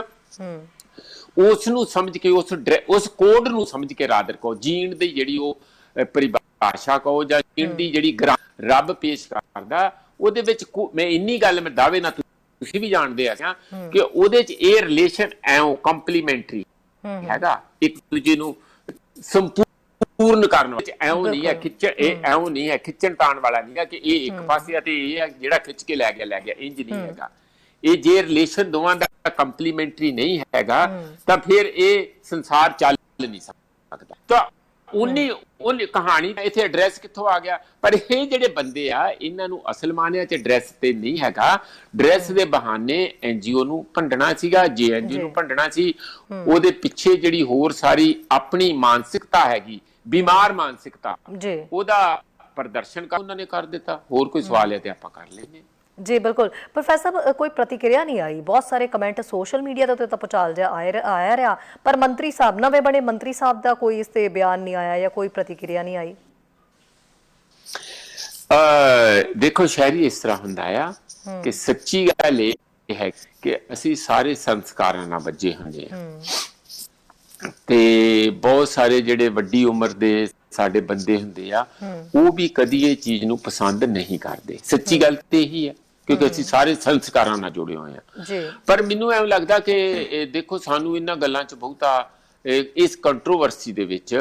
ਉਸ ਨੂੰ ਸਮਝ ਕੇ, ਉਸ ਕੋਡ ਨੂੰ ਸਮਝ ਕੇ ਰਾਹ ਰੱਖੋ। ਜੀਣ ਦੀ ਜਿਹੜੀ ਉਹ ਪਰਿਭਾਸ਼ਾ ਕਹੋ ਜਾਂ ਜੀਣ ਦੀ ਜਿਹੜੀ ਰੱਬ ਪੇਸ਼ ਕਰਦਾ, ਉਹਦੇ ਵਿੱਚ ਮੈਂ ਇੰਨੀ ਗੱਲ ਮੈਂ ਦਾਅਵੇ ਨਾਲ ਤੁਸੀਂ ਵੀ ਜਾਣਦੇ ਆ ਕਿ ਉਹਦੇ 'ਚ ਇਹ ਰਿਲੇਸ਼ਨ ਐਉਂ ਕੰਪਲੀਮੈਂਟਰੀ ਹੈਗਾ, ਇੱਕ ਦੂਜੇ ਨੂੰ ਸੰਪੂਰਨ ਕਰਨ ਵਿੱਚ। ਐਉਂ ਨਹੀਂ ਹੈ ਐਉਂ ਨਹੀਂ ਹੈ ਖਿੱਚਣ ਤਾਣ ਵਾਲਾ ਨਹੀਂ ਹੈ ਕਿ ਇਹ ਇੱਕ ਪਾਸੇ ਆ ਤੇ ਇਹ ਹੈ ਜਿਹੜਾ ਖਿੱਚ ਕੇ ਲੈ ਗਿਆ ਇੰਜ ਨਹੀਂ ਹੈਗਾ। ਇਹ ਜੇ ਰਿਲੇਸ਼ਨ ਦੋਵਾਂ ਦਾ ਕੰਪਲੀਮੈਂਟਰੀ ਨਹੀਂ ਹੈਗਾ ਤਾਂ ਫਿਰ ਇਹ ਸੰਸਾਰ ਚੱਲ ਨਹੀਂ ਸਕਦਾ। ਤਾਂ ਉਹਨੇ ਕਹਾਣੀ ਦਾ ਇੱਥੇ ਐਡਰੈਸ ਕਿੱਥੋਂ ਆ ਗਿਆ? ਪਰ ਇਹ ਜਿਹੜੇ ਬੰਦੇ ਆ, ਇਹਨਾਂ ਨੂੰ ਅਸਲ ਮਾਨਿਆਂ 'ਚ ਡਰੈਸ ਤੇ ਨਹੀਂ ਹੈਗਾ। ਡਰੈਸ ਦੇ ਬਹਾਨੇ NGO ਨੂੰ ਭੰਡਣਾ ਸੀਗਾ, JNG ਨੂੰ ਭੰਡਣਾ ਸੀ। ਉਹਦੇ ਪਿੱਛੇ ਜਿਹੜੀ ਹੋਰ ਸਾਰੀ ਆਪਣੀ ਮਾਨਸਿਕਤਾ ਹੈਗੀ, ਬਿਮਾਰ ਮਾਨਸਿਕਤਾ, ਉਹਦਾ ਪ੍ਰਦਰਸ਼ਨ ਉਹਨਾਂ ਨੇ ਕਰ ਦਿੱਤਾ। ਹੋਰ ਕੋਈ ਸਵਾਲ ਹੈ ਤੇ ਆਪਾਂ ਕਰ ਲੈਂਦੇ। जी बिल्कुल। प्रोफेसर साहब कोई प्रतिक्रिया नहीं आई, बहुत सारे कमेंट सोशल मीडिया के उत्ते भुचाल जिहा आया रहा, पर मंत्री साहब नवे बने मंत्री साहब का कोई इस ते बयान नहीं आया या कोई प्रतिक्रिया नहीं आई। देखो शहरी इस तरह हुंदा आ कि सच्ची गल ये है कि असी सारे संस्कारां नाल वज्जे हुंदे आ ते बहुत सारे जिहड़े वड्डी उम्र दे ਸਾਡੇ ਬੰਦੇ ਹੁੰਦੇ ਆ, ਉਹ ਵੀ ਕਦੀ ਇਹ ਚੀਜ਼ ਨੂੰ ਪਸੰਦ ਨਹੀਂ ਕਰਦੇ। ਸੱਚੀ ਗੱਲ ਤੇ ਇਹੀ ਹੈ ਕਿਉਂਕਿ ਅਸੀਂ ਸਾਰੇ ਸੰਸਕਾਰਾਂ ਨਾਲ ਜੁੜੇ ਹੋਏ ਆ। ਪਰ ਮੈਨੂੰ ਐਂ ਲੱਗਦਾ ਕਿ ਦੇਖੋ ਸਾਨੂੰ ਇਹਨਾਂ ਗੱਲਾਂ 'ਚ ਬਹੁਤਾ ਇਸ ਕੰਟਰੋਵਰਸੀ ਦੇ ਵਿੱਚ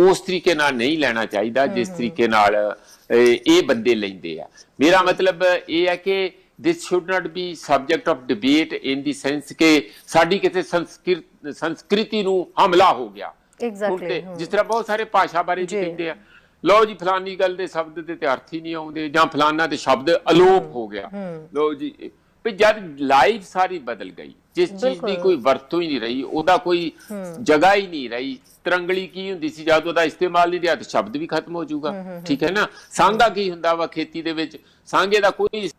ਉਸ ਤਰੀਕੇ ਨਾਲ ਨਹੀਂ ਲੈਣਾ ਚਾਹੀਦਾ ਜਿਸ ਤਰੀਕੇ ਨਾਲ ਇਹ ਬੰਦੇ ਲੈਂਦੇ ਆ। ਮੇਰਾ ਮਤਲਬ ਇਹ ਹੈ ਕਿ this should not be subject of debate in the sense ਕਿ ਸਾਡੀ ਕਿਸੇ ਸੰਸਕ੍ਰਿਤੀ ਨੂੰ ਹਮਲਾ ਹੋ ਗਿਆ। ਜਿਸ ਤਰ੍ਹਾਂ ਬਹੁਤ ਸਾਰੇ ਭਾਸ਼ਾ ਬਾਰੇ ਜੀ ਕਹਿੰਦੇ ਆ, ਲਓ ਜੀ ਫਲਾਨੀ ਗੱਲ ਦੇ ਸ਼ਬਦ ਦੇ ਤੇ ਅਰਥ ਹੀ ਨਹੀਂ ਆਉਂਦੇ ਜਾਂ ਫਲਾਨਾ ਤੇ ਸ਼ਬਦ ਅਲੋਪ ਹੋ ਗਿਆ। ਲਓ ਜੀ ਵੀ ਜਦ ਲਾਈਫ ਸਾਰੀ ਬਦਲ ਗਈ, ਜਿਸ ਚੀਜ਼ ਦੀ ਕੋਈ ਵਰਤੋਂ ਹੀ ਨਹੀਂ ਰਹੀ, ਉਹਦਾ ਕੋਈ ਜਗ੍ਹਾ ਹੀ ਨਹੀਂ ਰਹੀ। ਤਰੰਗਲੀ ਕੀ ਹੁੰਦੀ ਸੀ, ਜਦ ਉਹਦਾ ਇਸਤੇਮਾਲ ਨਹੀਂ ਰਿਹਾ ਤਾਂ ਸ਼ਬਦ ਵੀ ਖਤਮ ਹੋ ਜਾਊਗਾ। ਠੀਕ ਹੈ ਨਾ। ਸਾਂਘਾ ਕੀ ਹੁੰਦਾ ਵਾ ਖੇਤੀ ਦੇ ਵਿੱਚ, ਸਾਂਘੇ ਦਾ ਕੋਈ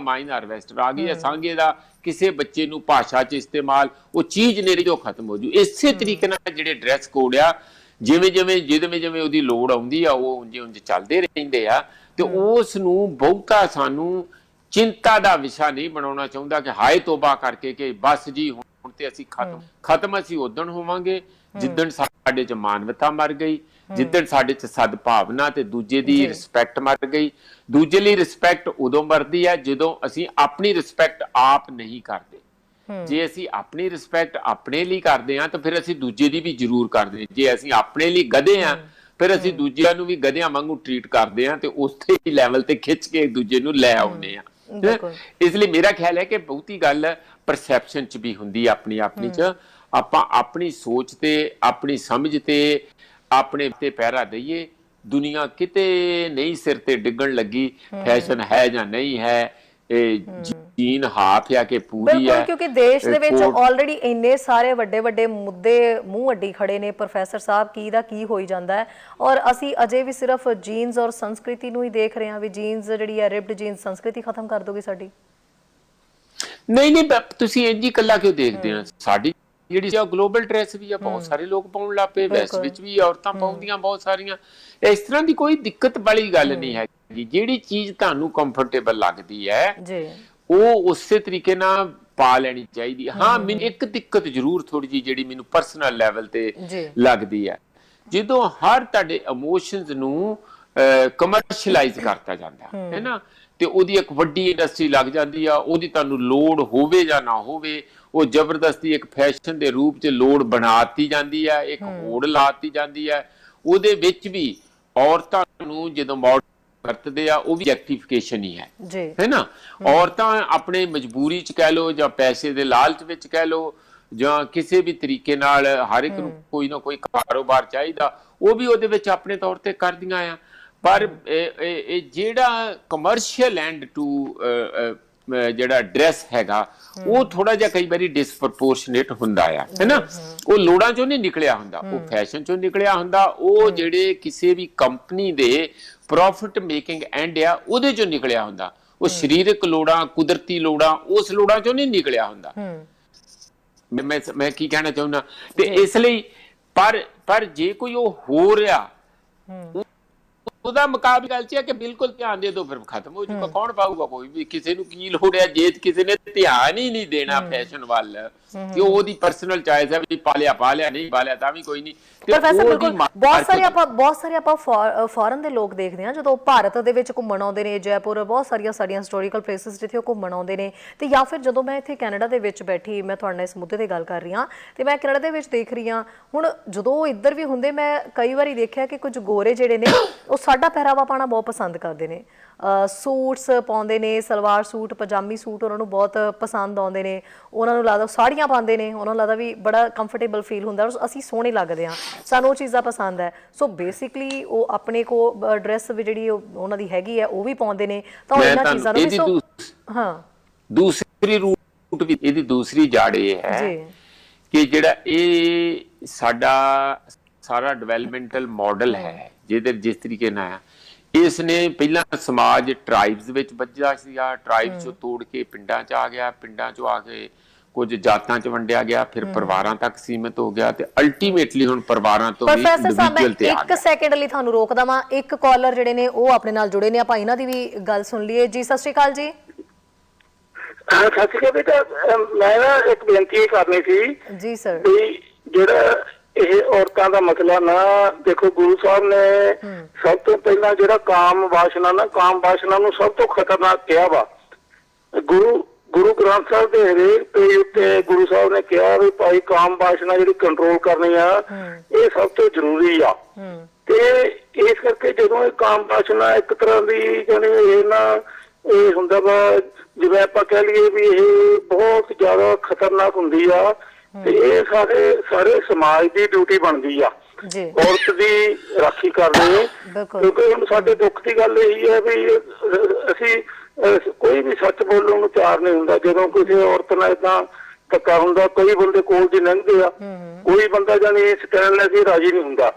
ਮਾਈਨ ਹਾਰਵੈਸਟਰ ਆ ਗਈ ਹੈ, ਸਾਂਘੇ ਦਾ ਕਿਸੇ ਬੱਚੇ ਨੂੰ ਭਾਸ਼ਾ 'ਚ ਇਸਤੇਮਾਲ, ਉਹ ਚੀਜ਼ ਨਹੀਂ ਰਹੀ, ਉਹ ਖਤਮ ਹੋ ਜੂ। ਇਸੇ ਤਰੀਕੇ ਨਾਲ ਜਿਹੜੇ ਡਰੈਸ ਕੋਡ ਆ, ਜਿਵੇਂ ਜਿਵੇਂ ਉਹਦੀ ਲੋੜ ਆਉਂਦੀ ਆ, ਉਹ ਉਂਝ ਚੱਲਦੇ ਰਹਿੰਦੇ ਆ। ਤੇ ਉਸ ਨੂੰ ਬਹੁਤਾ ਸਾਨੂੰ ਚਿੰਤਾ ਦਾ ਵਿਸ਼ਾ ਨਹੀਂ ਬਣਾਉਣਾ ਚਾਹੁੰਦਾ ਕਿ ਹਾਏ ਤੋਬਾ ਕਰਕੇ ਕਿ ਬਸ ਜੀ ਹੁਣ ਤੇ ਅਸੀਂ ਖਤਮ ਅਸੀਂ ਉਦਣ ਹੋਵਾਂਗੇ ਜਿੱਦਣ ਸਾਡੇ 'ਚ ਮਾਨਵਤਾ ਮਰ ਗਈ, ਜਿੱਦਣ ਸਾਡੇ 'ਚ ਸਦਭਾਵਨਾ ਤੇ ਦੂਜੇ ਦੀ ਰਿਸਪੈਕਟ ਮਰ ਗਈ। ਦੂਜੇ ਲਈ ਰਿਸਪੈਕਟ ਉਦੋਂ ਮਰਦੀ ਹੈ ਜਦੋਂ ਅਸੀਂ ਆਪਣੀ ਰਿਸਪੈਕਟ ਆਪ ਨਹੀਂ ਕਰਦੇ। ਜੇ ਅਸੀਂ ਆਪਣੀ ਰਿਸਪੈਕਟ ਆਪਣੇ ਲਈ ਕਰਦੇ ਹਾਂ ਤਾਂ ਫਿਰ ਅਸੀਂ ਦੂਜੇ ਦੀ ਵੀ ਜ਼ਰੂਰ ਕਰਦੇ ਹਾਂ। ਜੇ ਅਸੀਂ ਆਪਣੇ ਲਈ ਗਧੇ ਹਾਂ ਫਿਰ ਅਸੀਂ ਦੂਜਿਆਂ ਨੂੰ ਵੀ ਗਧਿਆਂ ਵਾਂਗੂ ਟ੍ਰੀਟ ਕਰਦੇ ਹਾਂ ਤੇ ਉਸੇ ਹੀ ਲੈਵਲ ਤੇ ਖਿੱਚ ਕੇ ਦੂਜੇ ਨੂੰ ਲੈ ਆਉਂਦੇ ਹਾਂ। ਇਸ ਲਈ ਮੇਰਾ ਖਿਆਲ ਹੈ ਕਿ ਬਹੁਤੀ ਗੱਲ ਪਰਸੈਪਸ਼ਨ 'ਚ ਵੀ ਹੁੰਦੀ ਆਪਣੀ 'ਚ। ਆਪਾਂ ਆਪਣੀ ਸੋਚ ਤੇ ਆਪਣੀ ਸਮਝ ਤੇ ਆਪਣੇ ਤੇ ਪਹਿਰਾ ਦਈਏ। ਦੁਨੀਆ ਕਿਤੇ ਨਹੀਂ ਸਿਰ ਤੇ ਡਿੱਗਣ ਲੱਗੀ, ਫੈਸ਼ਨ ਹੈ ਜਾਂ ਨਹੀਂ ਹੈ, ਜੀਨ ਹਾਫ ਆ ਕਿ ਪੂਰੀ ਹੈ। ਕਿਉਂਕਿ ਦੇਸ਼ ਦੇ ਵਿੱਚ ਆਲਰੇਡੀ ਇੰਨੇ ਸਾਰੇ ਵੱਡੇ ਵੱਡੇ ਮੁੱਦੇ ਮੂੰਹ ਅੱਡੀ ਖੜੇ ਨੇ ਪ੍ਰੋਫੈਸਰ ਸਾਹਿਬ, ਕੀ ਦਾ ਕੀ ਹੋਈ ਜਾਂਦਾ ਹੈ ਔਰ ਅਸੀਂ ਅਜੇ ਵੀ ਸਿਰਫ ਜੀਨਸ ਔਰ ਸੰਸਕ੍ਰਿਤੀ ਨੂੰ ਹੀ ਦੇਖ ਰਹੇ ਹਾਂ ਵੀ ਜੀਨਸ ਜਿਹੜੀ ਹੈ ਰਿਪਡ ਜੀਨਸ ਸੰਸਕ੍ਰਿਤੀ ਖਤਮ ਕਰ ਦੋਗੀ ਸਾਡੀ। ਨਹੀਂ ਤੁਸੀਂ ਇੰਜ ਹੀ ਇਕੱਲਾ ਕਿਉਂ ਦੇਖਦੇ ਹੋ? ਸਾਡੀ ਜਿਹੜੀ ਗਲੋਬਲ ਡਰੈਸ ਵੀ ਆ, ਬਹੁਤ ਸਾਰੇ ਲੋਕ ਪਾਉਣ ਲੱਗ ਪਏ, ਵੈਸਟ ਵਿੱਚ ਵੀ ਔਰਤਾਂ ਪਾਉਂਦੀਆਂ ਬਹੁਤ ਸਾਰੀਆਂ। ਇਸ ਤਰ੍ਹਾਂ ਦੀ ਕੋਈ ਦਿੱਕਤ ਵਾਲੀ ਗੱਲ ਨਹੀਂ ਹੈਗੀ। ਜਿਹੜੀ ਚੀਜ਼ ਤੁਹਾਨੂੰ ਕੰਫਰਟੇਬਲ ਲੱਗਦੀ ਹੈ ਉਹ ਉਸੇ ਤਰੀਕੇ ਨਾਲ ਪਾ ਲੈਣੀ ਚਾਹੀਦੀ। ਹਾਂ, ਮੈਨੂੰ ਇੱਕ ਦਿੱਕਤ ਜ਼ਰੂਰ ਥੋੜੀ ਜਿਹੀ ਜਿਹੜੀ ਮੈਨੂੰ ਪਰਸਨਲ ਲੈਵਲ ਤੇ ਲੱਗਦੀ ਹੈ, ਜਦੋਂ ਹਰ ਤੁਹਾਡੇ ਇਮੋਸ਼ਨਸ ਨੂੰ ਕਮਰਸ਼ੀਅਲਾਈਜ਼ ਕਰਤਾ ਜਾਂਦਾ ਹੈ ਨਾ, ਤੇ ਉਹਦੀ ਇੱਕ ਵੱਡੀ ਇੰਡਸਟਰੀ ਲੱਗ ਜਾਂਦੀ ਆ। ਉਹਦੀ ਤੁਹਾਨੂੰ ਲੋੜ ਹੋਵੇ ਜਾਂ ਨਾ ਹੋਵੇ, ਉਹ ਜ਼ਬਰਦਸਤੀ ਇੱਕ ਫੈਸ਼ਨ ਦੇ ਰੂਪ 'ਚ ਲੋੜ ਬਣਾਤੀ ਜਾਂਦੀ ਹੈ, ਇੱਕ ਹੋੜ ਲਾਤੀ ਜਾਂਦੀ ਹੈ। ਉਹਦੇ ਵਿੱਚ ਵੀ ਔਰਤਾਂ ਨੂੰ ਜਦੋਂ ਵਰਤਦੇ ਆ ਉਹ ਵੀ ਜੈਕਟੀਫਿਕੇਸ਼ਨ ਹੀ ਜੀ ਹੈ ਨਾ। ਔਰਤਾਂ ਆਪਣੇ ਮਜਬੂਰੀ ਚ ਕਹਿ ਲਓ ਜਾਂ ਪੈਸੇ ਦੇ ਲਾਲਚ ਵਿੱਚ ਕਹਿ ਲਓ ਜਾਂ ਕਿਸੇ ਵੀ ਤਰੀਕੇ ਨਾਲ ਹਰ ਇੱਕ ਨੂੰ ਕੋਈ ਨਾ ਕੋਈ ਕਾਰੋਬਾਰ ਚਾਹੀਦਾ, ਉਹ ਵੀ ਉਹਦੇ ਵਿੱਚ ਆਪਣੇ ਤੌਰ ਤੇ ਕਰਦੀਆਂ ਆ। ਪਰ ਇਹ ਜਿਹੜਾ ਕਮਰਸ਼ੀਅਲ ਐਂਡ ਟੂ ਜਿਹੜਾ ਡਰੈਸ ਹੈਗਾ ਉਹ ਥੋੜਾ ਜਿਹਾ ਕਈ ਵਾਰੀ ਡਿਸਪ੍ਰੋਪੋਰਸ਼ਨੇਟ ਹੁੰਦਾ ਆ, ਹੈ ਨਾ। ਉਹ ਲੋੜਾਂ ਚੋਂ ਨਹੀਂ ਨਿਕਲਿਆ ਹੁੰਦਾ, ਉਹ ਫੈਸ਼ਨ ਚੋਂ ਨਿਕਲਿਆ ਹੁੰਦਾ, ਉਹ ਜਿਹੜੇ ਕਿਸੇ ਵੀ ਕੰਪਨੀ ਦੇ ਪ੍ਰੋਫਿਟ ਮੇਕਿੰਗ ਐਂਡ ਆ ਉਹਦੇ ਚੋਂ ਨਿਕਲਿਆ ਹੁੰਦਾ। ਉਹ ਸਰੀਰਕ ਲੋੜਾਂ, ਕੁਦਰਤੀ ਲੋੜਾਂ, ਉਸ ਲੋੜਾਂ ਚੋਂ ਨਹੀਂ ਨਿਕਲਿਆ ਹੁੰਦਾ। ਮੈਂ ਕੀ ਕਹਿਣਾ ਚਾਹੁੰਦਾ, ਤੇ ਇਸ ਲਈ ਪਰ ਜੇ ਕੋਈ ਉਹ ਹੋ ਰਿਹਾ ਉਹਦਾ ਮੁਕਾਬਲਾ ਗੱਲ ਚ ਹੈ ਕਿ ਬਿਲਕੁਲ ਧਿਆਨ ਦੇ ਦੋ, ਫਿਰ ਖਤਮ ਹੋ ਜਾਊਗਾ। ਕੌਣ ਪਾਊਗਾ? ਕੋਈ ਵੀ। ਕਿਸੇ ਨੂੰ ਕੀ ਲੋੜ ਹੈ? ਜੇ ਕਿਸੇ ਨੇ ਧਿਆਨ ਹੀ ਨਹੀਂ ਦੇਣਾ ਫੈਸ਼ਨ ਵੱਲ ਤੇ ਉਹਦੀ ਪਰਸਨਲ ਚੋਇਸ ਹੈ ਵੀ ਪਾ ਲਿਆ ਨਹੀਂ ਪਾ ਲਿਆ ਤਾਂ ਵੀ ਕੋਈ ਨਹੀਂ। ਬਹੁਤ ਸਾਰੇ ਆਪਾਂ ਫੋਰਨ ਦੇ ਲੋਕ ਦੇਖਦੇ ਹਾਂ ਜਦੋਂ ਭਾਰਤ ਦੇ ਵਿੱਚ ਘੁੰਮਣ ਆਉਂਦੇ ਨੇ, ਜੈਪੁਰ ਬਹੁਤ ਸਾਰੀਆਂ ਸਾਡੀਆਂ ਹਿਸਟੋਰੀਕਲ ਪਲੇਸਿਸ ਜਿੱਥੇ ਉਹ ਘੁੰਮਣ ਆਉਂਦੇ ਨੇ, ਤੇ ਜਾਂ ਫਿਰ ਜਦੋਂ ਮੈਂ ਇੱਥੇ ਕੈਨੇਡਾ ਦੇ ਵਿੱਚ ਬੈਠੀ, ਮੈਂ ਤੁਹਾਡੇ ਨਾਲ ਇਸ ਮੁੱਦੇ ਤੇ ਗੱਲ ਕਰ ਰਹੀ ਹਾਂ, ਤੇ ਮੈਂ ਕੈਨੇਡਾ ਦੇ ਵਿੱਚ ਦੇਖ ਰਹੀ ਹਾਂ ਹੁਣ ਜਦੋਂ ਉਹ ਇੱਧਰ ਵੀ ਹੁੰਦੇ, ਮੈਂ ਕਈ ਵਾਰੀ ਦੇਖਿਆ ਕਿ ਕੁਝ ਗੋਰੇ ਜਿਹੜੇ ਨੇ ਉਹ ਸਾਡਾ ਪਹਿਰਾਵਾ ਪਾਉਣਾ ਬਹੁਤ ਪਸੰਦ ਕਰਦੇ ਨੇ। ਸੂਟਸ ਪਾਉਂਦੇ ਨੇ, ਸਲਵਾਰ ਸੂਟ, ਪਜਾਮੀ ਸੂਟ ਉਹਨਾਂ ਨੂੰ ਬਹੁਤ ਪਸੰਦ ਆਉਂਦੇ ਨੇ। ਉਹਨਾਂ ਨੂੰ ਲੱਗਦਾ ਸਾੜੀਆਂ ਪਾਉਂਦੇ ਨੇ, ਉਹਨਾਂ ਨੂੰ ਲੱਗਦਾ ਵੀ ਬੜਾ ਕੰਫਰਟੇਬਲ ਫੀਲ ਹੁੰਦਾ, ਅਸੀਂ ਸੋਹਣੇ ਲੱਗਦੇ ਹਾਂ, ਸਾਨੂੰ ਉਹ ਚੀਜ਼ਾਂ ਪਸੰਦ ਹੈ। ਸੋ ਬੇਸਿਕਲੀ ਉਹ ਆਪਣੇ ਕੋ ਡਰੈਸ ਵੀ ਜਿਹੜੀ ਉਹਨਾਂ ਦੀ ਹੈਗੀ ਹੈ ਉਹ ਵੀ ਪਾਉਂਦੇ ਨੇ, ਤਾਂ ਇਹਨਾਂ ਚੀਜ਼ਾਂ ਨੂੰ ਵੀ ਹਾਂ। ਦੂਸਰੀ ਰੂਟ ਵੀ ਇਹਦੀ ਦੂਸਰੀ ਜੜ ਇਹ ਹੈ ਕਿ ਜਿਹੜਾ ਇਹ ਸਾਡਾ ਸਾਰਾ ਡਿਵੈਲਪਮੈਂਟਲ ਮਾਡਲ ਹੈ ਜਿਹਦੇ ਜਿਸ ਤਰੀਕੇ ਨਾਲ ਇਸ ਨੇ ਪਹਿਲਾਂ ਸਮਾਜ ਟ੍ਰਾਈਬਸ ਵਿੱਚ ਵੱਜਦਾ ਸੀਗਾ, ਟ੍ਰਾਈਬਸ ਚੋਂ ਤੋੜ ਕੇ ਪਿੰਡਾਂ 'ਚ ਆ ਗਿਆ, ਪਿੰਡਾਂ 'ਚੋਂ ਆ ਕੇ ਕੁਝ ਜਾਤਾਂ 'ਚ ਵੰਡਿਆ ਗਿਆ, ਫਿਰ ਪਰਿਵਾਰਾਂ ਤੱਕ ਸੀਮਿਤ ਹੋ ਗਿਆ, ਤੇ ਅਲਟੀਮੇਟਲੀ ਹੁਣ ਪਰਿਵਾਰਾਂ ਤੋਂ ਵੀ ਇੰਡੀਵਿਜੂਅਲ ਤੇ ਆ ਗਿਆ। ਇੱਕ ਸੈਕਿੰਡ ਲਈ ਤੁਹਾਨੂੰ ਰੋਕਦਾ ਵਾਂ, ਇੱਕ ਕਾਲਰ ਜਿਹੜੇ ਨੇ ਉਹ ਆਪਣੇ ਨਾਲ ਜੁੜੇ ਨੇ, ਆਪਾਂ ਇਹਨਾਂ ਦੀ ਵੀ ਗੱਲ ਸੁਣ ਲਈਏ। ਜੀ ਸਤਿ ਸ਼੍ਰੀ ਅਕਾਲ ਜੀ। ਸਤਿ ਸ਼੍ਰੀ ਅਕਾਲ ਬੇਟਾ, ਮੈਂ ਨਾ ਇੱਕ ਬੇਨਤੀ ਕਰਨੀ ਸੀ ਜੀ ਸਰ। ਜਿਹੜਾ ਇਹ ਔਰਤਾਂ ਦਾ ਮਸਲਾ ਨਾ, ਦੇਖੋ ਗੁਰੂ ਸਾਹਿਬ ਨੇ ਸਭ ਤੋਂ ਪਹਿਲਾਂ ਜਿਹੜਾ ਕਾਮ ਵਾਸ਼ਨਾ ਨੂੰ ਸਭ ਤੋਂ ਖਤਰਨਾਕ ਕਿਹਾ ਵਾ। ਗੁਰੂ ਗ੍ਰੰਥ ਸਾਹਿਬ ਦੇ ਹਰੇਕ ਪੇਜ ਉੱਤੇ ਗੁਰੂ ਸਾਹਿਬ ਨੇ ਕਿਹਾ ਵੀ ਭਾਈ ਕਾਮ ਵਾਸ਼ਨਾ ਜਿਹੜੀ ਕੰਟਰੋਲ ਕਰਨੀ ਆ ਇਹ ਸਭ ਤੋਂ ਜ਼ਰੂਰੀ ਆ। ਤੇ ਇਸ ਕਰਕੇ ਜਦੋਂ ਇਹ ਕਾਮ ਵਾਸ਼ਨਾ ਇੱਕ ਤਰ੍ਹਾਂ ਦੀ ਇਹ ਹੁੰਦਾ ਵਾ, ਜਿਵੇਂ ਆਪਾਂ ਕਹਿ ਲਈਏ ਵੀ ਇਹ ਬਹੁਤ ਜ਼ਿਆਦਾ ਖਤਰਨਾਕ ਹੁੰਦੀ ਆ, ਤੇ ਇਹ ਸਾਰੇ ਸਮਾਜ ਦੀ ਡਿਊਟੀ ਬਣਦੀ ਆ ਔਰਤ ਦੀ ਰਾਖੀ ਕਰਨੀ। ਕਿਉਂਕਿ ਹੁਣ ਸਾਡੇ ਦੁੱਖ ਦੀ ਗੱਲ ਇਹੀ ਹੈ ਵੀ ਅਸੀਂ ਕੋਈ ਵੀ ਸੱਚ ਬੋਲਣ ਨੂੰ ਤਿਆਰ ਨਹੀਂ ਹੁੰਦਾ ਜਦੋਂ ਕਿਸੇ ਔਰਤ ਨਾਲ ਏਦਾਂ ਧੱਕਾ ਹੁੰਦਾ। ਕਈ ਬੰਦੇ ਕੋਲ ਦੀ ਲੰਘਦੇ ਆ, ਕੋਈ ਬੰਦਾ ਜਾਨੀ ਇਸ ਕਹਿਣ ਲਈ ਰਾਜੀ ਨਹੀਂ ਹੁੰਦਾ।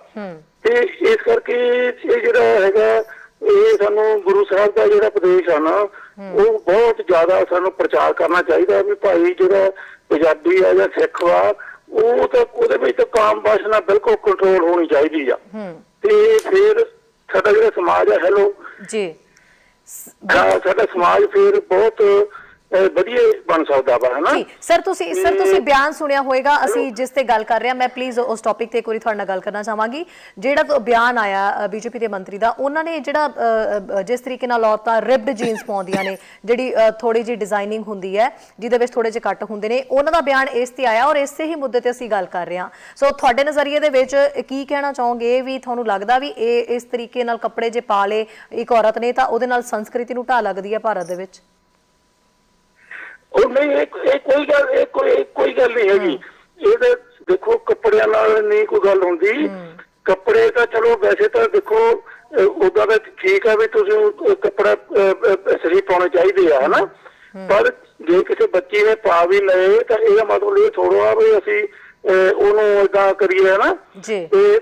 ਤੇ ਇਸ ਕਰਕੇ ਇਹ ਜਿਹੜਾ ਹੈਗਾ ਇਹ ਸਾਨੂੰ ਗੁਰੂ ਸਾਹਿਬ ਦਾ ਜਿਹੜਾ ਉਪਦੇਸ਼ ਆ ਨਾ ਉਹ ਬਹੁਤ ਜ਼ਿਆਦਾ ਸਾਨੂੰ ਪ੍ਰਚਾਰ ਕਰਨਾ ਚਾਹੀਦਾ ਵੀ ਭਾਈ ਜਿਹੜਾ ਪੰਜਾਬੀ ਆ ਜਾਂ ਸਿੱਖ ਵਾ ਉਹ ਤਾਂ ਉਹਦੇ ਵਿੱਚ ਤਾਂ ਕਾਮ ਵਾਸ਼ਨਾ ਬਿਲਕੁਲ ਕੰਟਰੋਲ ਹੋਣੀ ਚਾਹੀਦੀ ਆ। ਤੇ ਫਿਰ ਸਾਡਾ ਜਿਹੜਾ ਸਮਾਜ ਹੈ ਸਾਡਾ ਸਮਾਜ ਫਿਰ ਬਹੁਤ ਵਧੀਆ ਬਣ ਸਕਦਾ ਵਾ, ਹੈ ਨਾ। ਸਰ ਤੁਸੀਂ ਬਿਆਨ ਸੁਣਿਆ ਹੋਏਗਾ ਅਸੀਂ ਜਿਸ ਤੇ ਗੱਲ ਕਰ ਰਹੇ ਹਾਂ, ਮੈਂ ਪਲੀਜ਼ ਉਸ ਟੌਪਿਕ ਤੇ ਇੱਕ ਵਾਰੀ ਤੁਹਾਡੇ ਨਾਲ ਗੱਲ ਕਰਨਾ ਚਾਹਾਂਗੀ। ਜਿਹੜਾ ਬਿਆਨ ਆਇਆ ਬੀਜੇਪੀ ਦੇ ਮੰਤਰੀ ਦਾ, ਉਹਨਾਂ ਨੇ ਜਿਹੜਾ ਜਿਸ ਤਰੀਕੇ ਨਾਲ ਔਰਤਾਂ ਰਿਬਡ ਜੀਨਸ ਪਾਉਂਦੀਆਂ ਨੇ, ਜਿਹੜੀ ਥੋੜੀ ਜਿਹੀ ਡਿਜ਼ਾਈਨਿੰਗ ਹੁੰਦੀ ਹੈ ਜਿਹਦੇ ਵਿੱਚ ਥੋੜੇ ਜਿਹੇ ਕੱਟ ਹੁੰਦੇ ਨੇ, ਉਹਨਾਂ ਦਾ ਬਿਆਨ ਇਸ ਤੇ ਆਇਆ ਔਰ ਇਸੇ ਹੀ ਮੁੱਦੇ ਤੇ ਅਸੀਂ ਗੱਲ ਕਰ ਰਹੇ ਹਾਂ। ਸੋ ਤੁਹਾਡੇ ਨਜ਼ਰੀਏ ਦੇ ਵਿੱਚ ਕੀ ਕਹਿਣਾ ਚਾਹੋਗੇ ਵੀ ਤੁਹਾਨੂੰ ਲੱਗਦਾ ਵੀ ਇਹ ਇਸ ਤਰੀਕੇ ਨਾਲ ਕੱਪੜੇ ਜੇ ਪਾ ਲਏ ਇੱਕ ਔਰਤ ਨੇ ਤਾਂ ਉਹਦੇ ਨਾਲ ਸੰਸਕ੍ਰਿਤੀ ਨੂੰ ਢਾਹ ਲੱਗਦੀ ਹੈ ਭਾਰਤ ਦੇ ਵਿੱਚ? ਉਹ ਨਹੀਂ, ਇਹ ਕੋਈ ਗੱਲ ਨਹੀਂ ਹੈਗੀ। ਇਹ ਤਾਂ ਦੇਖੋ ਕੱਪੜਿਆਂ ਨਾਲ ਨਹੀਂ ਕੋਈ ਗੱਲ ਹੁੰਦੀ। ਕੱਪੜੇ ਤਾਂ ਚਲੋ ਵੈਸੇ ਤਾਂ ਦੇਖੋ ਉਦਾਂ ਤਾਂ ਠੀਕ ਆ ਵੀ ਤੁਸੀਂ ਕੱਪੜਾ ਸਹੀ ਪਾਉਣੇ ਚਾਹੀਦੇ ਆ, ਹਨਾ। ਪਰ ਜੇ ਕਿਸੇ ਬੱਚੀ ਨੇ ਪਾ ਵੀ ਲਏ ਤਾਂ ਇਹਦਾ ਮਤਲਬ ਇਹ ਥੋੜਾ ਵੀ ਅਸੀਂ ਉਹਨੂੰ ਏਦਾਂ ਕਰੀਏ, ਹਨਾ। ਤੇ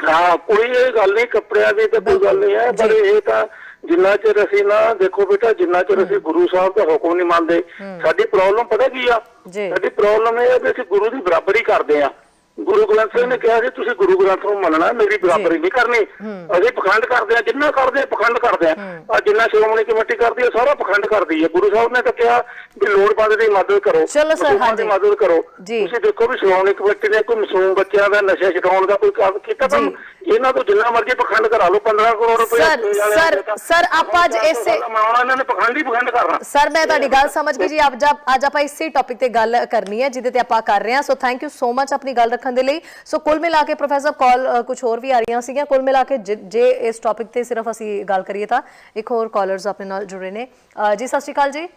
ਹਾਂ, ਕੋਈ ਇਹ ਗੱਲ ਨਹੀਂ, ਕੱਪੜਿਆਂ ਦੀ ਤਾਂ ਕੋਈ ਗੱਲ ਨਹੀਂ ਹੈ। ਪਰ ਇਹ ਤਾਂ ਜਿੰਨਾ ਚਿਰ ਅਸੀਂ ਨਾ ਦੇਖੋ ਬੇਟਾ, ਜਿੰਨਾ ਚਿਰ ਅਸੀਂ ਗੁਰੂ ਸਾਹਿਬ ਦਾ ਹੁਕਮ ਨਹੀਂ ਮੰਨਦੇ, ਸਾਡੀ ਪ੍ਰੋਬਲਮ ਪਤਾ ਕੀ ਆ? ਸਾਡੀ ਪ੍ਰੋਬਲਮ ਇਹ ਹੈ ਵੀ ਅਸੀਂ ਗੁਰੂ ਦੀ ਬਰਾਬਰੀ ਕਰਦੇ ਆ। ਗੁਰੂ ਗ੍ਰੰਥ ਸਾਹਿਬ ਨੇ ਕਿਹਾ ਸੀ ਤੁਸੀਂ ਗੁਰੂ ਗ੍ਰੰਥ ਨੂੰ ਮੰਨਣਾ, ਮੇਰੀ ਬਰਾਬਰੀ ਨਹੀਂ ਕਰਨੀ। ਅਸੀਂ ਪਖੰਡ ਕਰਦੇ ਆ, ਜਿੰਨਾ ਕਰਦੇ ਆ ਪਖੰਡ ਕਰਦੇ ਆ। ਜਿੰਨਾ ਸ਼੍ਰੋਮਣੀ ਕਮੇਟੀ ਕਰਦੀ ਆ ਸਾਰਾ ਪਖੰਡ ਕਰਦੀ ਹੈ। ਗੁਰੂ ਸਾਹਿਬ ਨੇ ਤਾਂ ਕਿਹਾ ਵੀ ਲੋੜਵੰਦ ਦੀ ਮਦਦ ਕਰੋ, ਮਦਦ ਕਰੋ। ਤੁਸੀਂ ਦੇਖੋ ਵੀ ਸ਼੍ਰੋਮਣੀ ਕਮੇਟੀ ਨੇ ਕੋਈ ਮਾਸੂਮ ਬੱਚਿਆਂ ਦਾ ਨਸ਼ਾ ਛਡਾਉਣ ਦਾ ਕੋਈ ਕੰਮ ਕੀਤਾ ਤਾਂ ਇਹਨਾਂ ਤੋਂ ਜਿੰਨਾ ਮਰਜ਼ੀ ਪਖੰਡ ਕਰਾ ਲਓ। 15 ਕਰੋੜ ਰੁਪਏ ਸਰ ਆਪਾਂ ਅੱਜ ਇਸੇ ਇਹਨਾਂ ਨੇ ਪਖੰਡ ਕਰਨਾ। ਸਰ ਮੈਂ ਤੁਹਾਡੀ ਗੱਲ ਸਮਝ ਗਈ ਜੀ। ਅੱਜ ਆਪਾਂ ਇਸੇ ਟੌਪਿਕ ਤੇ ਗੱਲ ਕਰਨੀ ਹੈ ਜਿਹਦੇ ਤੇ ਆਪਾਂ ਕਰ ਰਹੇ ਹਾਂ। So thank you so much ਆਪਣੀ ਗੱਲ ਰੱਖਣ ਦੇ ਲਈ। ਸੋ ਕੁੱਲ ਮਿਲਾ ਕੇ ਪ੍ਰੋਫੈਸਰ ਕਾਲ ਕੁਝ ਹੋਰ ਵੀ ਆ ਰਹੀਆਂ ਸੀਗੀਆਂ। ਕੁੱਲ ਮਿਲਾ ਕੇ ਜੇ ਇਸ ਟੌਪਿਕ ਤੇ ਸਿਰਫ ਅਸੀਂ ਗੱਲ ਕਰੀਏ ਤਾਂ ਇੱਕ ਹੋਰ ਕਾਲਰਸ ਆਪਣੇ ਨਾਲ ਜੁੜੇ ਨੇ। ਜੀ ਸਤਿ ਸ਼੍ਰੀ ਅਕਾਲ ਜੀ।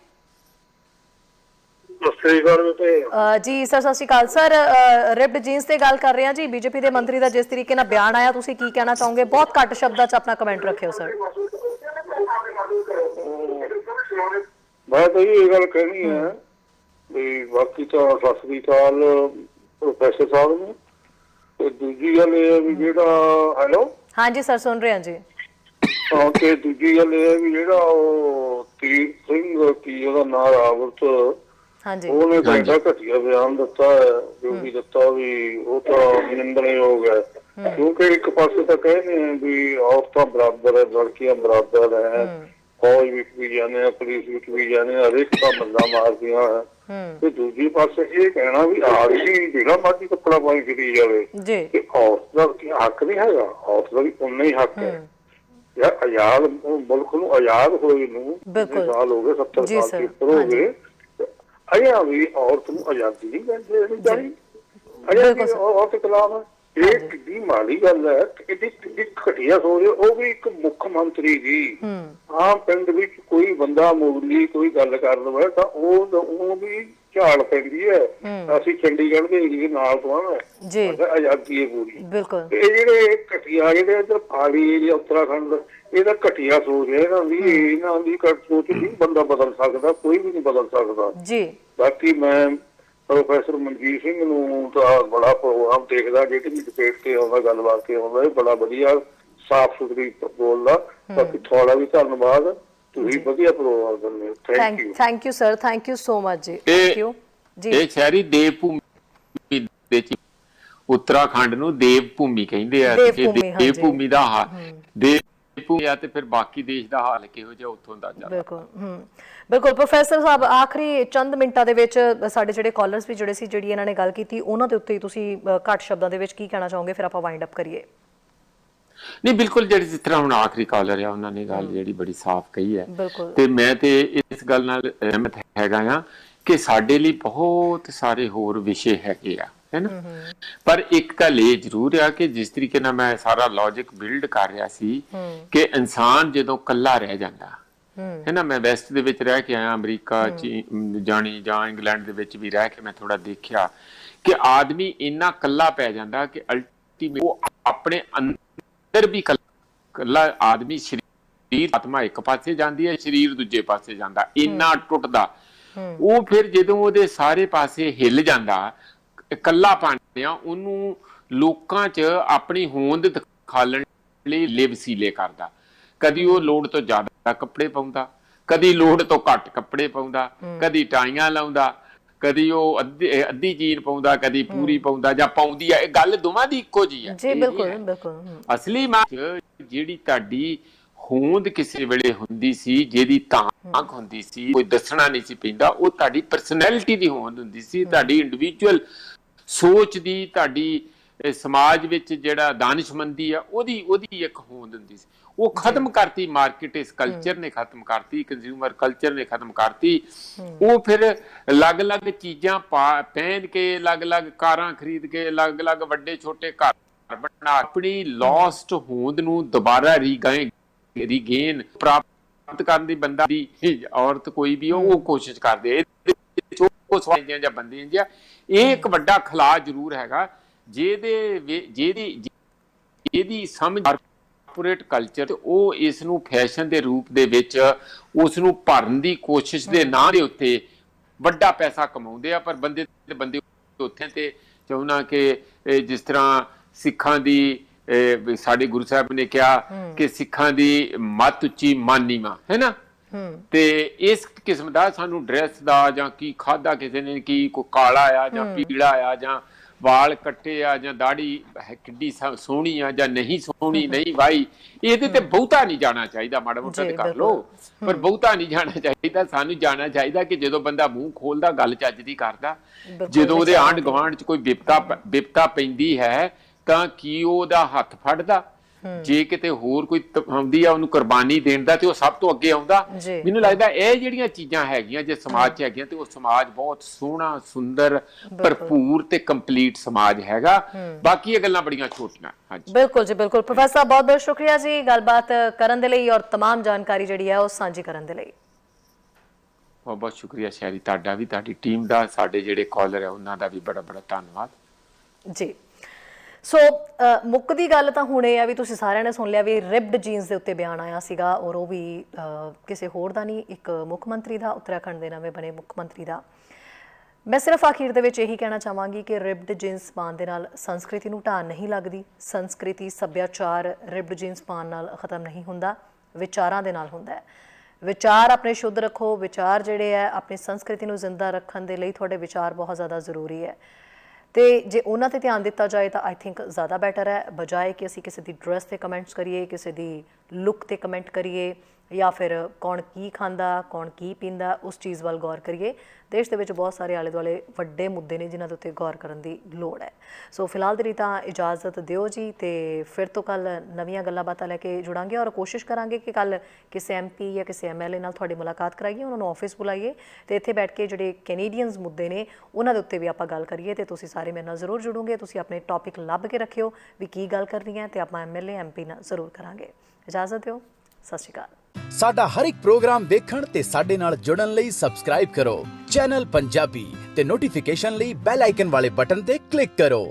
ਜੀ ਸਰ, ਸਤਿ ਸ਼੍ਰੀ ਅਕਾਲ ਸਰ। ਰਿਪਡ ਜੀਨਸ ਤੇ ਗੱਲ ਕਰ ਰਹੇ ਹਾਂ ਜੀ। ਬੀਜੇਪੀ ਦੇ ਮੰਤਰੀ ਦਾ ਜਿਸ ਤਰੀਕੇ ਨਾਲ ਬਿਆਨ ਆਇਆ, ਤੁਸੀਂ ਕੀ ਕਹਿਣਾ ਚਾਹੋਗੇ? ਬਹੁਤ ਘੱਟ ਸ਼ਬਦਾਂ 'ਚ ਆਪਣਾ ਕਮੈਂਟ ਰੱਖਿਓ ਸਰ। ਮੈਂ ਤਾਂ ਇਹ ਗੱਲ ਕਹਿਣੀ ਹੈ ਵੀ ਬਾਕੀ ਤਾਂ ਸਤਿ ਸ੍ਰੀ ਅਕਾਲ ਪ੍ਰੋਫੈਸਰ ਸਾਹਿਬ ਨੂੰ, ਤੇ ਦੂਜੀ ਗੱਲ ਇਹ ਹੈ ਵੀ ਜਿਹੜਾ ਹੈਲੋ ਹਾਂਜੀ ਸਰ, ਸੁਣ ਰਹੇ ਹਾਂ ਜੀ। ਹਾਂ, ਤੇ ਦੂਜੀ ਗੱਲ ਇਹ ਹੈ ਵੀ ਜਿਹੜਾ ਉਹ ਤੀਰ ਸਿੰਘ ਕੀ ਉਹਦਾ ਨਾਂ ਰਾਵਤ, ਹਾਂਜੀ, ਉਹਨੇ ਤਾਂ ਐਡਾ ਘਟੀਆ ਬਿਆਨ ਦਿੱਤਾ ਹੈ ਜੋ ਵੀ ਦਿੱਤਾ ਵੀ ਉਹ ਤਾਂ ਨਿੰਦਣਯੋਗ ਹੈ। ਕਿਉਂਕਿ ਇੱਕ ਪਾਸੇ ਤਾਂ ਕਹਿੰਦੇ ਵੀ ਔਰਤਾਂ ਬਰਾਬਰ ਹੈ, ਲੜਕੀਆਂ ਬਰਾਬਰ ਹੈ, ਫੌਜ ਵਿੱਚ ਵੀ ਜਾਂਦੇ ਆ, ਪੁਲਿਸ ਵਿੱਚ ਵੀ ਜਾਂਦੇ ਆ, ਹਰੇਕ ਤਾਂ ਬੰਦਾ ਮਾਰਦੀਆਂ ਹੈ। ਤੇ ਦੂਜੀ ਪਾਸੇ ਇਹ ਕਹਿਣਾ ਵੀ ਆਦਮੀ ਜਿਹੜਾ ਮਰਜ਼ੀ ਕੱਪੜਾ ਪਾਈ ਫਿਰੀ ਜਾਵੇ, ਤੇ ਔਰਤ ਦਾ ਕੀ ਹੱਕ ਨਹੀਂ ਹੈਗਾ? ਔਰਤ ਦਾ ਵੀ ਉਨਾ ਹੀ ਹੱਕ ਹੈ। ਯਾਰ ਆਜ਼ਾਦ ਮੁਲਕ ਨੂੰ ਆਜ਼ਾਦ ਹੋਏ ਨੂੰ ਸਾਲ ਹੋ ਗਏ, 70 ਸਾਲ ਤੋਂ ਉੱਪਰ ਹੋ ਗਏ, ਅਜਾ ਵੀ ਔਰਤ ਨੂੰ ਆਜ਼ਾਦੀ ਨਹੀਂ ਦੇਣੀ ਚਾਹੀਦੀ। ਅਜਾ ਵੀ ਔਰਤ ਖਿਲਾਫ ਇਹ ਕਿੱਡੀ ਮਾੜੀ ਗੱਲ ਹੈ, ਕਿੱਡੀ ਘਟੀਆ ਸੋਚ ਹੈ। ਉਹ ਵੀ ਇੱਕ ਮੁੱਖ ਮੰਤਰੀ ਜੀ, ਆਮ ਪਿੰਡ ਵਿੱਚ ਕੋਈ ਬੰਦਾ ਮੂਲੀ ਕੋਈ ਗੱਲ ਕਰ ਲਵੇ ਤਾਂ ਉਹ ਵੀ ਝਾੜ ਪੈਂਦੀ ਹੈ। ਅਸੀਂ ਚੰਡੀਗੜ੍ਹ ਦੇ ਏਰੀਏ ਨਾਲ ਤੋਂ ਆਜ਼ਾਦੀ ਹੈ ਪੂਰੀ। ਇਹ ਜਿਹੜੇ ਘਟੀਆ ਜਿਹੜੇ ਇੱਧਰ ਪਹਾੜੀ ਏਰੀਆ ਉੱਤਰਾਖੰਡ, ਇਹਦਾ ਘਟੀਆ ਸੋਚ ਹੈ ਇਹਨਾਂ ਦੀ ਸੋਚ ਨਹੀਂ ਬੰਦਾ ਬਦਲ ਸਕਦਾ, ਕੋਈ ਵੀ ਨਹੀਂ ਬਦਲ ਸਕਦਾ ਜੀ। ਬਾਕੀ ਮੈਂ ਪ੍ਰੋਫੈਸਰ ਮਨਜੀਤ ਸਿੰਘ ਨੂੰ ਤਾਂ ਬੜਾ ਪ੍ਰੋਗਰਾਮ ਦੇਖਦਾ, ਜਿਹੜੀ ਵੀ ਡਿਬੇਟ ਤੇ ਆਉਂਦਾ, ਗੱਲਬਾਤ ਤੇ ਆਉਂਦਾ, ਬੜਾ ਵਧੀਆ ਸਾਫ਼ ਸੁਥਰੀ ਬੋਲਦਾ। ਬਾਕੀ ਤੁਹਾਡਾ ਵੀ ਧੰਨਵਾਦ, ਤੁਸੀਂ ਵਧੀਆ ਪ੍ਰੋਗਰਾਮ ਦਿੰਦੇ ਹੋ। Thank you sir, thank you so much ਜੀ। ਥੈਂਕ ਯੂ ਜੀ। ਇਹ ਸ਼ਹਿਰੀ ਦੇਵ ਭੂਮੀ ਦੇ ਉੱਤਰਾਖੰਡ ਨੂੰ ਦੇਵ ਭੂਮੀ ਕਹਿੰਦੇ ਆ। ਦੇਵ ਭੂਮੀ ਦਾ ਦੇਵ ਭੂਮੀ ਆ ਤੇ ਫਿਰ ਬਾਕੀ ਦੇਸ਼ ਦਾ ਹਾਲ ਕਿਹੋ ਜਿਹਾ ਉੱਥੋਂ ਦਾ ਜਾਂਦਾ। ਬਿਲਕੁਲ ਪ੍ਰੋਫੈਸਰ ਸਾਹਿਬ, ਆਖਰੀ ਚੰਦ ਮਿੰਟਾਂ ਦੇ ਵਿੱਚ ਸਾਡੇ ਜਿਹੜੇ ਕਾਲਰਸ ਵੀ ਜੁੜੇ ਸੀ, ਜਿਹੜੀ ਇਹਨਾਂ ਨੇ ਗੱਲ ਕੀਤੀ, ਉਹਨਾਂ ਦੇ ਉੱਤੇ ਤੁਸੀਂ ਘੱਟ ਸ਼ਬਦਾਂ ਦੇ ਵਿੱਚ ਕੀ ਕਹਿਣਾ ਚਾਹੋਗੇ? ਫਿਰ ਆਪਾਂ ਵਾਈਂਡ ਅਪ ਕਰੀਏ। ਨਹੀਂ, ਬਿਲਕੁਲ ਜਿਹੜੀ ਜਿਸ ਤਰ੍ਹਾਂ ਹੁਣ ਆਖਰੀ ਕਾਲਰ ਆ ਉਹਨਾਂ ਨੇ ਗੱਲ ਜਿਹੜੀ ਬੜੀ ਸਾਫ਼ ਕਹੀ ਹੈ, ਤੇ ਮੈਂ ਤੇ ਇਸ ਗੱਲ ਨਾਲ ਸਹਿਮਤ ਹੈਗਾ ਆ ਕਿ ਸਾਡੇ ਲਈ ਬਹੁਤ ਸਾਰੇ ਹੋਰ ਵਿਸ਼ੇ ਹੈਗੇ ਆ, ਹੈਨਾ। ਪਰ ਇੱਕ ਗੱਲ ਇਹ ਜ਼ਰੂਰ ਆ ਕਿ ਜਿਸ ਤਰੀਕੇ ਨਾਲ ਮੈਂ ਸਾਰਾ ਲੌਜਿਕ ਬਿਲਡ ਕਰ ਰਿਹਾ ਸੀ ਕਿ ਇਨਸਾਨ ਜਦੋਂ ਇਕੱਲਾ ਰਹਿ ਜਾਂਦਾ ਹੈ ਨਾ, ਮੈਂ ਵੈਸਟ ਦੇ ਵਿੱਚ ਰਹਿ ਕੇ ਆਇਆ, ਅਮਰੀਕਾ ਜਾਣੀ ਜਾਂ ਇੰਗਲੈਂਡ ਦੇ ਵਿੱਚ ਵੀ ਰਹਿ ਕੇ ਮੈਂ ਥੋੜਾ ਦੇਖਿਆ ਕਿ ਆਦਮੀ ਇੰਨਾ ਇਕੱਲਾ ਪੈ ਜਾਂਦਾ ਕਿ ਅਲਟੀਮੇਟ ਉਹ ਆਪਣੇ ਅੰਦਰ ਵੀ ਇਕੱਲਾ ਆਦਮੀ, ਸਰੀਰ ਆਤਮਾ ਇੱਕ ਪਾਸੇ ਜਾਂਦੀ ਹੈ, ਸਰੀਰ ਦੂਜੇ ਪਾਸੇ ਜਾਂਦਾ, ਇੰਨਾ ਟੁੱਟਦਾ ਉਹ। ਫਿਰ ਜਦੋਂ ਉਹਦੇ ਸਾਰੇ ਪਾਸੇ ਹਿੱਲ ਜਾਂਦਾ, ਇਕੱਲਾ ਪਾਣਿਆ ਉਹਨੂੰ ਲੋਕਾਂ 'ਚ ਆਪਣੀ ਹੋਂਦ ਦਿਖਾਉਣ ਲਈ ਲਿਵਸੀਲੇ ਕਰਦਾ। ਕਦੀ ਉਹ ਲੋੜ ਤੋਂ ਜ਼ਿਆਦਾ ਕੱਪੜੇ ਪਾਉਂਦਾ, ਕਦੀ ਲੋੜ ਤੋਂ ਘੱਟ ਕੱਪੜੇ ਪਾਉਂਦਾ, ਕਦੀ ਟਾਈਆਂ ਲਾਉਂਦਾ, ਕਦੀ ਉਹ ਅੱਧੀ ਜੀਨ ਪਾਉਂਦਾ, ਕਦੀ ਪੂਰੀ ਪਾਉਂਦਾ ਜਾਂ ਪਾਉਂਦੀ ਆ। ਇਹ ਗੱਲ ਦੋਵਾਂ ਦੀ ਇੱਕੋ ਜਿਹੀ ਹੈ। ਅਸਲੀ ਮਾਂ ਜਿਹੜੀ ਤੁਹਾਡੀ ਹੋਂਦ ਕਿਸੇ ਵੇਲੇ ਹੁੰਦੀ ਸੀ, ਜਿਹਦੀ ਤਾਂਘ ਹੁੰਦੀ ਸੀ, ਕੋਈ ਦੱਸਣਾ ਨਹੀਂ ਸੀ ਪੈਂਦਾ, ਉਹ ਤੁਹਾਡੀ ਪਰਸਨੈਲਿਟੀ ਦੀ ਹੋਂਦ ਹੁੰਦੀ ਸੀ, ਤੁਹਾਡੀ ਇੰਡੀਵਿਜੂਅਲ ਸੋਚ ਦੀ, ਤੁਹਾਡੀ ਸਮਾਜ ਵਿੱਚ ਜਿਹੜਾ ਦਾਨਿਸ਼ਮੰਦੀ ਆ ਉਹਦੀ ਇੱਕ ਹੋਂਦ ਹੁੰਦੀ ਸੀ। ਉਹ ਖਤਮ ਕਰਤੀ ਮਾਰਕੀਟ, ਇਸ ਕਲਚਰ ਨੇ ਖਤਮ ਕਰਤੀ, ਕੰਜ਼ਿਊਮਰ ਕਲਚਰ ਨੇ ਖਤਮ ਕਰਤੀ। ਉਹ ਫਿਰ ਅਲੱਗ-ਅਲੱਗ ਚੀਜ਼ਾਂ ਪਹਿਨ ਕੇ, ਅਲੱਗ-ਅਲੱਗ ਕਾਰਾਂ ਖਰੀਦ ਕੇ, ਅਲੱਗ-ਅਲੱਗ ਵੱਡੇ ਛੋਟੇ ਘਰ ਬਣਾ ਆਪਣੀ ਲੋਸਟ ਹੋਂਦ ਨੂੰ ਦੁਬਾਰਾ ਰੀਗੇਨ ਪ੍ਰਾਪਤ ਕਰਨ ਦੀ ਬੰਦਾ ਦੀ ਔਰਤ ਕੋਈ ਵੀ ਉਹ ਕੋਸ਼ਿਸ਼ ਕਰਦੇ ਜਾਂ ਬੰਦੇ ਜਾਂ ਇਹ ਇੱਕ ਵੱਡਾ ਖਲਾ ਜ਼ਰੂਰ ਹੈਗਾ ਜਿਹਦੀ ਸਮਝ ਕਾਰਪੋਰੇਟ ਕਲਚਰ, ਉਹ ਇਸ ਨੂੰ ਫੈਸ਼ਨ ਦੇ ਰੂਪ ਦੇ ਵਿੱਚ ਉਸ ਨੂੰ ਭਰਨ ਦੀ ਕੋਸ਼ਿਸ਼ ਦੇ ਨਾਂ ਦੇ ਉੱਤੇ ਵੱਡਾ ਪੈਸਾ ਕਮਾਉਂਦੇ ਆ। ਪਰ ਬੰਦੇ ਉੱਥੇ ਤੇ ਚਾਹੁੰਦਾ ਕਿ ਜਿਸ ਤਰ੍ਹਾਂ ਸਿੱਖਾਂ ਦੀ ਸਾਡੇ ਗੁਰੂ ਸਾਹਿਬ ਨੇ ਕਿਹਾ ਕਿ ਸਿੱਖਾਂ ਦੀ ਮੱਤ ਉੱਚੀ ਮਨ ਨੀਵਾਂ, ਹੈ ਨਾ। ਤੇ ਇਸ ਕਿਸਮ ਦਾ ਸਾਨੂੰ ਡਰੈਸ ਦਾ ਜਾਂ ਕੀ ਖਾਧਾ ਕਿਸੇ ਨੇ, ਕੀ ਕੋਈ ਕਾਲਾ ਆ ਜਾਂ ਪੀਲਾ ਆ, ਜਾਂ ਵਾਲ ਕੱਟੇ ਆ, ਜਾਂ ਦਾੜੀ ਕਿੱਡੀ ਸੋਹਣੀ ਆ ਜਾਂ ਨਹੀਂ ਸੋਹਣੀ, ਨਹੀਂ ਵਾਈ, ਇਹਦੇ ਤੇ ਬਹੁਤਾ ਨਹੀਂ ਜਾਣਾ ਚਾਹੀਦਾ। ਮਾੜਾ ਮੋਟਾ ਤੇ ਕਰ ਲਓ, ਪਰ ਬਹੁਤਾ ਨਹੀਂ ਜਾਣਾ ਚਾਹੀਦਾ। ਸਾਨੂੰ ਜਾਣਾ ਚਾਹੀਦਾ ਕਿ ਜਦੋਂ ਬੰਦਾ ਮੂੰਹ ਖੋਲਦਾ, ਗੱਲ ਚੱਜ ਦੀ ਕਰਦਾ, ਜਦੋਂ ਉਹਦੇ ਆਂਢ ਗੁਆਂਢ 'ਚ ਕੋਈ ਵਿਪਤਾ ਪੈਂਦੀ ਹੈ ਤਾਂ ਕੀ ਉਹਦਾ ਹੱਥ ਫੜਦਾ, ਜੇ ਕਿਤੇ ਹੋਰ ਕੋਈ ਆਉਂਦੀ ਆ ਉਹਨੂੰ ਕੁਰਬਾਨੀ ਦੇਣ ਦਾ ਤੇ ਉਹ ਸਭ ਤੋਂ ਅੱਗੇ ਆਉਂਦਾ। ਜੀ। ਮੈਨੂੰ ਲੱਗਦਾ ਇਹ ਜਿਹੜੀਆਂ ਚੀਜ਼ਾਂ ਹੈਗੀਆਂ ਜੇ ਸਮਾਜ 'ਚ ਹੈਗੀਆਂ ਤੇ ਉਹ ਸਮਾਜ ਬਹੁਤ ਸੋਹਣਾ, ਸੁੰਦਰ, ਭਰਪੂਰ ਤੇ ਕੰਪਲੀਟ ਸਮਾਜ ਹੈਗਾ। ਬਾਕੀ ਇਹ ਗੱਲਾਂ ਬੜੀਆਂ ਛੋਟੀਆਂ। ਹਾਂਜੀ, ਬਿਲਕੁਲ ਜੀ, ਬਿਲਕੁਲ। ਪ੍ਰੋਫੈਸਰ ਸਾਹਿਬ ਬਹੁਤ ਬਹੁਤ ਸ਼ੁਕਰੀਆ ਜੀ ਗੱਲਬਾਤ ਕਰਨ ਦੇ ਲਈ ਔਰ तमाम ਜਾਣਕਾਰੀ ਜਿਹੜੀ ਹੈ ਉਹ ਸਾਂਝੀ ਕਰਨ ਦੇ ਲਈ। ਬਹੁਤ ਬਹੁਤ ਸ਼ੁਕਰੀਆ ਸ਼ੈਰੀ, ਤੁਹਾਡਾ ਵੀ, ਤੁਹਾਡੀ ਟੀਮ ਦਾ, ਸਾਡੇ ਜਿਹੜੇ ਕਾਲਰ ਹੈ ਉਹਨਾਂ ਦਾ ਵੀ ਬੜਾ ਬੜਾ ਧੰਨਵਾਦ ਜੀ। ਸੋ ਮੁੱਕਦੀ ਗੱਲ ਤਾਂ ਹੁਣ ਇਹ ਆ ਵੀ ਤੁਸੀਂ ਸਾਰਿਆਂ ਨੇ ਸੁਣ ਲਿਆ ਵੀ ਰਿਬਡ ਜੀਨਸ ਦੇ ਉੱਤੇ ਬਿਆਨ ਆਇਆ ਸੀਗਾ ਔਰ ਉਹ ਵੀ ਕਿਸੇ ਹੋਰ ਦਾ ਨਹੀਂ, ਇੱਕ ਮੁੱਖ ਮੰਤਰੀ ਦਾ, ਉੱਤਰਾਖੰਡ ਦੇ ਨਵੇਂ ਬਣੇ ਮੁੱਖ ਮੰਤਰੀ ਦਾ। ਮੈਂ ਸਿਰਫ ਆਖਿਰ ਦੇ ਵਿੱਚ ਇਹੀ ਕਹਿਣਾ ਚਾਹਾਂਗੀ ਕਿ ਰਿਬਡ ਜੀਨਸ ਪਾਉਣ ਦੇ ਨਾਲ ਸੰਸਕ੍ਰਿਤੀ ਨੂੰ ਢਾਹ ਨਹੀਂ ਲੱਗਦੀ। ਸੰਸਕ੍ਰਿਤੀ, ਸੱਭਿਆਚਾਰ ਰਿਬਡ ਜੀਨਸ ਪਾਉਣ ਨਾਲ ਖਤਮ ਨਹੀਂ ਹੁੰਦਾ, ਵਿਚਾਰਾਂ ਦੇ ਨਾਲ ਹੁੰਦਾ ਹੈ। ਵਿਚਾਰ ਆਪਣੇ ਸ਼ੁੱਧ ਰੱਖੋ। ਵਿਚਾਰ ਜਿਹੜੇ ਹੈ ਆਪਣੀ ਸੰਸਕ੍ਰਿਤੀ ਨੂੰ ਜ਼ਿੰਦਾ ਰੱਖਣ ਦੇ ਲਈ ਤੁਹਾਡੇ ਵਿਚਾਰ ਬਹੁਤ ਜ਼ਿਆਦਾ ਜ਼ਰੂਰੀ ਹੈ ਤੇ ਜੇ ਉਹਨਾਂ ਤੇ ਧਿਆਨ ਦਿੱਤਾ ਜਾਏ ਤਾਂ ਆਈ ਥਿੰਕ ਜ਼ਿਆਦਾ ਬੈਟਰ ਹੈ, ਬਜਾਏ ਕਿ ਅਸੀਂ ਕਿਸੇ ਦੀ ਡਰੈਸ ਤੇ ਕਮੈਂਟਸ ਕਰੀਏ, ਕਿਸੇ ਦੀ ਲੁੱਕ ਤੇ ਕਮੈਂਟ ਕਰੀਏ ਜਾਂ ਫਿਰ ਕੌਣ ਕੀ ਖਾਂਦਾ, ਕੌਣ ਕੀ ਪੀਂਦਾ, ਉਸ ਚੀਜ਼ ਵੱਲ ਗੌਰ ਕਰੀਏ। ਦੇਸ਼ ਦੇ ਵਿੱਚ ਬਹੁਤ ਸਾਰੇ ਆਲੇ ਦੁਆਲੇ ਵੱਡੇ ਮੁੱਦੇ ਨੇ ਜਿਨ੍ਹਾਂ ਦੇ ਉੱਤੇ ਗੌਰ ਕਰਨ ਦੀ ਲੋੜ ਹੈ। ਸੋ ਫਿਲਹਾਲ ਦੇ ਲਈ ਤਾਂ ਇਜਾਜ਼ਤ ਦਿਓ ਜੀ ਤੇ ਫਿਰ ਤੋਂ ਕੱਲ ਨਵੀਆਂ ਗੱਲਾਂ ਬਾਤਾਂ ਲੈ ਕੇ ਜੁੜਾਂਗੇ ਔਰ ਕੋਸ਼ਿਸ਼ ਕਰਾਂਗੇ ਕਿ ਕੱਲ ਕਿਸੇ MP ਜਾਂ ਕਿਸੇ MLA ਨਾਲ ਤੁਹਾਡੀ ਮੁਲਾਕਾਤ ਕਰਾਈਏ, ਉਹਨਾਂ ਨੂੰ ਆਫਿਸ ਬੁਲਾਈਏ ਤੇ ਇੱਥੇ ਬੈਠ ਕੇ ਜਿਹੜੇ ਕੈਨੇਡੀਅਨਸ ਮੁੱਦੇ ਨੇ ਉਹਨਾਂ ਦੇ ਉੱਤੇ ਵੀ ਆਪਾਂ ਗੱਲ ਕਰੀਏ ਤੇ ਤੁਸੀਂ ਸਾਰੇ ਮੇਰੇ ਨਾਲ ਜ਼ਰੂਰ ਜੁੜੋਗੇ। ਤੁਸੀਂ ਆਪਣੇ ਟੌਪਿਕ ਲੱਭ ਕੇ ਰੱਖਿਓ ਵੀ ਕੀ ਗੱਲ ਕਰਨੀ ਹੈ ਤੇ ਆਪਾਂ MLA MP ਨਾਲ ਜ਼ਰੂਰ ਕਰਾਂਗੇ। ਇਜਾਜ਼ਤ ਦਿਓ, ਸਤਿ ਸ਼੍ਰੀ ਅਕਾਲ। ਸਾਡਾ ਹਰ ਇੱਕ ਪ੍ਰੋਗਰਾਮ ਵੇਖਣ ਤੇ ਸਾਡੇ ਨਾਲ ਜੁੜਨ ਲਈ ਸਬਸਕ੍ਰਾਈਬ ਕਰੋ ਚੈਨਲ ਪੰਜਾਬੀ ਤੇ ਨੋਟੀਫਿਕੇਸ਼ਨ ਲਈ ਬੈਲ ਆਈਕਨ ਵਾਲੇ ਬਟਨ ਤੇ ਕਲਿੱਕ ਕਰੋ।